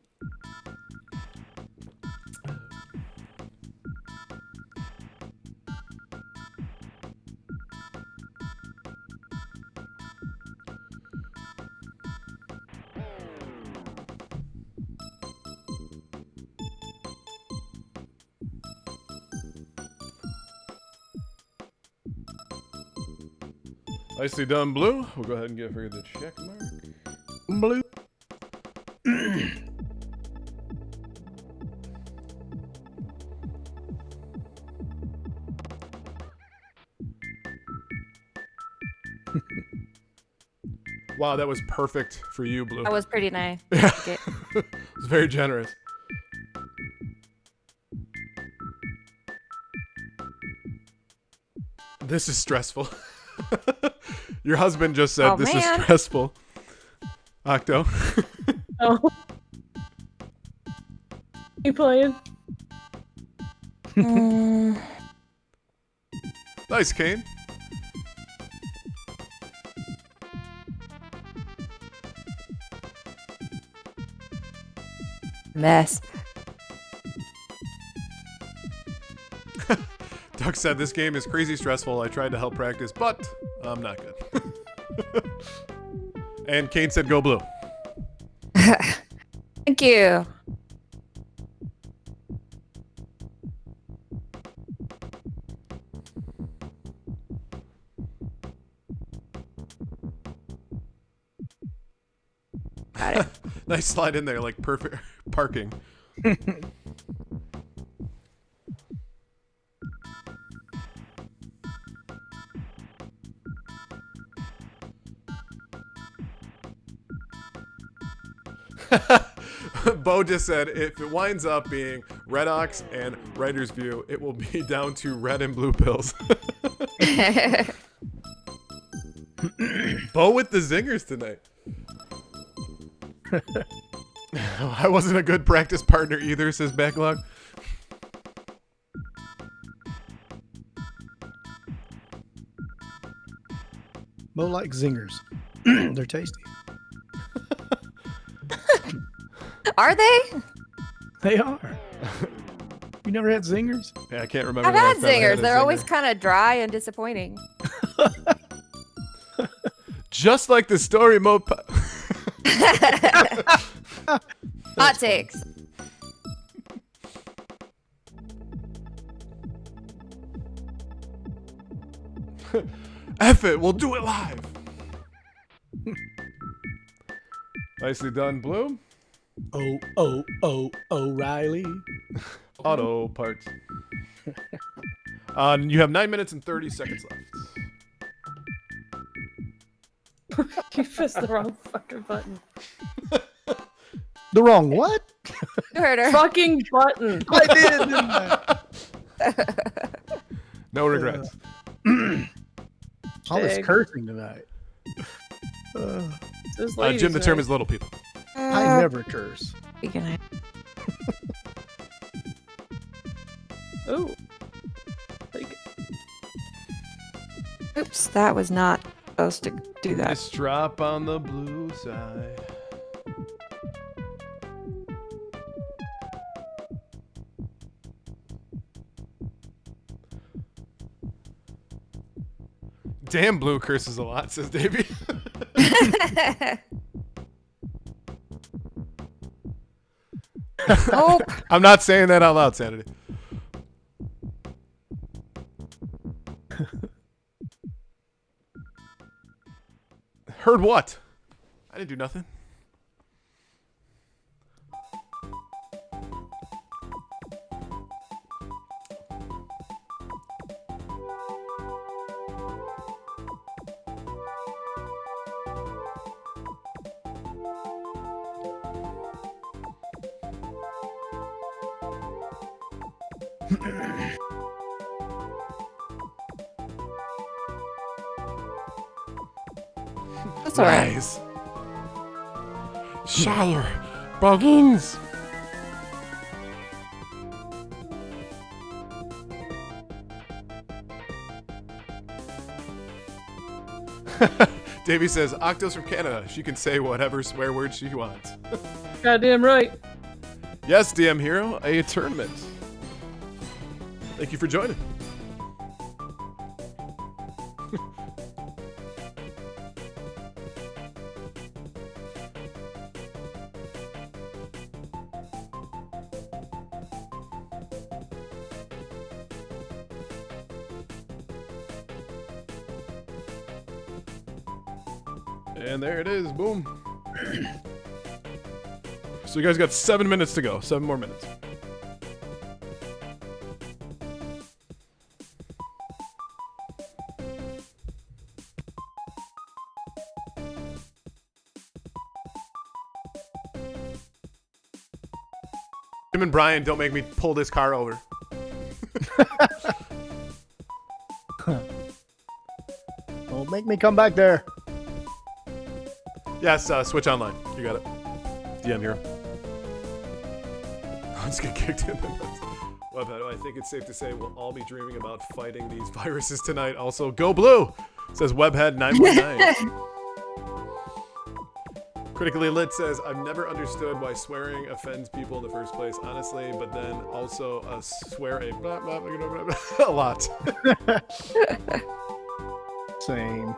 Nicely done, Blue. We'll go ahead and give her the check mark. Blue. Wow, that was perfect for you, Blue. That was pretty nice. Yeah. Okay. It was very generous. This is stressful. Your husband just said this is stressful. Octo. Oh. You playing? Nice, Kane. Mess. Doug said this game is crazy stressful. I tried to help practice, but I'm not good. And Kane said go Blue. Thank you. Got it. Nice slide in there, like perfect parking. Bo just said if it winds up being Red Ox and Writer's View, it will be down to red and blue pills. Bo with the zingers tonight. I wasn't a good practice partner either, says Backlog. Bo likes zingers. They're tasty. Are they? They are. You never had zingers? Yeah, I can't remember. I've had zingers. They're always kind of dry and disappointing. Just like the story mode. Hot takes. F it, we'll do it live. Nicely done, Blue. O'Reilly. Auto parts. You have 9 minutes and 30 seconds left. You pressed the wrong fucking button. The wrong what? You heard her. Fucking button. I did, didn't I? No regrets. All this Big. cursing tonight. Jim, the term is little people. I never curse. Oh. Oops, that was not supposed to do that. Nice drop on the blue side. Damn, Blue curses a lot, says Davey. Oh. I'm not saying that out loud, Sanity. Heard what? I didn't do nothing. That's all right. Nice. Shower. Boggins. Davey says, Octo's from Canada. She can say whatever swear word she wants. Goddamn right. Yes, DM Hero, a tournament. Thank you for joining. And there it is. Boom. So you guys got 7 minutes to go. 7 more minutes. Jim and Brian, don't make me pull this car over. Don't make me come back there. Yes, switch online. You got it. DM Hero. Let's get kicked in the nuts. Well, I think it's safe to say we'll all be dreaming about fighting these viruses tonight. Also, go blue, says Webhead919. Critically Lit says, I've never understood why swearing offends people in the first place, honestly, but then also swear a blah, blah, blah, blah, blah, a lot. Same.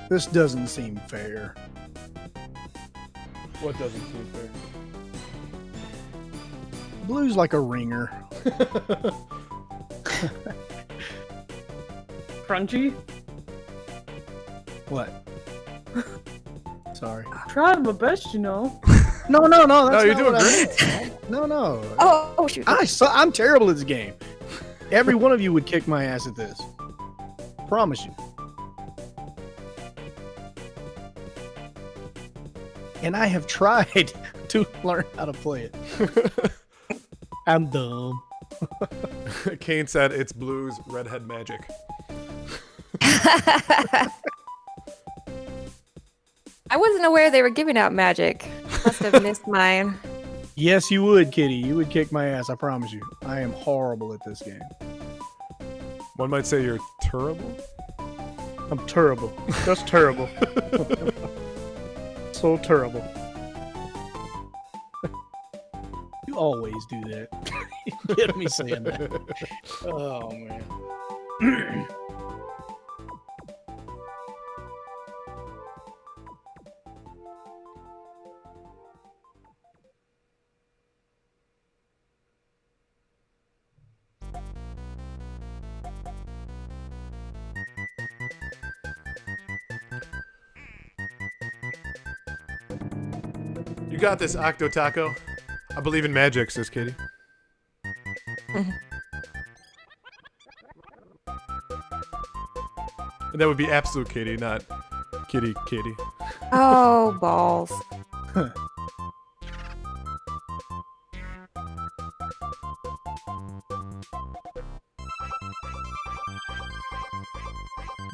This doesn't seem fair. What doesn't seem fair? Blue's like a ringer. Crunchy? What? Sorry. Trying my best, you know. No. That's you're not doing what I great. meant. No. Oh shoot. I'm terrible at this game. Every one of you would kick my ass at this. Promise you. And I have tried to learn how to play it. I'm dumb. Kane said it's Blue's redhead magic. I wasn't aware they were giving out magic. Must have missed mine. Yes, you would, Kitty. You would kick my ass. I promise you. I am horrible at this game. One might say you're terrible. I'm terrible. Just terrible. So terrible. You always do that. You get me saying that. Oh, man. You got this, Octo Taco. I believe in magic, says Katie. And that would be absolute Katie, not Kitty Katie. Oh, balls.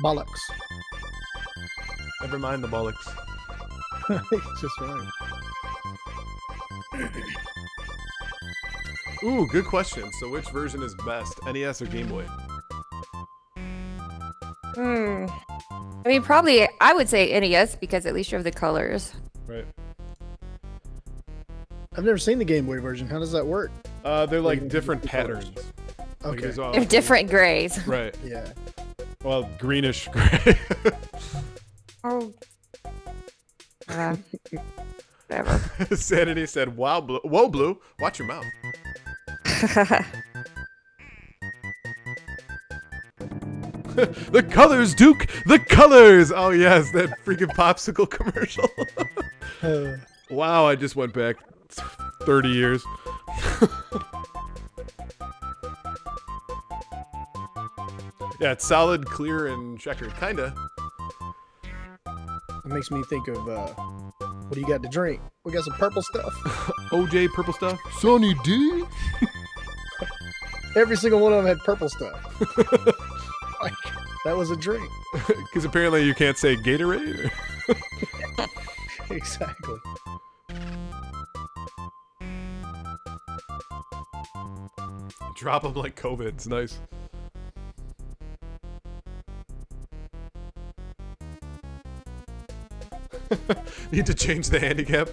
Bollocks. Never mind the bollocks. Just right. Ooh, good question. So which version is best, NES or Game Boy? I mean, probably I would say NES because at least you have the colors. Right. I've never seen the Game Boy version. How does that work? They're like different patterns. Like, Okay. They're different grays. Right. Yeah. Well, greenish gray. Oh. Whatever. Sanity said, "Wow, Blue. Whoa, Blue. Watch your mouth." The colors, Duke. The colors. Oh yes, that freaking popsicle commercial. Wow, I just went back 30 years. Yeah, it's solid, clear, and checkered, kinda. It makes me think of what do you got to drink? We got some purple stuff. OJ purple stuff. Sonny D. Every single one of them had purple stuff. Like that was a drink. Because apparently you can't say Gatorade. Exactly. Drop them like COVID. It's nice. Need to change the handicap.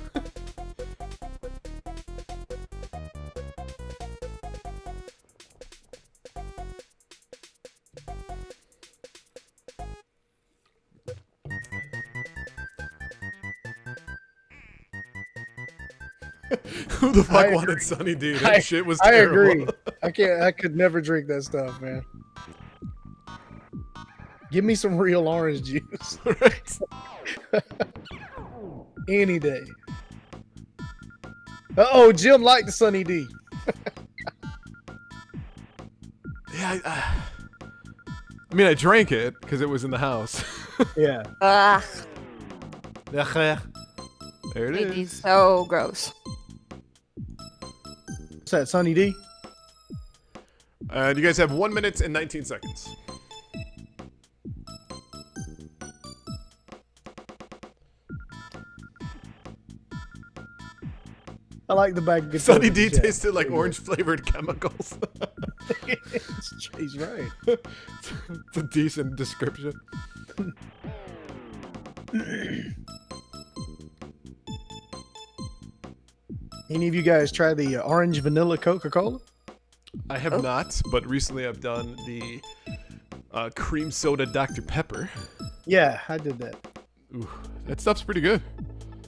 Who the fuck wanted Sunny D? That shit was terrible. I agree. I could never drink that stuff, man. Give me some real orange juice. Any day. Uh-oh, Jim liked the Sunny D. Yeah, I mean, I drank it because it was in the house. Yeah. There it It is. is so gross. What's that, Sunny D? And you guys have 1 minute and 19 seconds. I like the bag of Sunny D tasted like orange flavored chemicals. He's right. It's a decent description. Any of you guys try the orange vanilla Coca-Cola? I have not, but recently I've done the cream soda Dr. Pepper. Yeah, I did that. Ooh, that stuff's pretty good.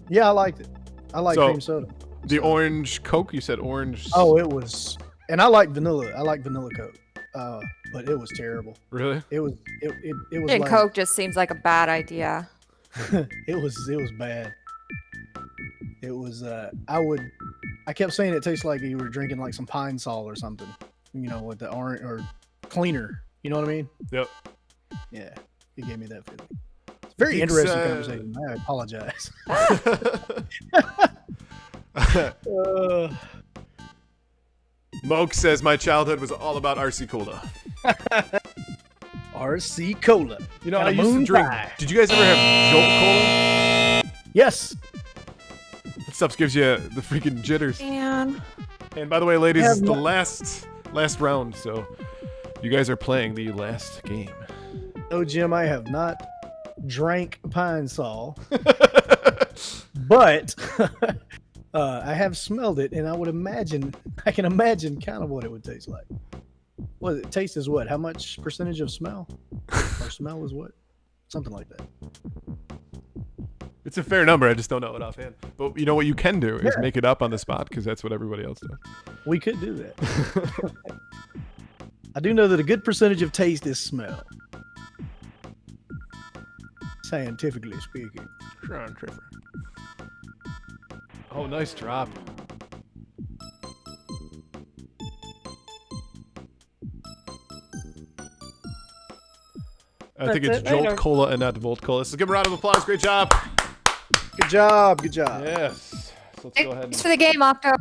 Yeah, I liked it. I like So, cream soda. The orange Coke, you said orange. Oh, it was, and I like vanilla. I like vanilla Coke. but it was terrible. Really? It was And like Coke just seems like a bad idea. it was bad. It was I kept saying it tastes like you were drinking like some Pine Sol or something. You know, with the orange or cleaner. You know what I mean? Yep. Yeah, he gave me that feeling. It's a very interesting conversation. I apologize. Moke says my childhood was all about RC Cola. RC Cola. You know, And I a used to moon drink. pie. Did you guys ever have Jolt Cola? Yes. That stuff gives you the freaking jitters. Man. And by the way, ladies, it's the no- last round, so you guys are playing the last game. No, Jim, I have not drank Pine Sol, but I have smelled it, and I can imagine kind of what it would taste like. Well, it tastes as what? How much percentage of smell? Or smell is what? Something like that. It's a fair number. I just don't know it offhand. But you know what you can do is make it up on the spot because that's what everybody else does. We could do that. I do know that a good percentage of taste is smell. Scientifically speaking. Scientific. Oh, nice drop. I think it's Jolt Cola and not Volt Cola. So give him a round of applause. Great job. Good job. Good job. Yes. So let's go ahead. Thanks for the game, Octo.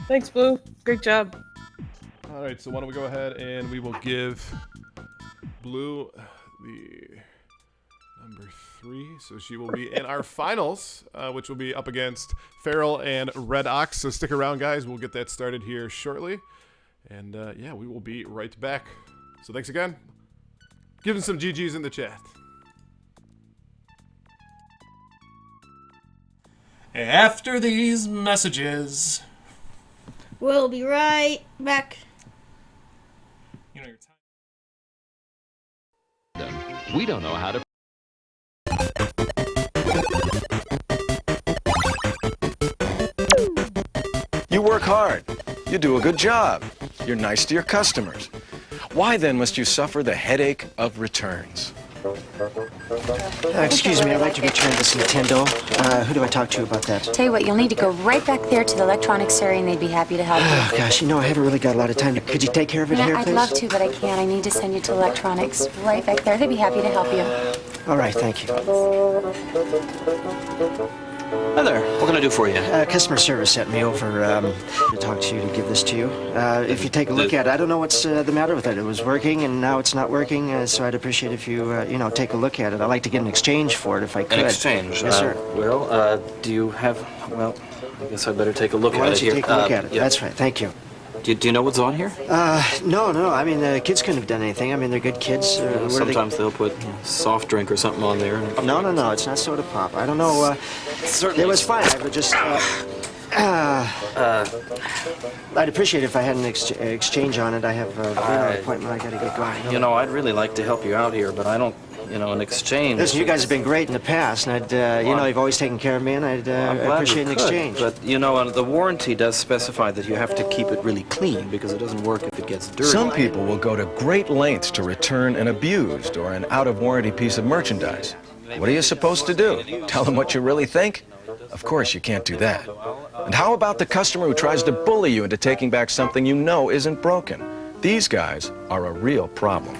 Thanks, Blue. Great job. All right. So why don't we go ahead and we will give Blue the number 3. So she will be in our finals, which will be up against Feral and Red Ox. So stick around, guys. We'll get that started here shortly. And yeah, we will be right back. So thanks again. Give him some GGs in the chat. After these messages, we'll be right back. You know your time. We don't know how to. You work hard. You do a good job. You're nice to your customers. Why then must you suffer the headache of returns? Excuse me, I'd like to return this Nintendo. Who do I talk to about that? Tell you what, you'll need to go right back there to the electronics area and they'd be happy to help you. Oh, gosh, you know, I haven't really got a lot of time. Could you take care of it here, I'd please? love to, but I can't. I need to send you to electronics right back there. They'd be happy to help you. All right, thank you. Hi there. What can I do for you? Customer service sent me over to talk to you, to give this to you. If you take a look at it, I don't know what's the matter with it. It was working, and now it's not working, so I'd appreciate if you, take a look at it. I'd like to get an exchange for it if I could. An exchange? Yes, sir. Do you have... Well, I guess I'd better take a look Why at don't it you here. take a look at it? Yeah. That's right. Thank you. Do you know what's on here? No. I mean, the kids couldn't have done anything. I mean, they're good kids. Sometimes they'll put soft drink or something on there. No. It's not soda pop. I don't know. Certainly. It was fine. I would just. I'd appreciate it if I had an exchange on it. I have an appointment. I got to get going. You know, I'd really like to help you out here, but I don't. An exchange. Listen, you guys have been great in the past, and you've always taken care of me, and I'd appreciate an exchange. But the warranty does specify that you have to keep it really clean because it doesn't work if it gets dirty. Some people will go to great lengths to return an abused or an out-of-warranty piece of merchandise. What are you supposed to do? Tell them what you really think? Of course you can't do that. And how about the customer who tries to bully you into taking back something you know isn't broken? These guys are a real problem.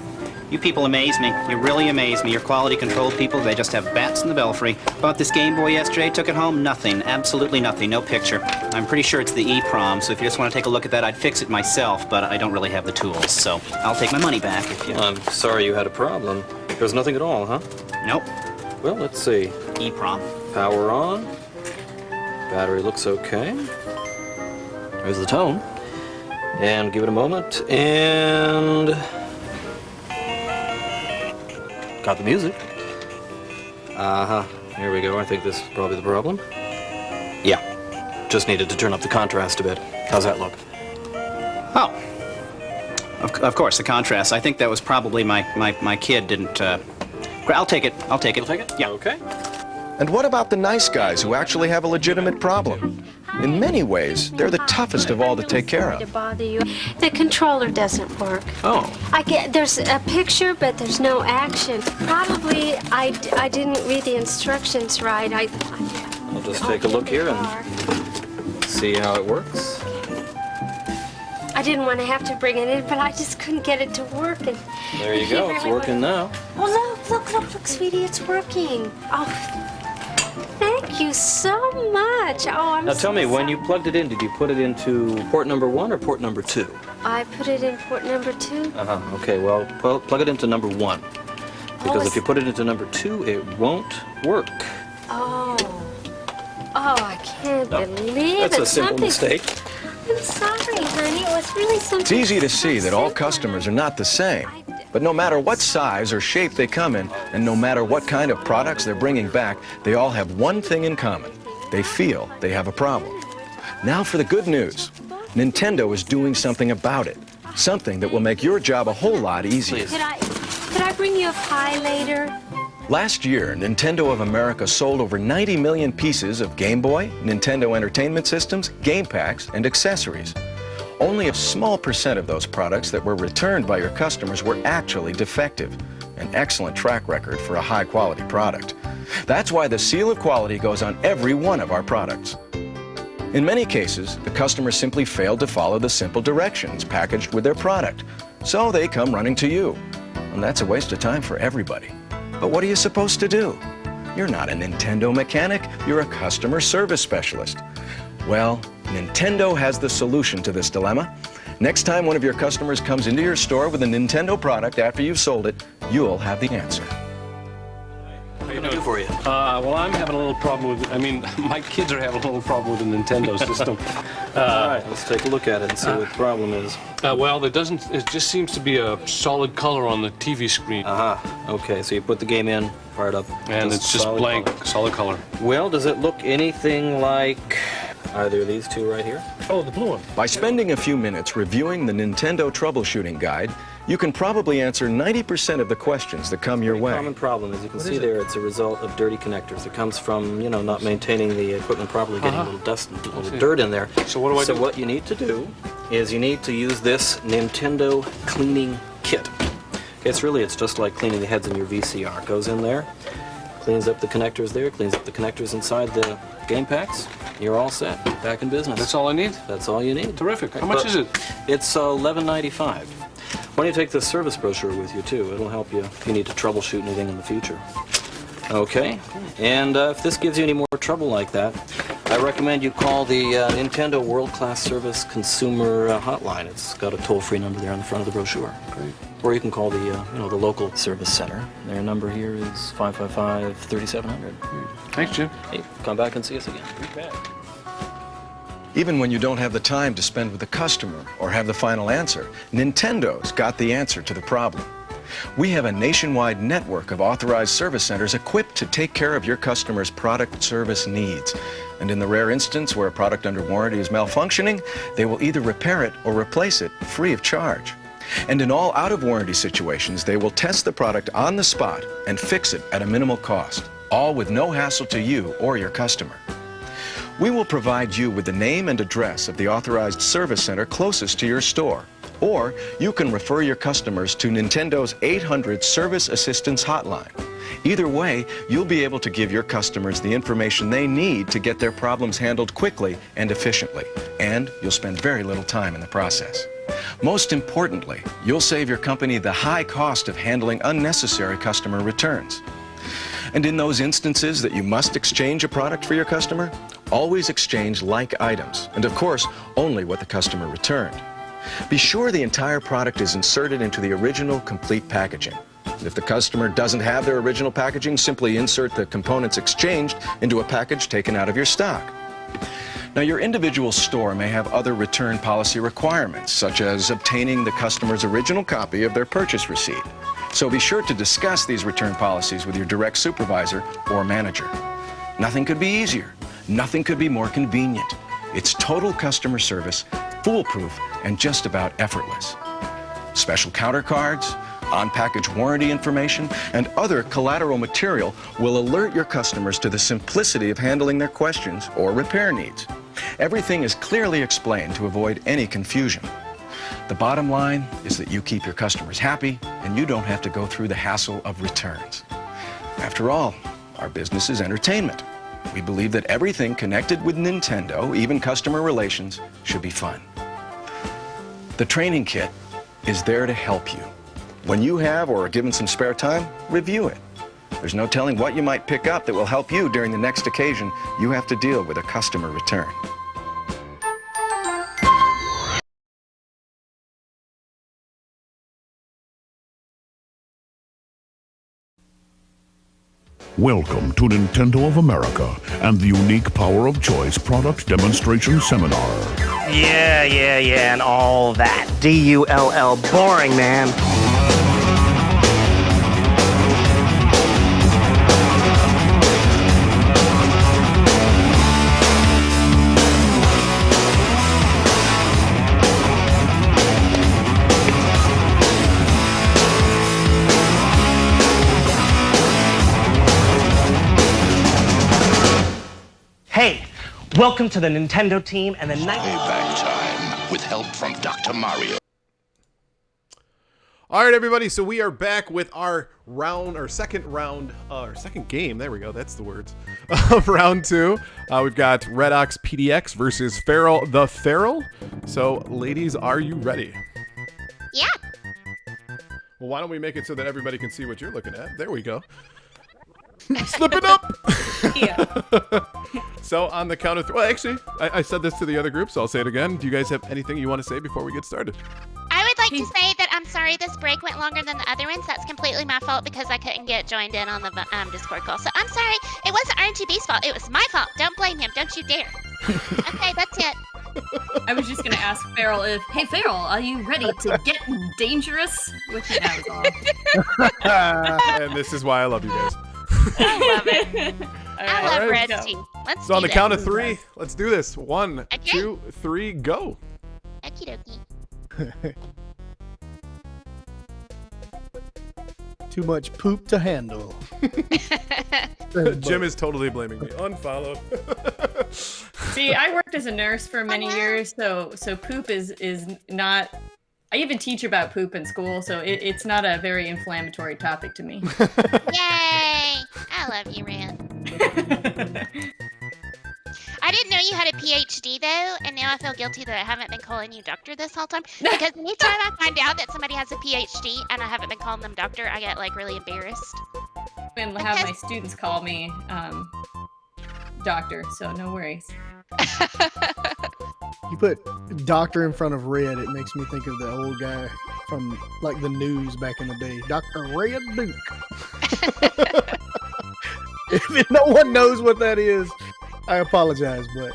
You people amaze me. You really amaze me. Your quality control people, they just have bats in the belfry. Bought this Game Boy yesterday, took it home, nothing. Absolutely nothing, no picture. I'm pretty sure it's the EEPROM, so if you just want to take a look at that, I'd fix it myself, but I don't really have the tools, so I'll take my money back if you... I'm sorry you had a problem. There's nothing at all, huh? Nope. Well, let's see. EEPROM. Power on. Battery looks okay. There's the tone. And give it a moment, and... Got the music. Here we go. I think this is probably the problem. Yeah. Just needed to turn up the contrast a bit. How's that look? Oh. Of course, the contrast. I think that was probably my kid didn't... I'll take it. I'll take it. You'll take it? Yeah. Okay. And what about the nice guys who actually have a legitimate problem? In many ways, they're the toughest of all to take care of. To bother you. The controller doesn't work. Oh. There's a picture, but there's no action. Probably I didn't read the instructions right. I'll just take a look here and see how it works. I didn't want to have to bring it in, but I just couldn't get it to work. And There you go, it's working now. Oh, look, sweetie, it's working. Oh, thank you so much. Oh, I'm Now so tell me, when sorry. you plugged it in, did you put it into port number 1 or port number 2? I put it in port number 2. Okay, well, plug it into number 1. Because if you put it into number 2, it won't work. Oh, I can't believe That's it. a simple mistake. I'm sorry, honey. It was really something. It's easy to see that all customers are not the same. But no matter what size or shape they come in, and no matter what kind of products they're bringing back, they all have one thing in common. They feel they have a problem. Now for the good news. Nintendo is doing something about it. Something that will make your job a whole lot easier. Could I bring you a pie later? Last year, Nintendo of America sold over 90 million pieces of Game Boy, Nintendo Entertainment Systems, game packs, and accessories. Only a small percent of those products that were returned by your customers were actually defective. An excellent track record for a high-quality product. That's why the seal of quality goes on every one of our products. In many cases, the customer simply failed to follow the simple directions packaged with their product, so they come running to you. And that's a waste of time for everybody. But what are you supposed to do? You're not a Nintendo mechanic, you're a customer service specialist. Well, Nintendo has the solution to this dilemma. Next time one of your customers comes into your store with a Nintendo product after you've sold it, you'll have the answer. What can I do for you? Well, I'm having a little problem with, my kids are having a little problem with the Nintendo system. All right, let's take a look at it and see what the problem is. Well, it just seems to be a solid color on the TV screen. Okay, so you put the game in, fire it up. And it's just blank, solid color. Well, does it look anything like either of these two right here? Oh, the blue one. By spending a few minutes reviewing the Nintendo troubleshooting guide, you can probably answer 90% of the questions that come your way. Common problem, as you can see there, it's a result of dirty connectors. It comes from, not maintaining the equipment properly, getting a little dust and a little dirt in there. So what do I do? So what you need to do is you need to use this Nintendo cleaning kit. Okay, it's just like cleaning the heads in your VCR. It goes in there, cleans up the connectors there, cleans up the connectors inside the game packs. You're all set. Back in business. That's all I need? That's all you need. Terrific. How much is it? It's $11.95. Why don't you take the service brochure with you, too? It'll help you if you need to troubleshoot anything in the future. Okay, and if this gives you any more trouble like that, I recommend you call the Nintendo World Class Service Consumer Hotline. It's got a toll-free number there on the front of the brochure. Great. Or you can call the the local service center. Their number here is 555-3700. Thanks, Jim. Hey, come back and see us again. Even when you don't have the time to spend with the customer or have the final answer, Nintendo's got the answer to the problem. We have a nationwide network of authorized service centers equipped to take care of your customer's product service needs. And in the rare instance where a product under warranty is malfunctioning, they will either repair it or replace it free of charge. And in all out-of-warranty situations, they will test the product on the spot and fix it at a minimal cost, all with no hassle to you or your customer. We will provide you with the name and address of the authorized service center closest to your store. Or you can refer your customers to Nintendo's 800 Service Assistance Hotline. Either way, you'll be able to give your customers the information they need to get their problems handled quickly and efficiently. And you'll spend very little time in the process. Most importantly, you'll save your company the high cost of handling unnecessary customer returns. And in those instances that you must exchange a product for your customer, always exchange like items, and of course, only what the customer returned. Be sure the entire product is inserted into the original complete packaging. If the customer doesn't have their original packaging, simply insert the components exchanged into a package taken out of your stock. Now, your individual store may have other return policy requirements, such as obtaining the customer's original copy of their purchase receipt. So be sure to discuss these return policies with your direct supervisor or manager. Nothing could be easier. Nothing could be more convenient. It's total customer service, foolproof, and just about effortless. Special counter cards, on-package warranty information, and other collateral material will alert your customers to the simplicity of handling their questions or repair needs. Everything is clearly explained to avoid any confusion. The bottom line is that you keep your customers happy and you don't have to go through the hassle of returns. After all, our business is entertainment. We believe that everything connected with Nintendo, even customer relations, should be fun. The training kit is there to help you. When you have or are given some spare time, review it. There's no telling what you might pick up that will help you during the next occasion you have to deal with a customer return. Welcome to Nintendo of America and the unique Power of Choice product demonstration seminar. Yeah, and all that. D-U-L-L, boring, man. Hey, welcome to the Nintendo team and the night. Payback time with help from Dr. Mario. All right, everybody. So we are back with our second game. There we go. That's the words of round 2. We've got Redox PDX versus Feral the Feral. So, ladies, are you ready? Yeah. Well, why don't we make it so that everybody can see what you're looking at? There we go. Slip it up. So on the count of three, well, actually, I said this to the other group, so I'll say it again. Do you guys have anything you want to say before we get started? I would like to say that I'm sorry this break went longer than the other ones. That's completely my fault because I couldn't get joined in on the Discord call. So I'm sorry. It wasn't RGB's fault. It was my fault. Don't blame him. Don't you dare. Okay, that's it. I was just gonna ask Feral hey Feral, are you ready to get dangerous? Which that was all. And this is why I love you guys. I love it. I love Red Team. Let's So on do the count this. of 3, let's do this. 1, Okay. 2, 3, go. Okie dokie. Too much poop to handle. Jim is totally blaming me. Unfollowed. See, I worked as a nurse for many years, so poop is not. I even teach about poop in school, so it's not a very inflammatory topic to me. Yay! I love you, Red. I didn't know you had a PhD though, and now I feel guilty that I haven't been calling you doctor this whole time. Because anytime I find out that somebody has a PhD and I haven't been calling them doctor, I get like really embarrassed. And have my students call me doctor, so no worries. You put doctor in front of Red, it makes me think of the old guy from like the news back in the day, Dr. Red Duke. If no one knows what that is, I apologize, but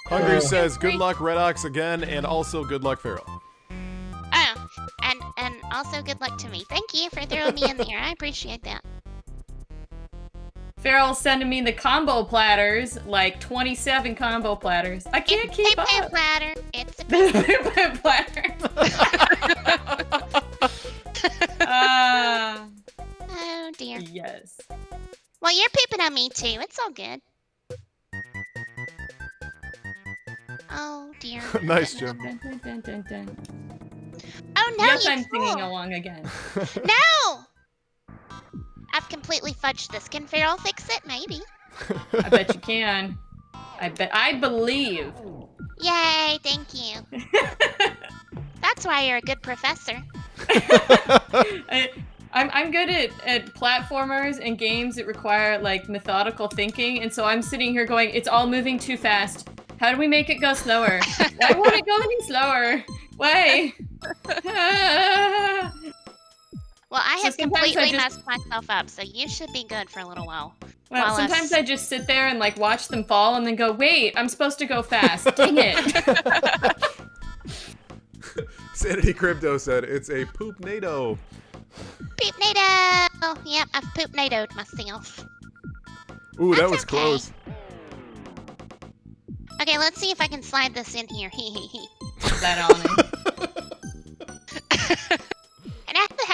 Hungry says, good luck, Redox, again, and also good luck, Feral. Oh, and also good luck to me. Thank you for throwing me in there. I appreciate that. Feral's sending me the combo platters, like 27 combo platters. I can't keep up. It's a platter. It's a platter. Oh dear. Yes. Well, you're pooping on me too. It's all good. Oh dear. Nice, Jim. Oh no, Yes, you I'm fool. singing along again. No! I've completely fudged this. Can Feral fix it? Maybe. I bet you can. I believe. Yay, thank you. That's why you're a good professor. I'm good at platformers and games that require like methodical thinking, and so I'm sitting here going, it's all moving too fast. How do we make it go slower? Why won't it go any slower? Why? Well, I So have sometimes completely I just- messed myself up, so you should be good for a little while. Well, While sometimes I just sit there and like watch them fall and then go, wait, I'm supposed to go fast. Dang it. Sanity Crypto said, it's a poop NATO. Poop NATO! Yep, I've poop NATO'd myself. Ooh, that That's was okay. close. Okay, let's see if I can slide this in here. Hee hee hee. That on me.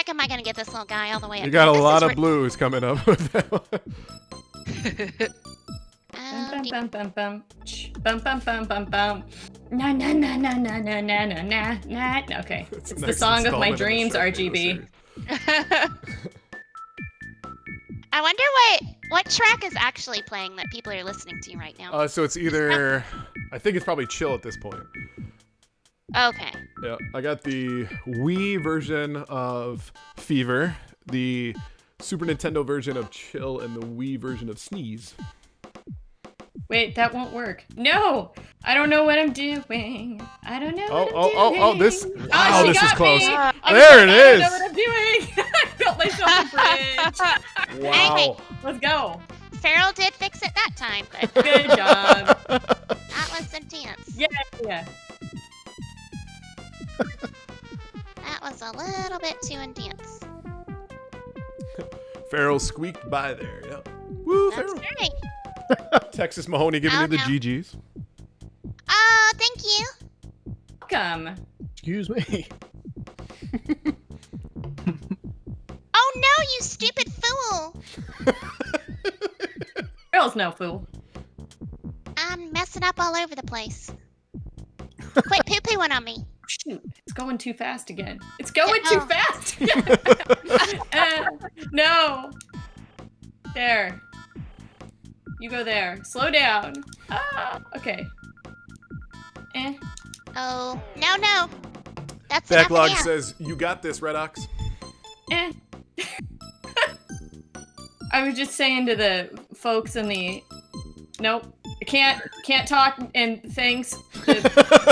heck am I gonna get this little guy all the way up? You got a This lot is of blues coming up with that one. Bum, bum, bum, bum. Ch, bum, bum, bum, bum, bum. Na na na na na na na na na na. Okay, it's the next song of my installment of the dreams, Sharknado RGB. I wonder what track is actually playing that people are listening to right now. So it's either, I think it's probably chill at this point. Okay. Yeah, I got the Wii version of Fever, the Super Nintendo version of Chill, and the Wii version of Sneeze. Wait, that won't work. No! I don't know what I'm doing. I don't know what I'm doing. Oh, this. Wow, she this is got close. me. I was There like, it I is. don't know what I'm doing. I built myself a bridge. Wow. Let's go. Farrell did fix it that time, but Good job. that was intense. Yeah. That was a little bit too intense. Farrell squeaked by there. Yep. Woo, That's Farrell. right. Texas Mahoney giving you the GGs. Oh, thank you. Welcome. Excuse me. Oh no, you stupid fool! Girl's no fool. I'm messing up all over the place. Quit poo-pooing on me. Shoot, it's going too fast again. It's going Oh. too fast. No. There. You go there. Slow down. Ah, okay. Oh, no. That's enough Backlog of that. says, you got this, Red Ox. I was just saying to the folks in the... Nope. Can't talk and things.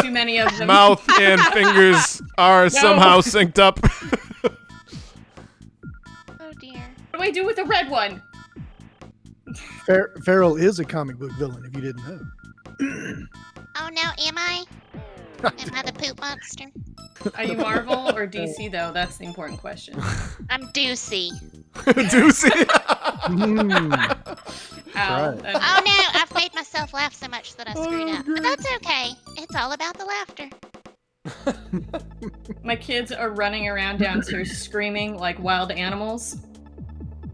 Too many of them. Mouth and fingers are somehow synced up. Oh dear. What do I do with the red one? Farrell is a comic book villain, if you didn't know. Oh no, am I? Am I the poop monster? Are you Marvel or DC, though? That's the important question. I'm Doocy. Doocy? Ow. Right. Oh no, I've made myself laugh so much that I screwed up. But that's okay. It's all about the laughter. My kids are running around downstairs screaming like wild animals.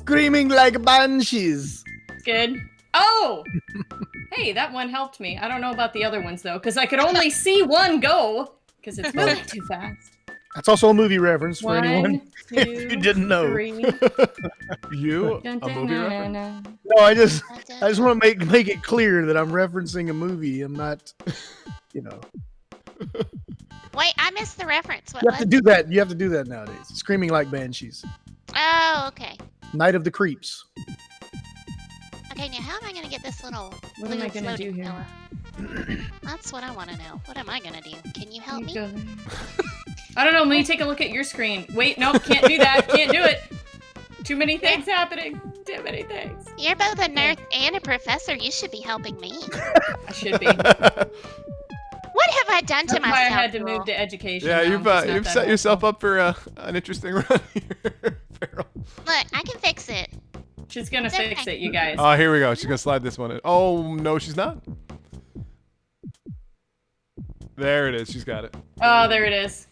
Screaming like banshees. Good. Oh! Hey, that one helped me. I don't know about the other ones, though, because I could only see one go, because it's going too fast. That's also a movie reference for anyone Two, if you didn't know. Three. You? Dun, A dun, movie na, reference? na. No, I just want to make it clear that I'm referencing a movie. I'm not, you know. Wait, I missed the reference. What You have to was? do that. You have to do that nowadays. Screaming like banshees. Oh, okay. Night of the Creeps. Okay, now how am I gonna get this little What am I blue gonna do floating here? fella? That's what I want to know. What am I gonna do? Can you help me? I don't know. Let me take a look at your screen. Wait, no, can't do that. Can't do it. Too many things happening. Too many things. You're both a nurse and a professor. You should be helping me. I should be. What have I done to That's myself? why I had to girl? move to education. Yeah, now. you've It's not you've that set yourself up for an interesting run here, Farrell. Look, I can fix it. She's gonna It's fix okay. it, you guys. Oh, here we go. She's gonna slide this one in. Oh no, she's not. There it is. She's got it. Oh, there it is.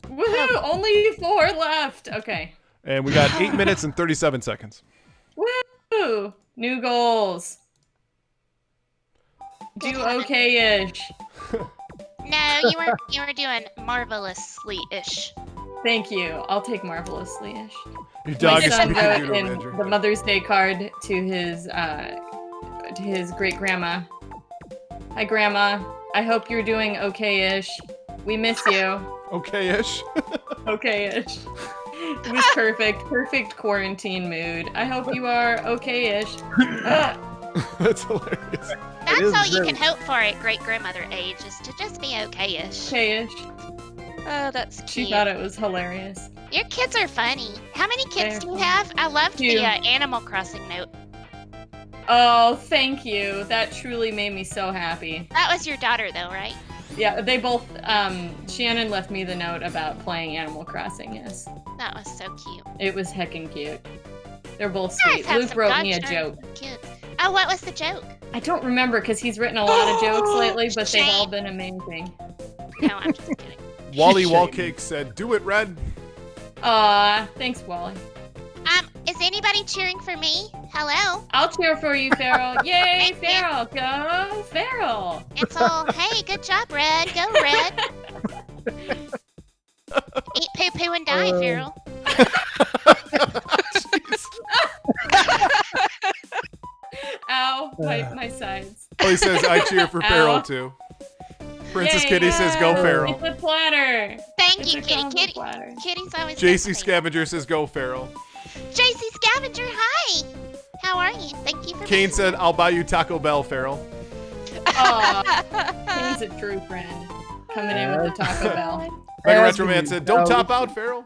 Woohoo! Only 4 left. Okay. And we got 8 minutes and 37 seconds. Woo! New goals. Do okay-ish. No, you were doing marvelously-ish. Thank you. I'll take marvelously-ish. Your dog My is son speaking wrote doodle, in Andrew. the Mother's Day card to his great-grandma. Hi, Grandma. I hope you're doing okay-ish. We miss you. Okay-ish. Okay-ish. It was perfect. Perfect quarantine mood. I hope you are okay-ish. That's hilarious. That's all you can hope for at great-grandmother age, is to just be okay-ish. Okay-ish. Oh, that's cute. She thought it was hilarious. Your kids are funny. How many kids do you have? I loved Two. the Animal Crossing note. Oh, thank you. That truly made me so happy. That was your daughter, though, right? Yeah, they both, Shannon left me the note about playing Animal Crossing, yes. That was so cute. It was heckin' cute. They're both You guys sweet. have Luke some wrote me a goddamn joke. Kids. Oh, what was the joke? I don't remember because he's written a lot of jokes lately, but they've all been amazing. No, I'm just kidding. Wally Shame. Wallcake said, "Do it, Red." Aw, thanks, Wally. Is anybody cheering for me? Hello? I'll cheer for you, Farrell. Yay, Farrell. Go, Farrell. It's all, hey, good job, Red. Go, Red. Eat poo poo and die, Farrell. Ow, my sides. Oh, he says, I cheer for Farrell, too. Princess Yay, Kitty says, go Farrell. It's a platter. Thank you, It's a Kitty. combo Kitty. platter. Kitty's always JC good for me. Scavenger says, go Farrell. JC Scavenger, hi. How are you? Thank you for Kane being said, I'll buy you Taco Bell, Farrell. Aw, he's a true friend. Coming in with the Taco Bell. Mega Retro Man said, don't top out, Farrell.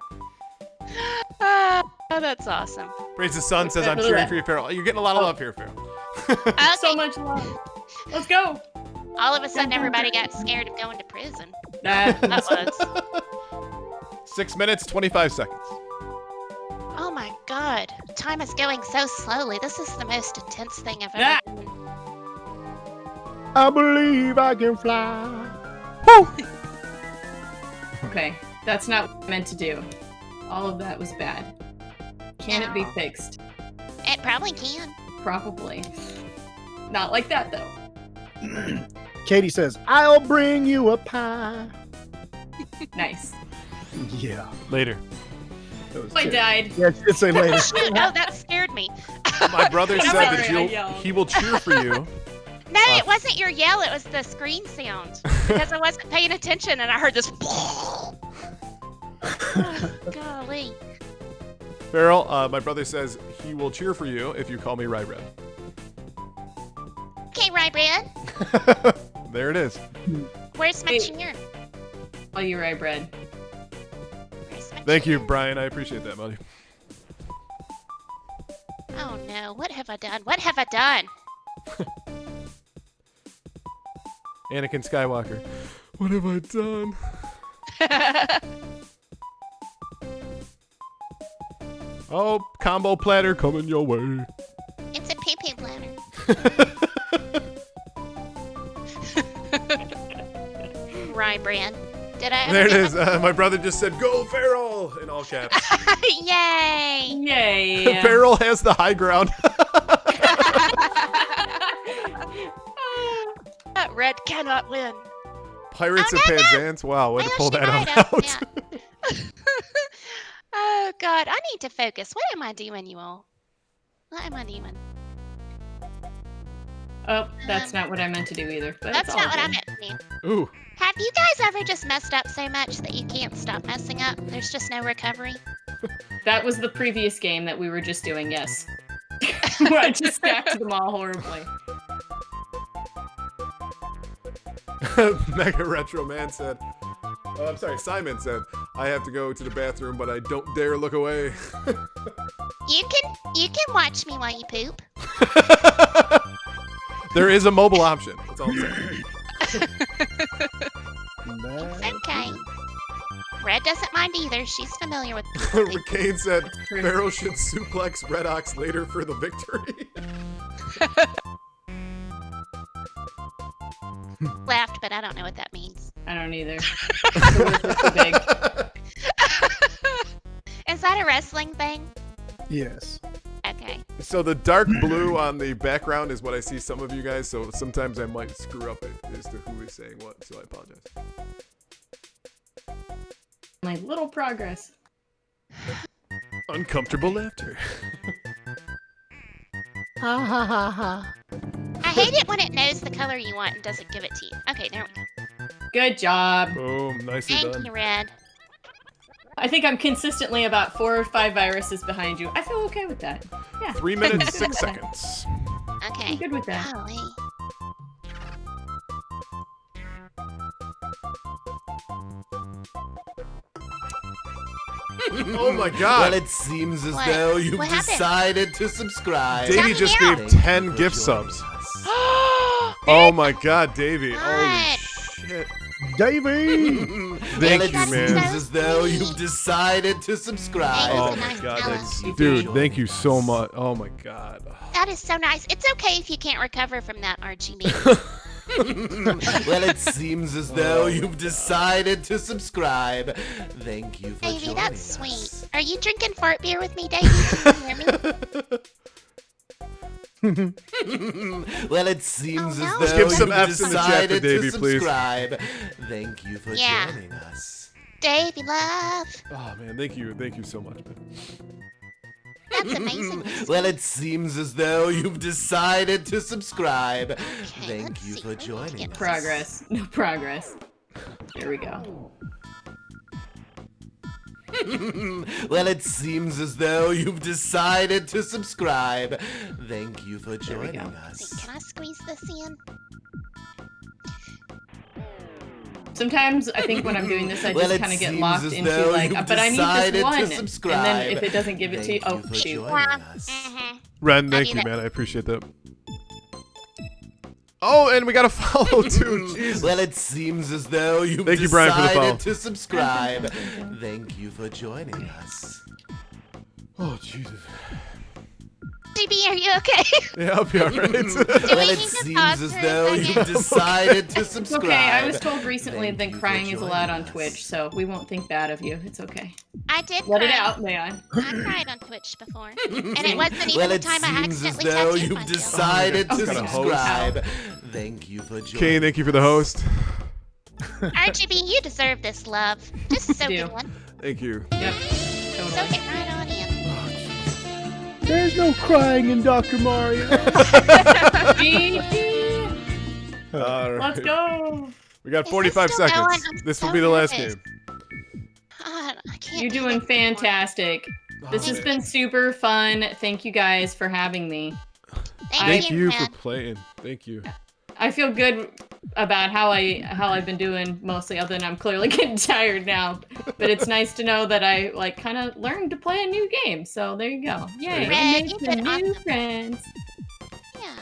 Oh, that's awesome. Princess Sun says, I'm cheering for you, Farrell. You're getting a lot of love here, Farrell. So much love. Let's go. All of a sudden, everybody got scared of going to prison. That was. 6 minutes, 25 seconds. Oh my god. Time is going so slowly. This is the most intense thing I've ever done. I believe I can fly. Okay, that's not what I meant to do. All of that was bad. Can it be fixed? It probably can. Probably. Not like that, though. Katie says, I'll bring you a pie. Nice. Yeah. Later. I died. Yeah, it's say later. Shoot, oh, that scared me. My brother said Sorry, that I yelled. he will cheer for you. No, it wasn't your yell, it was the screen sound. Because I wasn't paying attention and I heard this. Oh, golly. Farrell, my brother says he will cheer for you if you call me Rye Bread. Okay, Rye Bread. There it is. Where's my cheer? Oh, you're right, Bread. Thank you, Brian. I appreciate that, buddy. Oh no, what have I done? What have I done? Anakin Skywalker. What have I done? Oh, combo platter coming your way. It's a pee-pee platter. Rye Bread. Did I ever There it get is. My brother just said, go Farrell, in all caps. Yay! Yay! Farrell has the high ground. Red cannot win. Pirates of Penzance. Wow, way to pull that on out. Oh god, I need to focus. What am I doing, you all? What am I doing? Oh, that's not what I meant to do either. But That's it's not all what I good. meant to do. Ooh. Have you guys ever just messed up so much that you can't stop messing up? There's just no recovery? That was the previous game that we were just doing, yes. Where I just stacked them all horribly. Mega Retro Man said, oh, I'm sorry, Simon said, I have to go to the bathroom, but I don't dare look away. You can watch me while you poop. There is a mobile option. That's all I'm saying. Okay. Red doesn't mind either. She's familiar with Kane said, Pharaoh should suplex Red Ox later for the victory. Laughed, but I don't know what that means. I don't either. The words are too big. Is that a wrestling thing? Yes. Okay. So the dark blue on the background is what I see some of you guys, so sometimes I might screw up it as to who is saying what, so I apologize. My little progress. Uncomfortable laughter. Ha ha ha ha. I hate it when it knows the color you want and doesn't give it to you. Okay, there we go. Good job. Boom, nicely Thank done. you, Red. I think I'm consistently about 4 or 5 viruses behind you. I feel okay with that. Yeah. 3 minutes, I'm good 6 with that. seconds. Okay. I'm good with that. Golly. Oh my god. Well, it seems as What? though you've What happened? decided to subscribe. Davey just gave 10 gift subs. Oh my god, Davey. Holy shit. Davey! Thank Well, it you, man. seems as though you've decided to subscribe. Oh my god, dude, thank you so much. Oh my god. That is so nice. It's okay if you can't recover from that, RGB. Well, it seems as though you've decided to subscribe. Thank you for Davey, joining that's us. sweet. Are you drinking fart beer with me, Davey? Can you hear me? Well, it seems as Just though give some you've F's in the chat for decided Davey, to please. subscribe. Thank you for Yeah. joining us. Davey, love. Oh man, thank you so much, man. That's amazing. Well, it seems as though you've decided to subscribe. Thank you for joining us. Progress. No progress. There we go. Well, it seems as though you've decided to subscribe. Thank you for joining us. Can I squeeze this in? Sometimes I think when I'm doing this, I Well, just it kind of get seems locked as into though like, you've but I need decided this to one, and then subscribe. if it doesn't give it to you, Thank oh you for shoot. joining us. Ren, thank you, man. I appreciate that. Oh, and we got a follow too. Jesus. Well, it seems as though you've Thank you, Brian, for the follow. decided to subscribe. Thank you for joining us. Oh, Jesus. DB, are you okay? Yeah, I'll be alright. Well, it seems as though you've decided to It's subscribe. okay. I was told recently that crying is allowed on Twitch, so we won't think bad of you. It's okay. I did Let cry. it out, man. I cried on Twitch before. And it wasn't even Well, the it time I seems as accidentally though tattooed you've myself. decided Oh, to got a host. subscribe. Thank you for joining Kane, thank you for the host. RGB, you deserve this love. Just soak it in. Thank you. Yep. Soak it right on in. There's no crying in Dr. Mario. All right. Let's go. We got Is 45 this still seconds. going? I'm This will so be the last nervous. game. God, I can't You're do doing this anymore. fantastic. This has been super fun. Thank you guys for having me. Thank you for man. playing. Thank you. I feel good about how I've been doing mostly, other than I'm clearly getting tired now. But it's nice to know that I like kind of learned to play a new game. So there you go. Yay! Red, I you made did some new awesome. friends. Yeah.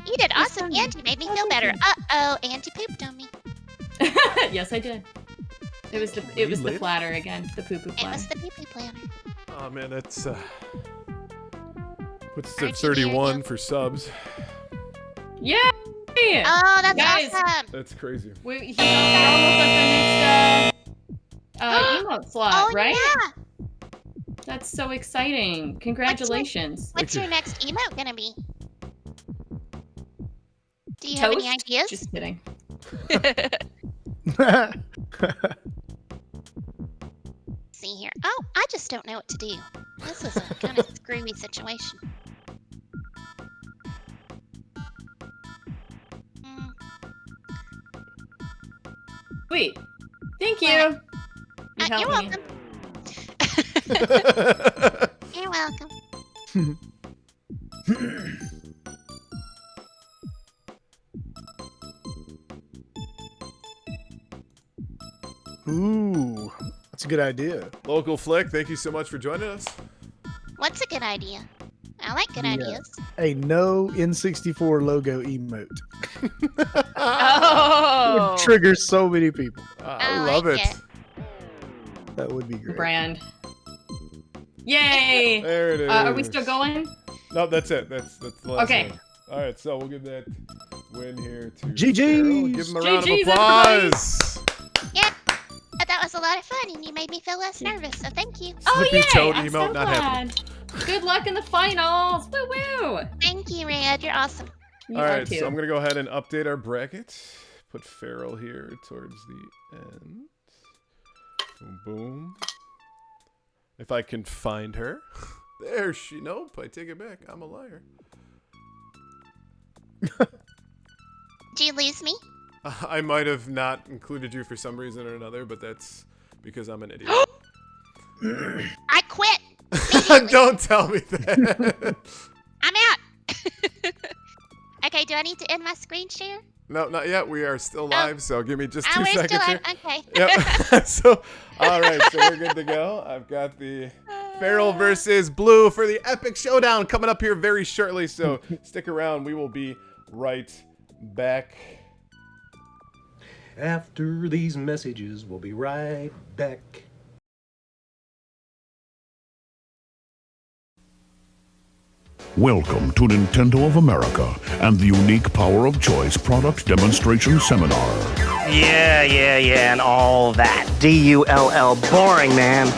You did awesome, and you made me feel better. Uh-oh, Auntie pooped on me. Yes, I did. It was the Really? platter again, the poo poo It platter. was the pee-pee planner. Oh man, that's puts us RGB, at 31 for subs. Yeah. Oh, that's Guys, awesome. That's crazy. we're almost at the next emote slot, Oh, right? yeah. That's so exciting! Congratulations. What's your next emote gonna be? Do you have any Toast? ideas? Just kidding. See here. Oh, I just don't know what to do. This is a kind of screwy situation. Sweet. Thank you. You You're helped me. welcome. You're welcome. Ooh, that's a good idea. Local Flick, thank you so much for joining us. What's a good idea? I like good ideas. A no N64 logo emote. Oh. Would trigger so many people. I love like it. That would be great. Brand. Yay! There it is. Are we still going? No, that's it. That's the last Okay. one. All right, so we'll give that win here to GG's. Farrell. Give him a round of GG's, applause. Yeah, that was a lot of fun, and you made me feel less nervous, so thank you. Oh Slippy yay! toad I'm emote so not happening. glad. Good luck in the finals. Woo woo! Thank you, Red. You're awesome. You All are right, too. so I'm gonna go ahead and update our bracket. Put Farrell here towards the end. Boom, boom. If I can find her. There she. Nope, I take it back. I'm a liar. Do you lose me? I might have not included you for some reason or another, but that's because I'm an idiot. I quit. Don't tell me that. I'm out. Okay, do I need to end my screen share? No, not yet. We are still live, so give me just 2 we're seconds still here. on. Okay. Yep. So, all right, so we're good to go. I've got the Farrell versus Blue for the epic showdown coming up here very shortly. So stick around. We will be right back. After these messages, we'll be right back. Welcome to Nintendo of America and the unique Power of Choice product demonstration seminar. Yeah, and all that. D-U-L-L, boring, man.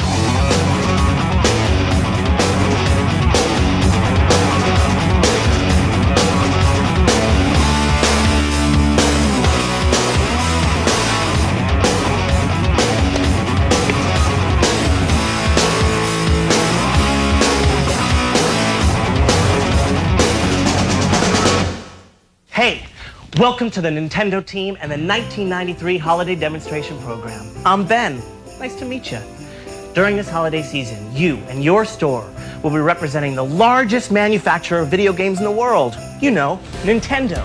Hey, welcome to the Nintendo team and the 1993 Holiday Demonstration Program. I'm Ben. Nice to meet you. During this holiday season, you and your store will be representing the largest manufacturer of video games in the world. You know, Nintendo.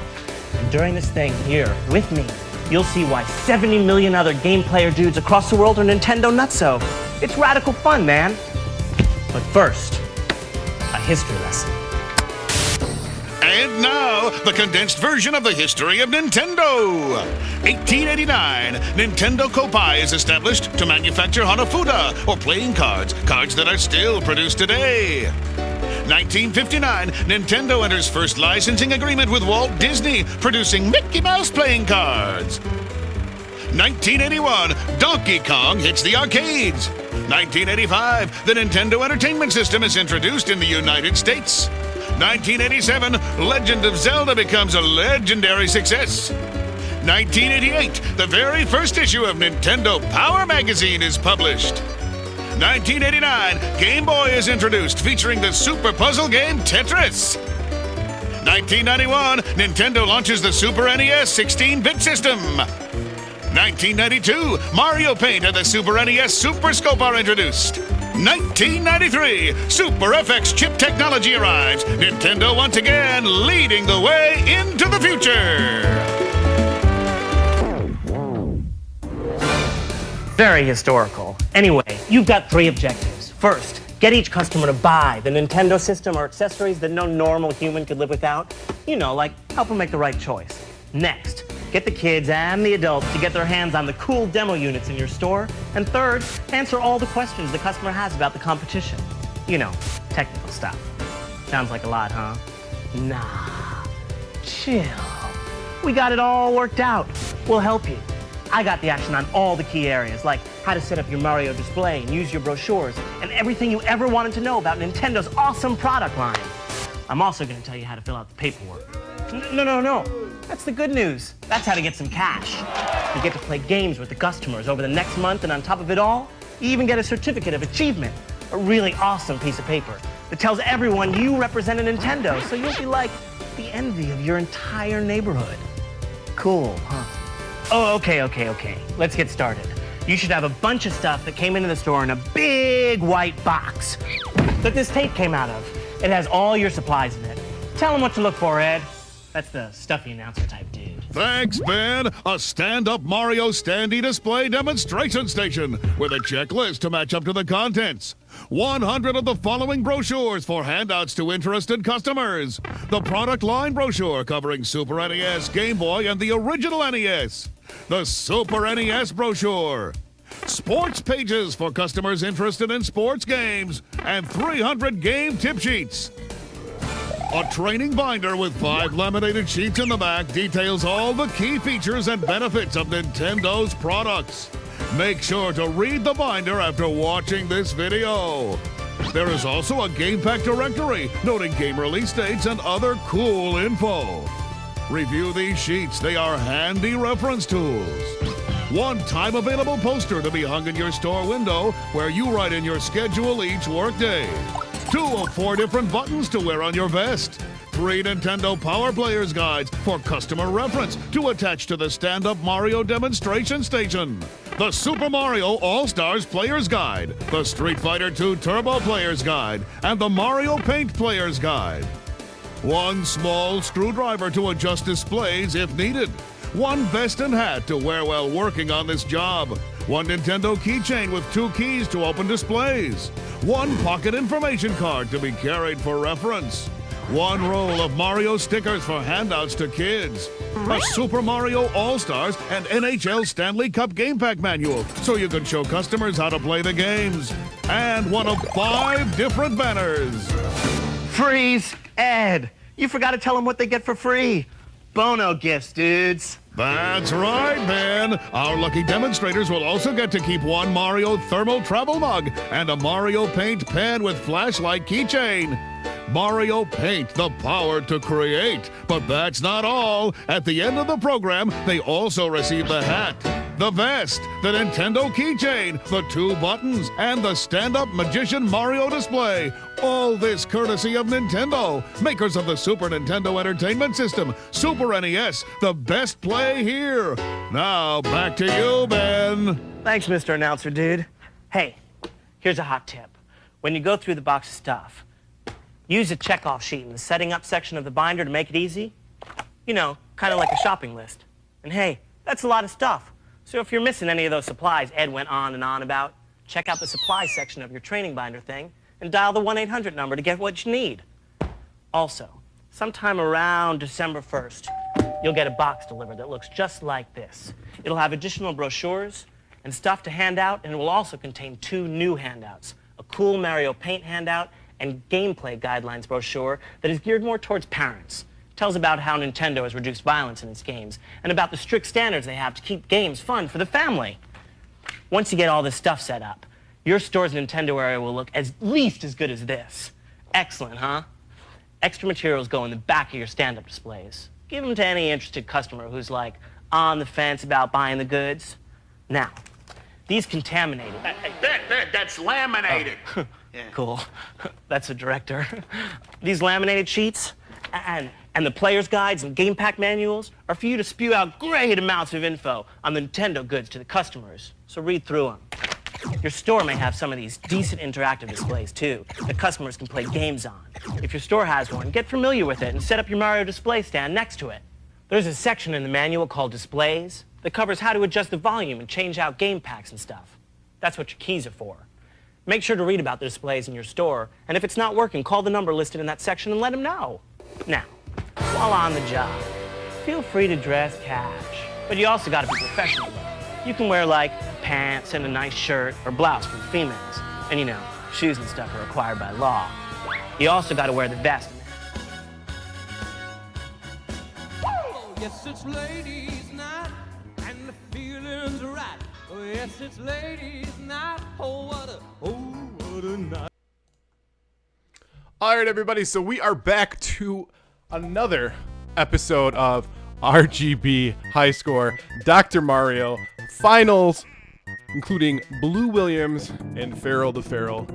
And during this thing here with me, you'll see why 70 million other game player dudes across the world are Nintendo nutso. It's radical fun, man. But first, a history lesson. And now, the condensed version of the history of Nintendo. 1889, Nintendo Kopai is established to manufacture Hanafuda, or playing cards, cards that are still produced today. 1959, Nintendo enters first licensing agreement with Walt Disney, producing Mickey Mouse playing cards. 1981, Donkey Kong hits the arcades. 1985, the Nintendo Entertainment System is introduced in the United States. 1987, Legend of Zelda becomes a legendary success. 1988, the very first issue of Nintendo Power Magazine is published. 1989, Game Boy is introduced, featuring the super puzzle game Tetris. 1991, Nintendo launches the Super NES 16-bit system. 1992, Mario Paint and the Super NES Super Scope are introduced. 1993, Super FX chip technology arrives. Nintendo once again leading the way into the future. Very historical. Anyway, you've got 3 objectives. First, get each customer to buy the Nintendo system or accessories that no normal human could live without. You know, like help them make the right choice. Next, get the kids and the adults to get their hands on the cool demo units in your store. And third, answer all the questions the customer has about the competition. You know, technical stuff. Sounds like a lot, huh? Nah, chill. We got it all worked out. We'll help you. I got the action on all the key areas, like how to set up your Mario display and use your brochures, and everything you ever wanted to know about Nintendo's awesome product line. I'm also going to tell you how to fill out the paperwork. No. That's the good news. That's how to get some cash. You get to play games with the customers over the next month, and on top of it all, you even get a certificate of achievement, a really awesome piece of paper that tells everyone you represent a Nintendo, so you'll be like the envy of your entire neighborhood. Cool, huh? Oh, okay. Let's get started. You should have a bunch of stuff that came into the store in a big white box that this tape came out of. It has all your supplies in it. Tell them what to look for, Ed. That's the stuffy announcer type dude. Thanks, Ben. A stand-up Mario standee display demonstration station with a checklist to match up to the contents. 100 of the following brochures for handouts to interested customers. The product line brochure covering Super NES, Game Boy, and the original NES. The Super NES brochure. Sports pages for customers interested in sports games. And 300 game tip sheets. A training binder with 5 laminated sheets in the back details all the key features and benefits of Nintendo's products. Make sure to read the binder after watching this video. There is also a game pack directory noting game release dates and other cool info. Review these sheets, they are handy reference tools. One time available poster to be hung in your store window where you write in your schedule each workday. 2 of 4 different buttons to wear on your vest. 3 Nintendo Power Players guides for customer reference to attach to the stand-up Mario demonstration station. The Super Mario All-Stars Players Guide, the Street Fighter II Turbo Players Guide, and the Mario Paint Players Guide. 1 small screwdriver to adjust displays if needed. 1 vest and hat to wear while working on this job. 1 Nintendo keychain with 2 keys to open displays. 1 pocket information card to be carried for reference. 1 roll of Mario stickers for handouts to kids. A Super Mario All-Stars and NHL Stanley Cup Game Pack manual so you can show customers how to play the games. And 1 of 5 different banners. Freeze! Ed, you forgot to tell them what they get for free. Bono gifts, dudes. That's right, Ben. Our lucky demonstrators will also get to keep one Mario thermal travel mug and a Mario Paint pen with flashlight keychain. Mario Paint, the power to create. But that's not all. At the end of the program, they also receive the hat, the vest, the Nintendo keychain, the 2 buttons, and the stand-up Magician Mario display. All this courtesy of Nintendo, makers of the Super Nintendo Entertainment System, Super NES, the best play here. Now, back to you, Ben. Thanks, Mr. Announcer, dude. Hey, here's a hot tip. When you go through the box of stuff, use a checkoff sheet in the setting up section of the binder to make it easy. You know, kind of like a shopping list. And hey, that's a lot of stuff. So if you're missing any of those supplies Ed went on and on about, check out the supply section of your training binder thing and dial the 1-800 number to get what you need. Also, sometime around December 1st, you'll get a box delivered that looks just like this. It'll have additional brochures and stuff to hand out, and it will also contain 2 new handouts, a cool Mario Paint handout and gameplay guidelines brochure that is geared more towards parents. It tells about how Nintendo has reduced violence in its games and about the strict standards they have to keep games fun for the family. Once you get all this stuff set up, your store's Nintendo area will look at least as good as this. Excellent, huh? Extra materials go in the back of your stand-up displays. Give them to any interested customer who's like on the fence about buying the goods. Now, these contaminated... That's laminated. Oh. Cool. That's a director. These laminated sheets and the player's guides and game pack manuals are for you to spew out great amounts of info on the Nintendo goods to the customers. So read through them. Your store may have some of these decent interactive displays too that customers can play games on. If your store has one, get familiar with it and set up your Mario display stand next to it. There's a section in the manual called Displays that covers how to adjust the volume and change out game packs and stuff. That's what your keys are for. Make sure to read about the displays in your store, and if it's not working, call the number listed in that section and let them know. Now, while on the job, feel free to dress cash, but you also gotta be professional. You can wear like pants and a nice shirt or blouse for the females, and you know, shoes and stuff are required by law. You also gotta wear the vest. Oh, yes, it's ladies' night, and the feeling's right. Oh, yes, it's ladies' night. Oh, what a night. All right, everybody. So we are back to another episode of RGB High Score Dr. Mario Finals, including Blue Williams and Farrell the Feral.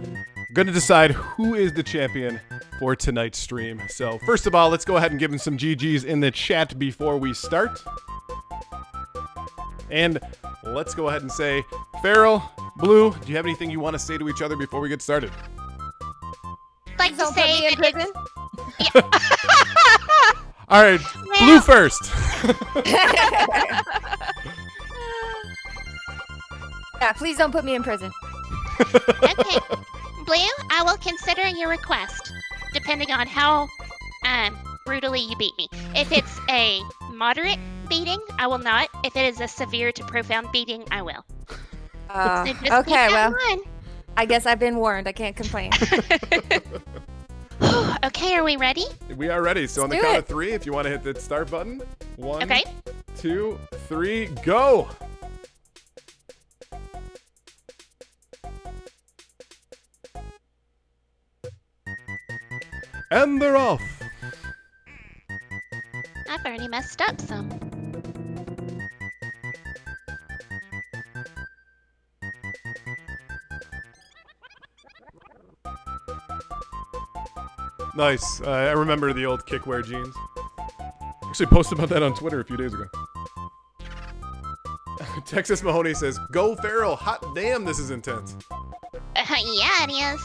Going to decide who is the champion for tonight's stream. So first of all, let's go ahead and give him some GGs in the chat before we start. And let's go ahead and say, Farrell, Blue, do you have anything you want to say to each other before we get started? Like to say in prison? All right, Blue first. Yeah, please don't put me in prison. Okay. Blue, I will consider your request, depending on how brutally you beat me. If it's a moderate beating, I will not. If it is a severe to profound beating, I will. So just keep Okay, that well, in mind. I guess I've been warned. I can't complain. Okay, are we ready? We are ready. So on the Let's do count it. of 3, if you want to hit the start button. 1, Okay. 2, 3, go! And they're off. I've already messed up some. Nice. I remember the old kickwear jeans. Actually posted about that on Twitter a few days ago. Texas Mahoney says, "Go Farrell! Hot damn, this is intense." Yeah, it is.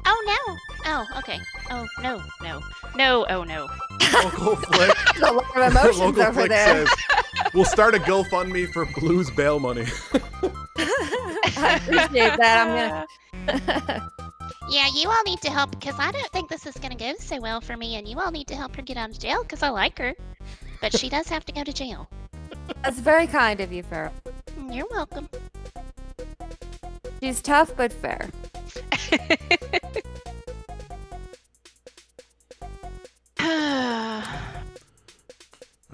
Oh no! Oh, okay. Oh no, no, no! Oh no! Local Flick. A lot of emotions Local over Flick there. says, "We'll start a GoFundMe for Blue's bail money." I appreciate that. I'm gonna. Yeah, you all need to help because I don't think this is gonna go so well for me, and you all need to help her get out of jail because I like her, but she does have to go to jail. That's very kind of you, Farrell. You're welcome. She's tough but fair.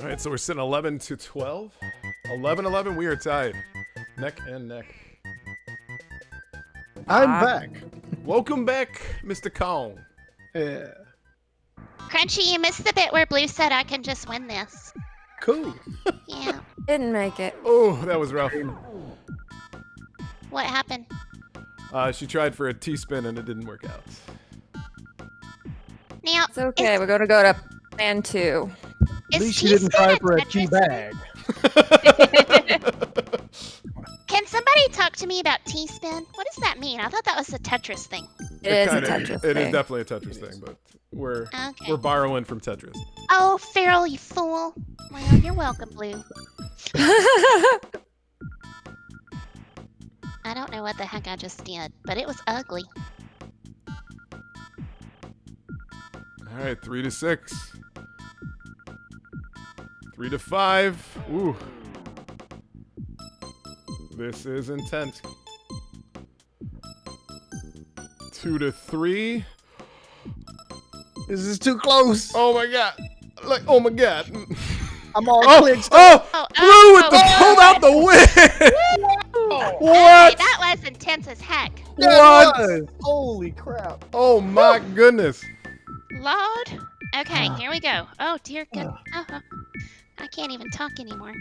All right, so we're sitting 11 to 12. 11-11, we are tied. Neck and neck. I'm back. Welcome back, Mr. Kong. Yeah. Crunchy, you missed the bit where Blue said I can just win this. Cool. Yeah. Didn't make it. Oh, that was rough. What happened? She tried for a T-spin and it didn't work out. Now, It's okay. We're going to go to plan 2. At least you didn't try for a tea bag. Can somebody talk to me about T-spin? What does that mean? I thought that was a Tetris thing. It is a Tetris It thing. is definitely a Tetris thing, but we're Okay. borrowing from Tetris. Oh, Farrell, you fool. Well, you're welcome, Blue. I don't know what the heck I just did, but it was ugly. All right, 3 to 6. 3 to 5. Ooh. This is intense. 2 to 3. This is too close. Oh my god. Like, oh my god. I'm all clicked. Blue with the pulled out the win. What? Okay, that was intense as heck. What? Was. Holy crap. Oh my goodness. Lord. Okay, here we go. Oh, dear God. I can't even talk anymore.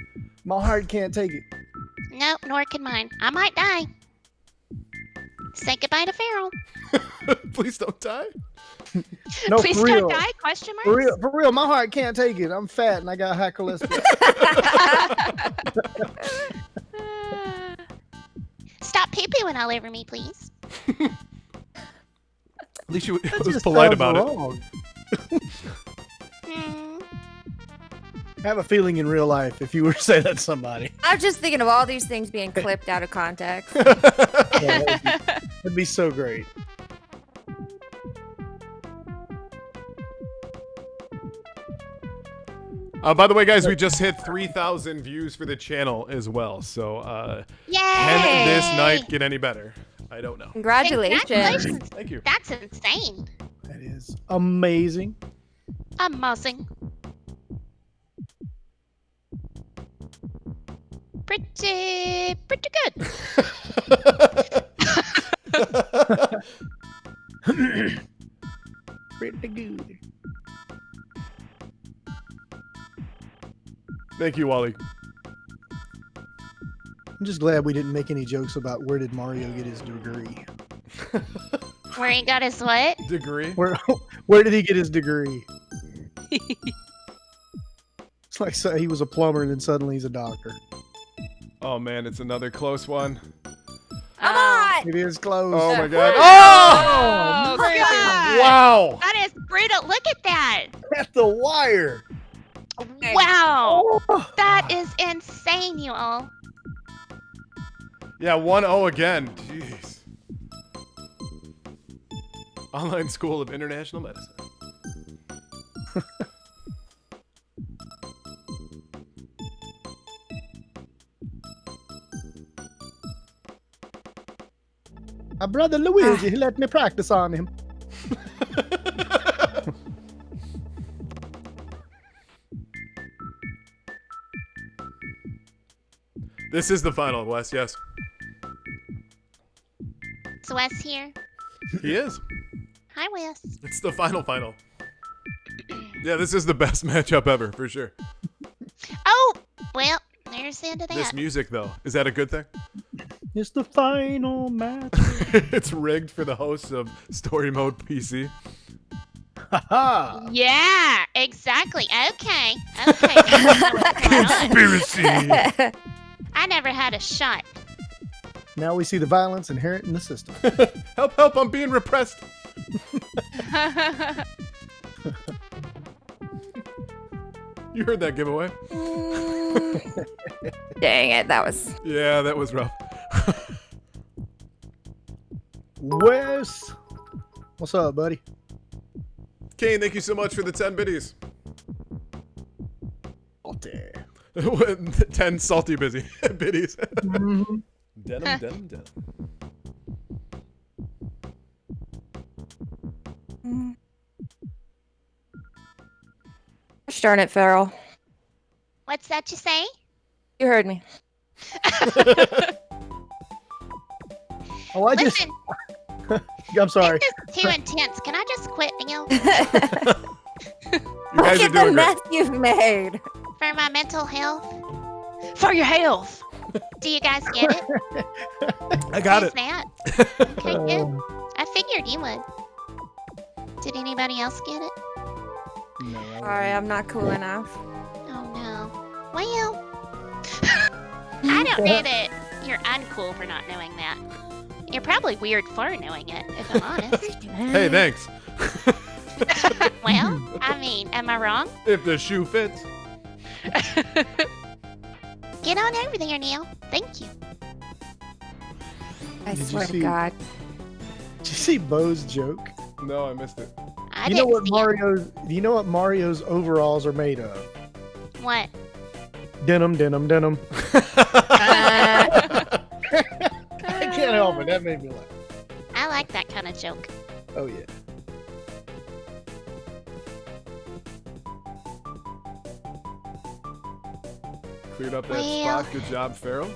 My heart can't take it. Nope, nor can mine. I might die. Say goodbye to Farrell. Please don't die. No, Please for real. don't die? Question mark? For real, my heart can't take it. I'm fat and I got high cholesterol. Stop pee-pooing all over me, please. At least you That was just polite sounds about wrong. it. I have a feeling in real life if you were to say that to somebody. I was just thinking of all these things being clipped out of context. That'd be so great. By the way, guys, we just hit 3,000 views for the channel as well. So, Yay! can this night get any better? I don't know. Congratulations. Thank you. That's insane. That is amazing. Amazing. Pretty good. Pretty good. Thank you, Wally. I'm just glad we didn't make any jokes about where did Mario get his degree. Where he got his what? Degree? Where did he get his degree? It's like he was a plumber and then suddenly he's a doctor. Oh man, it's another close one. Come on! It is close. Oh my god. Oh, God. Wow. That is brutal. Look at that. At the wire. Wow. That is insane, you all. Yeah, 1-0 again. Jeez. Online School of International Medicine. My brother Luigi, he let me practice on him. This is the final, Wes, yes. Is Wes here? He is. Hi, Wes. It's the final. Yeah, this is the best matchup ever, for sure. Oh, well, there's the end of that. This music, though, is that a good thing? It's the final match. It's rigged for the hosts of Story Mode PC. Yeah, exactly. Okay. Conspiracy. I never had a shot. Now we see the violence inherent in the system. Help, I'm being repressed. You heard that giveaway. Dang it, that was... Yeah, that was rough. Wes, what's up, buddy? Kane, thank you so much for the 10 biddies. Salty. 10 salty biddies. Mm-hmm. Denim. Gosh darn it, Farrell. What's that you say? You heard me. Oh, I just. Listen, I'm sorry. this is too intense. Can I just quit, Neil? You guys Look are at the doing mess great. you've made. For my mental health? For your health. Do you guys get it? I got Who's it. that? Okay, good. I figured you would. Did anybody else get it? Sorry, I'm not cool enough. Oh no. Well, I don't know that you're uncool for not knowing that. You're probably weird for knowing it, if I'm honest. Hey, thanks. Well, I mean, am I wrong? If the shoe fits. Get on over there, Neil. Thank you. I Did you swear to see- God. Did you see Bo's joke? No, I missed it. I You know didn't what see Mario's? You know what Mario's overalls are made of? it. What? Denim, denim, denim. I can't help it. That made me laugh. I like that kind of joke. Oh yeah. Cleared up that Well. spot. Good job, Farrell.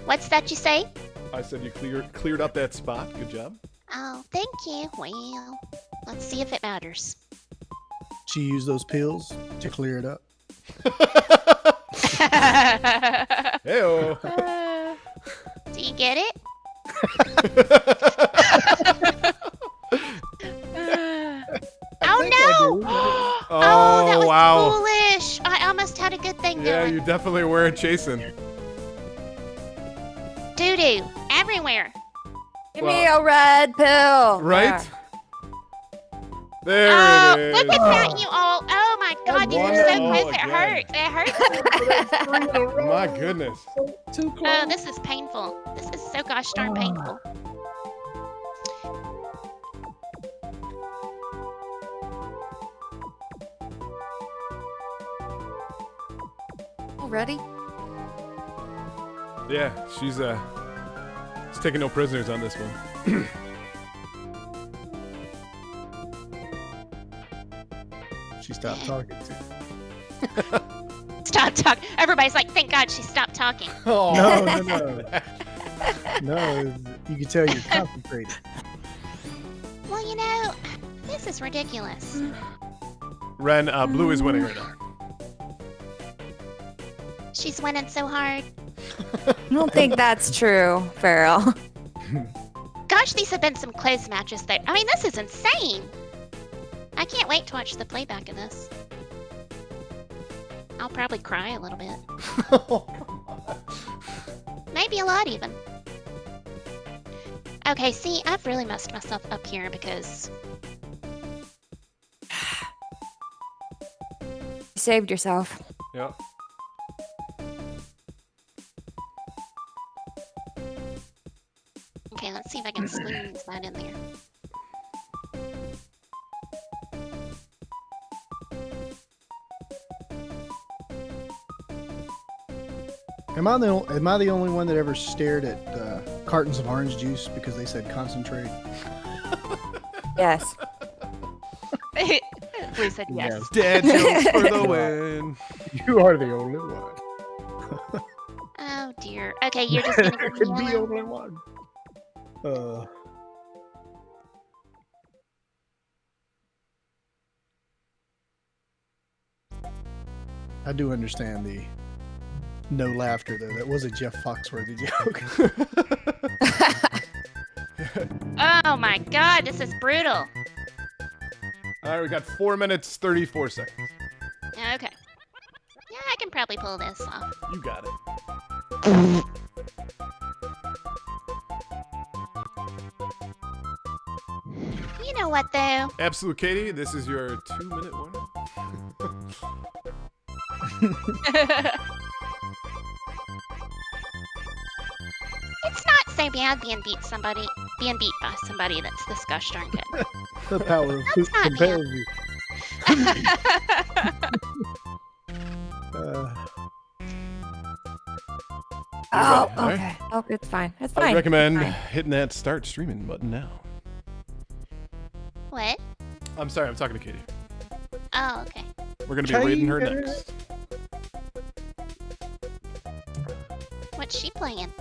What's that you say? I said you cleared up that spot. Good job. Oh, thank you. Well, let's see if it matters. She used those pills to clear it up. Heyo. Do you get it? Oh no! Oh, that was wow. foolish. I almost had a good thing Yeah, going. you definitely weren't chasing. Doo doo everywhere. Give me a red pill. Right? There Oh, it is. look at that, you all. Oh my God, these are so Wonderful close. It again. hurts. It hurts. My goodness. Oh, this is painful. This is so gosh darn painful. Already? Yeah, she's taking no prisoners on this one. She stopped talking to. Stop talking. Everybody's like, thank God she stopped talking. Oh no, no, no. No, you can tell you're concentrated. Well, you know, this is ridiculous. Ren, blue is winning right now. She's winning so hard. I don't think that's true, Farrell. Gosh, these have been some close matches though. I mean, this is insane. I can't wait to watch the playback of this. I'll probably cry a little bit. Maybe a lot even. Okay, see, I've really messed myself up here because You saved yourself. Yeah. okay, let's see if I can squeeze that in there. Am I the only one that ever stared at cartons of orange juice because they said concentrate? Yes. Blue said yes. Dad jokes for the win. You are the only one. Oh dear. Okay, you're just gonna There give could me be one? only one. I do understand the no laughter though. That was a Jeff Foxworthy joke. Oh my God, this is brutal. All right, we got 4 minutes, 34 seconds. Okay. Yeah, I can probably pull this off. You got it. You know what though? Absolute Katie, this is your 2-minute warning. It's not so bad being beat by somebody that's this gosh darn good. The power of poop not compels you. Oh, All right. okay. Oh, it's fine. It's I fine. recommend It's fine. hitting that start streaming button now. What? I'm sorry, I'm talking to Katie. Oh, okay. We're going to be raiding her Katie. next. playing?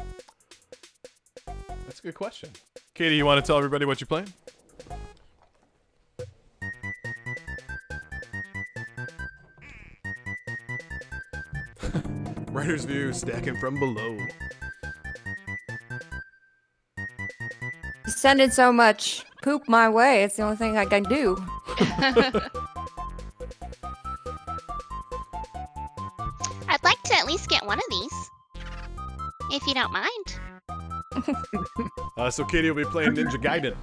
That's a good question. Katie, you want to tell everybody what you're playing? Writer's View, stacking from below. Sending so much poop my way. It's the only thing I can do. I'd like to at least get one of these, if you don't mind. So Katie will be playing Ninja Gaiden.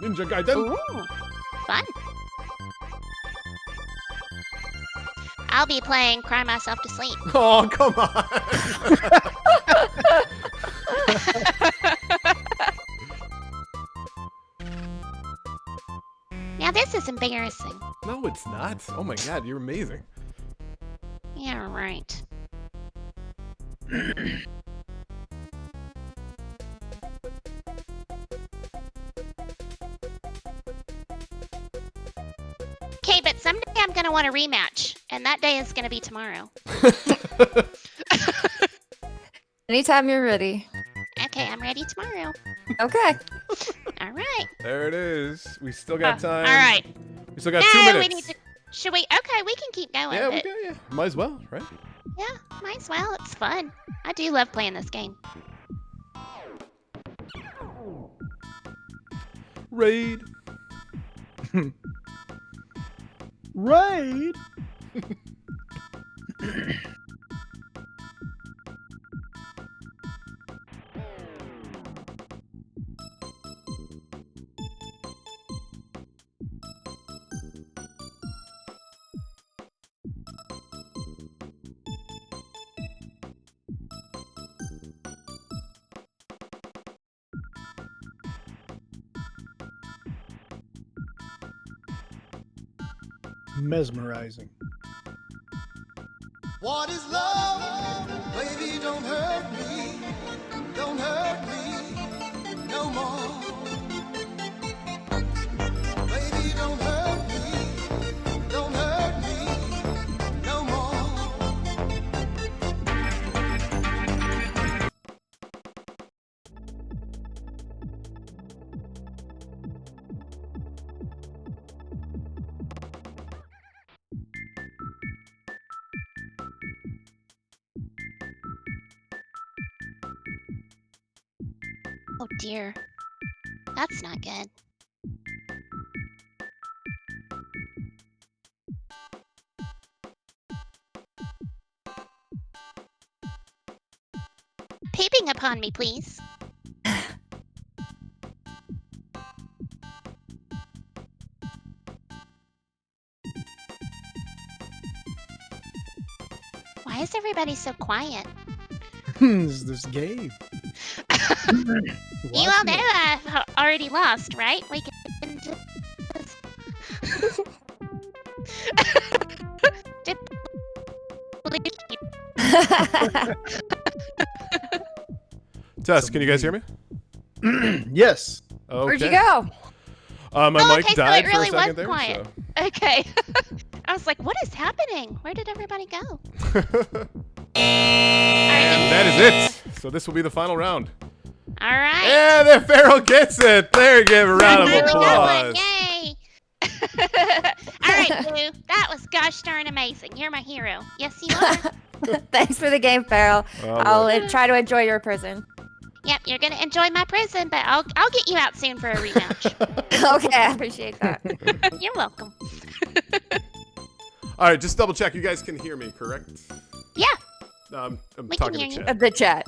Ninja Gaiden. Ooh, fun. I'll be playing Cry Myself to Sleep. Oh, come on. Now this is embarrassing. No, it's not. Oh my god, you're amazing. Yeah, right. Okay, but someday I'm gonna want a rematch, and that day is gonna be tomorrow. Anytime you're ready. Okay, I'm ready tomorrow. Okay. All right. There it is. We still got time. All right. We still got no, 2 minutes. we need to. Should we? Okay, we can keep going. Yeah, but... yeah. Might as well, right? Yeah, might as well. It's fun. I do love playing this game. Raid. Raid. Mesmerizing. What is love? Baby, don't hurt me. Don't hurt me no more. Baby, don't hurt me. Don't hurt me no more. Oh dear. That's not good. Peeping upon me, please. Why is everybody so quiet? Is this game? You all know I've already lost, right? We can just... Tess, can you guys hear me? Yes. Okay. Where'd you go? My mic okay, died so it really for a second was quiet. there. Okay. I was like, what is happening? Where did everybody go? And that is it. So this will be the final round. All right. Yeah, there, Farrell gets it. There, give a round of Finally got one. applause. Yay. All right, Blue. That was gosh darn amazing. You're my hero. Yes, you are. Thanks for the game, Farrell. All I'll try to enjoy your prison. Yep, you're gonna enjoy my prison, but I'll get you out soon for a rematch. Okay, I appreciate that. You're welcome. All right, just double check. You guys can hear me, correct? Yeah. I'm We talking can to hear chat. The chat.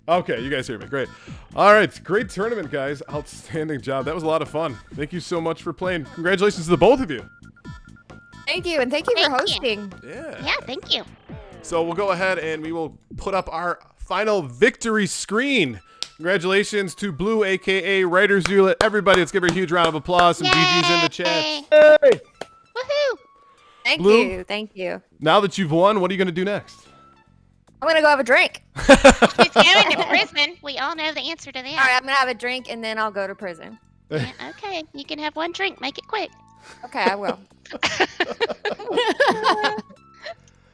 Okay, you guys hear me. Great. All right, great tournament, guys. Outstanding job. That was a lot of fun. Thank you so much for playing. Congratulations to the both of you. Thank you, and thank you for hosting. Yeah. Yeah, thank you. So we'll go ahead and we will put up our final victory screen. Congratulations to Blue, aka Writers View. Everybody, let's give her a huge round of applause. Some GG's in the chat. Hey. Woohoo! Thank Blue? you, thank you. Now that you've won, what are you going to do next? I'm gonna go have a drink. She's going to prison. We all know the answer to that. All right, I'm gonna have a drink and then I'll go to prison. Yeah, okay, you can have one drink. Make it quick. Okay, I will.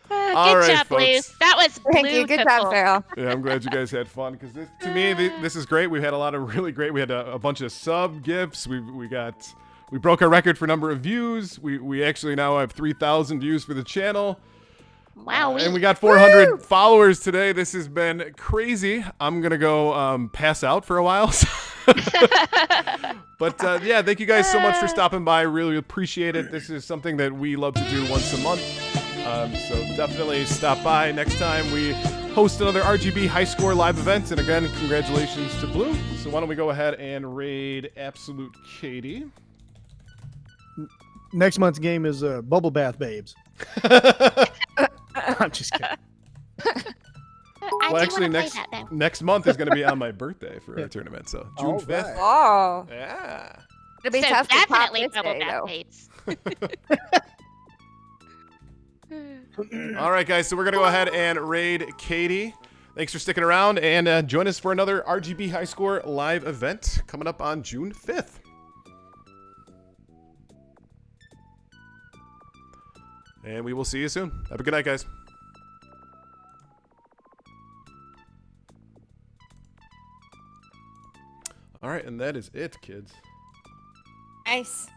All Good right, job, Blue. folks. That was Thank you. Good job, beautiful. Farrell. Yeah, I'm glad you guys had fun because to me this is great. We've had a lot of really great. We had a bunch of sub gifts. We broke our record for number of views. We actually now have 3,000 views for the channel. Wow. And we got 400 followers today. This has been crazy. I'm gonna go pass out for a while. But yeah, thank you guys so much for stopping by. Really appreciate it. This is something that we love to do once a month. So definitely stop by next time we host another RGB High Score live event. And again, congratulations to Blue. So why don't we go ahead and raid Absolute Katie. Next month's game is Bubble Bath Babes. I'm just kidding. Well, actually, next month is going to be on my birthday for our tournament. So June 5th. Oh. Yeah. It'll be So tough to top definitely this Bubble day, Bath though. Babes. All right, guys. So we're going to go ahead and raid Katie. Thanks for sticking around and join us for another RGB High Score live event coming up on June 5th. And we will see you soon. Have a good night, guys. All right, and that is it, kids. Nice.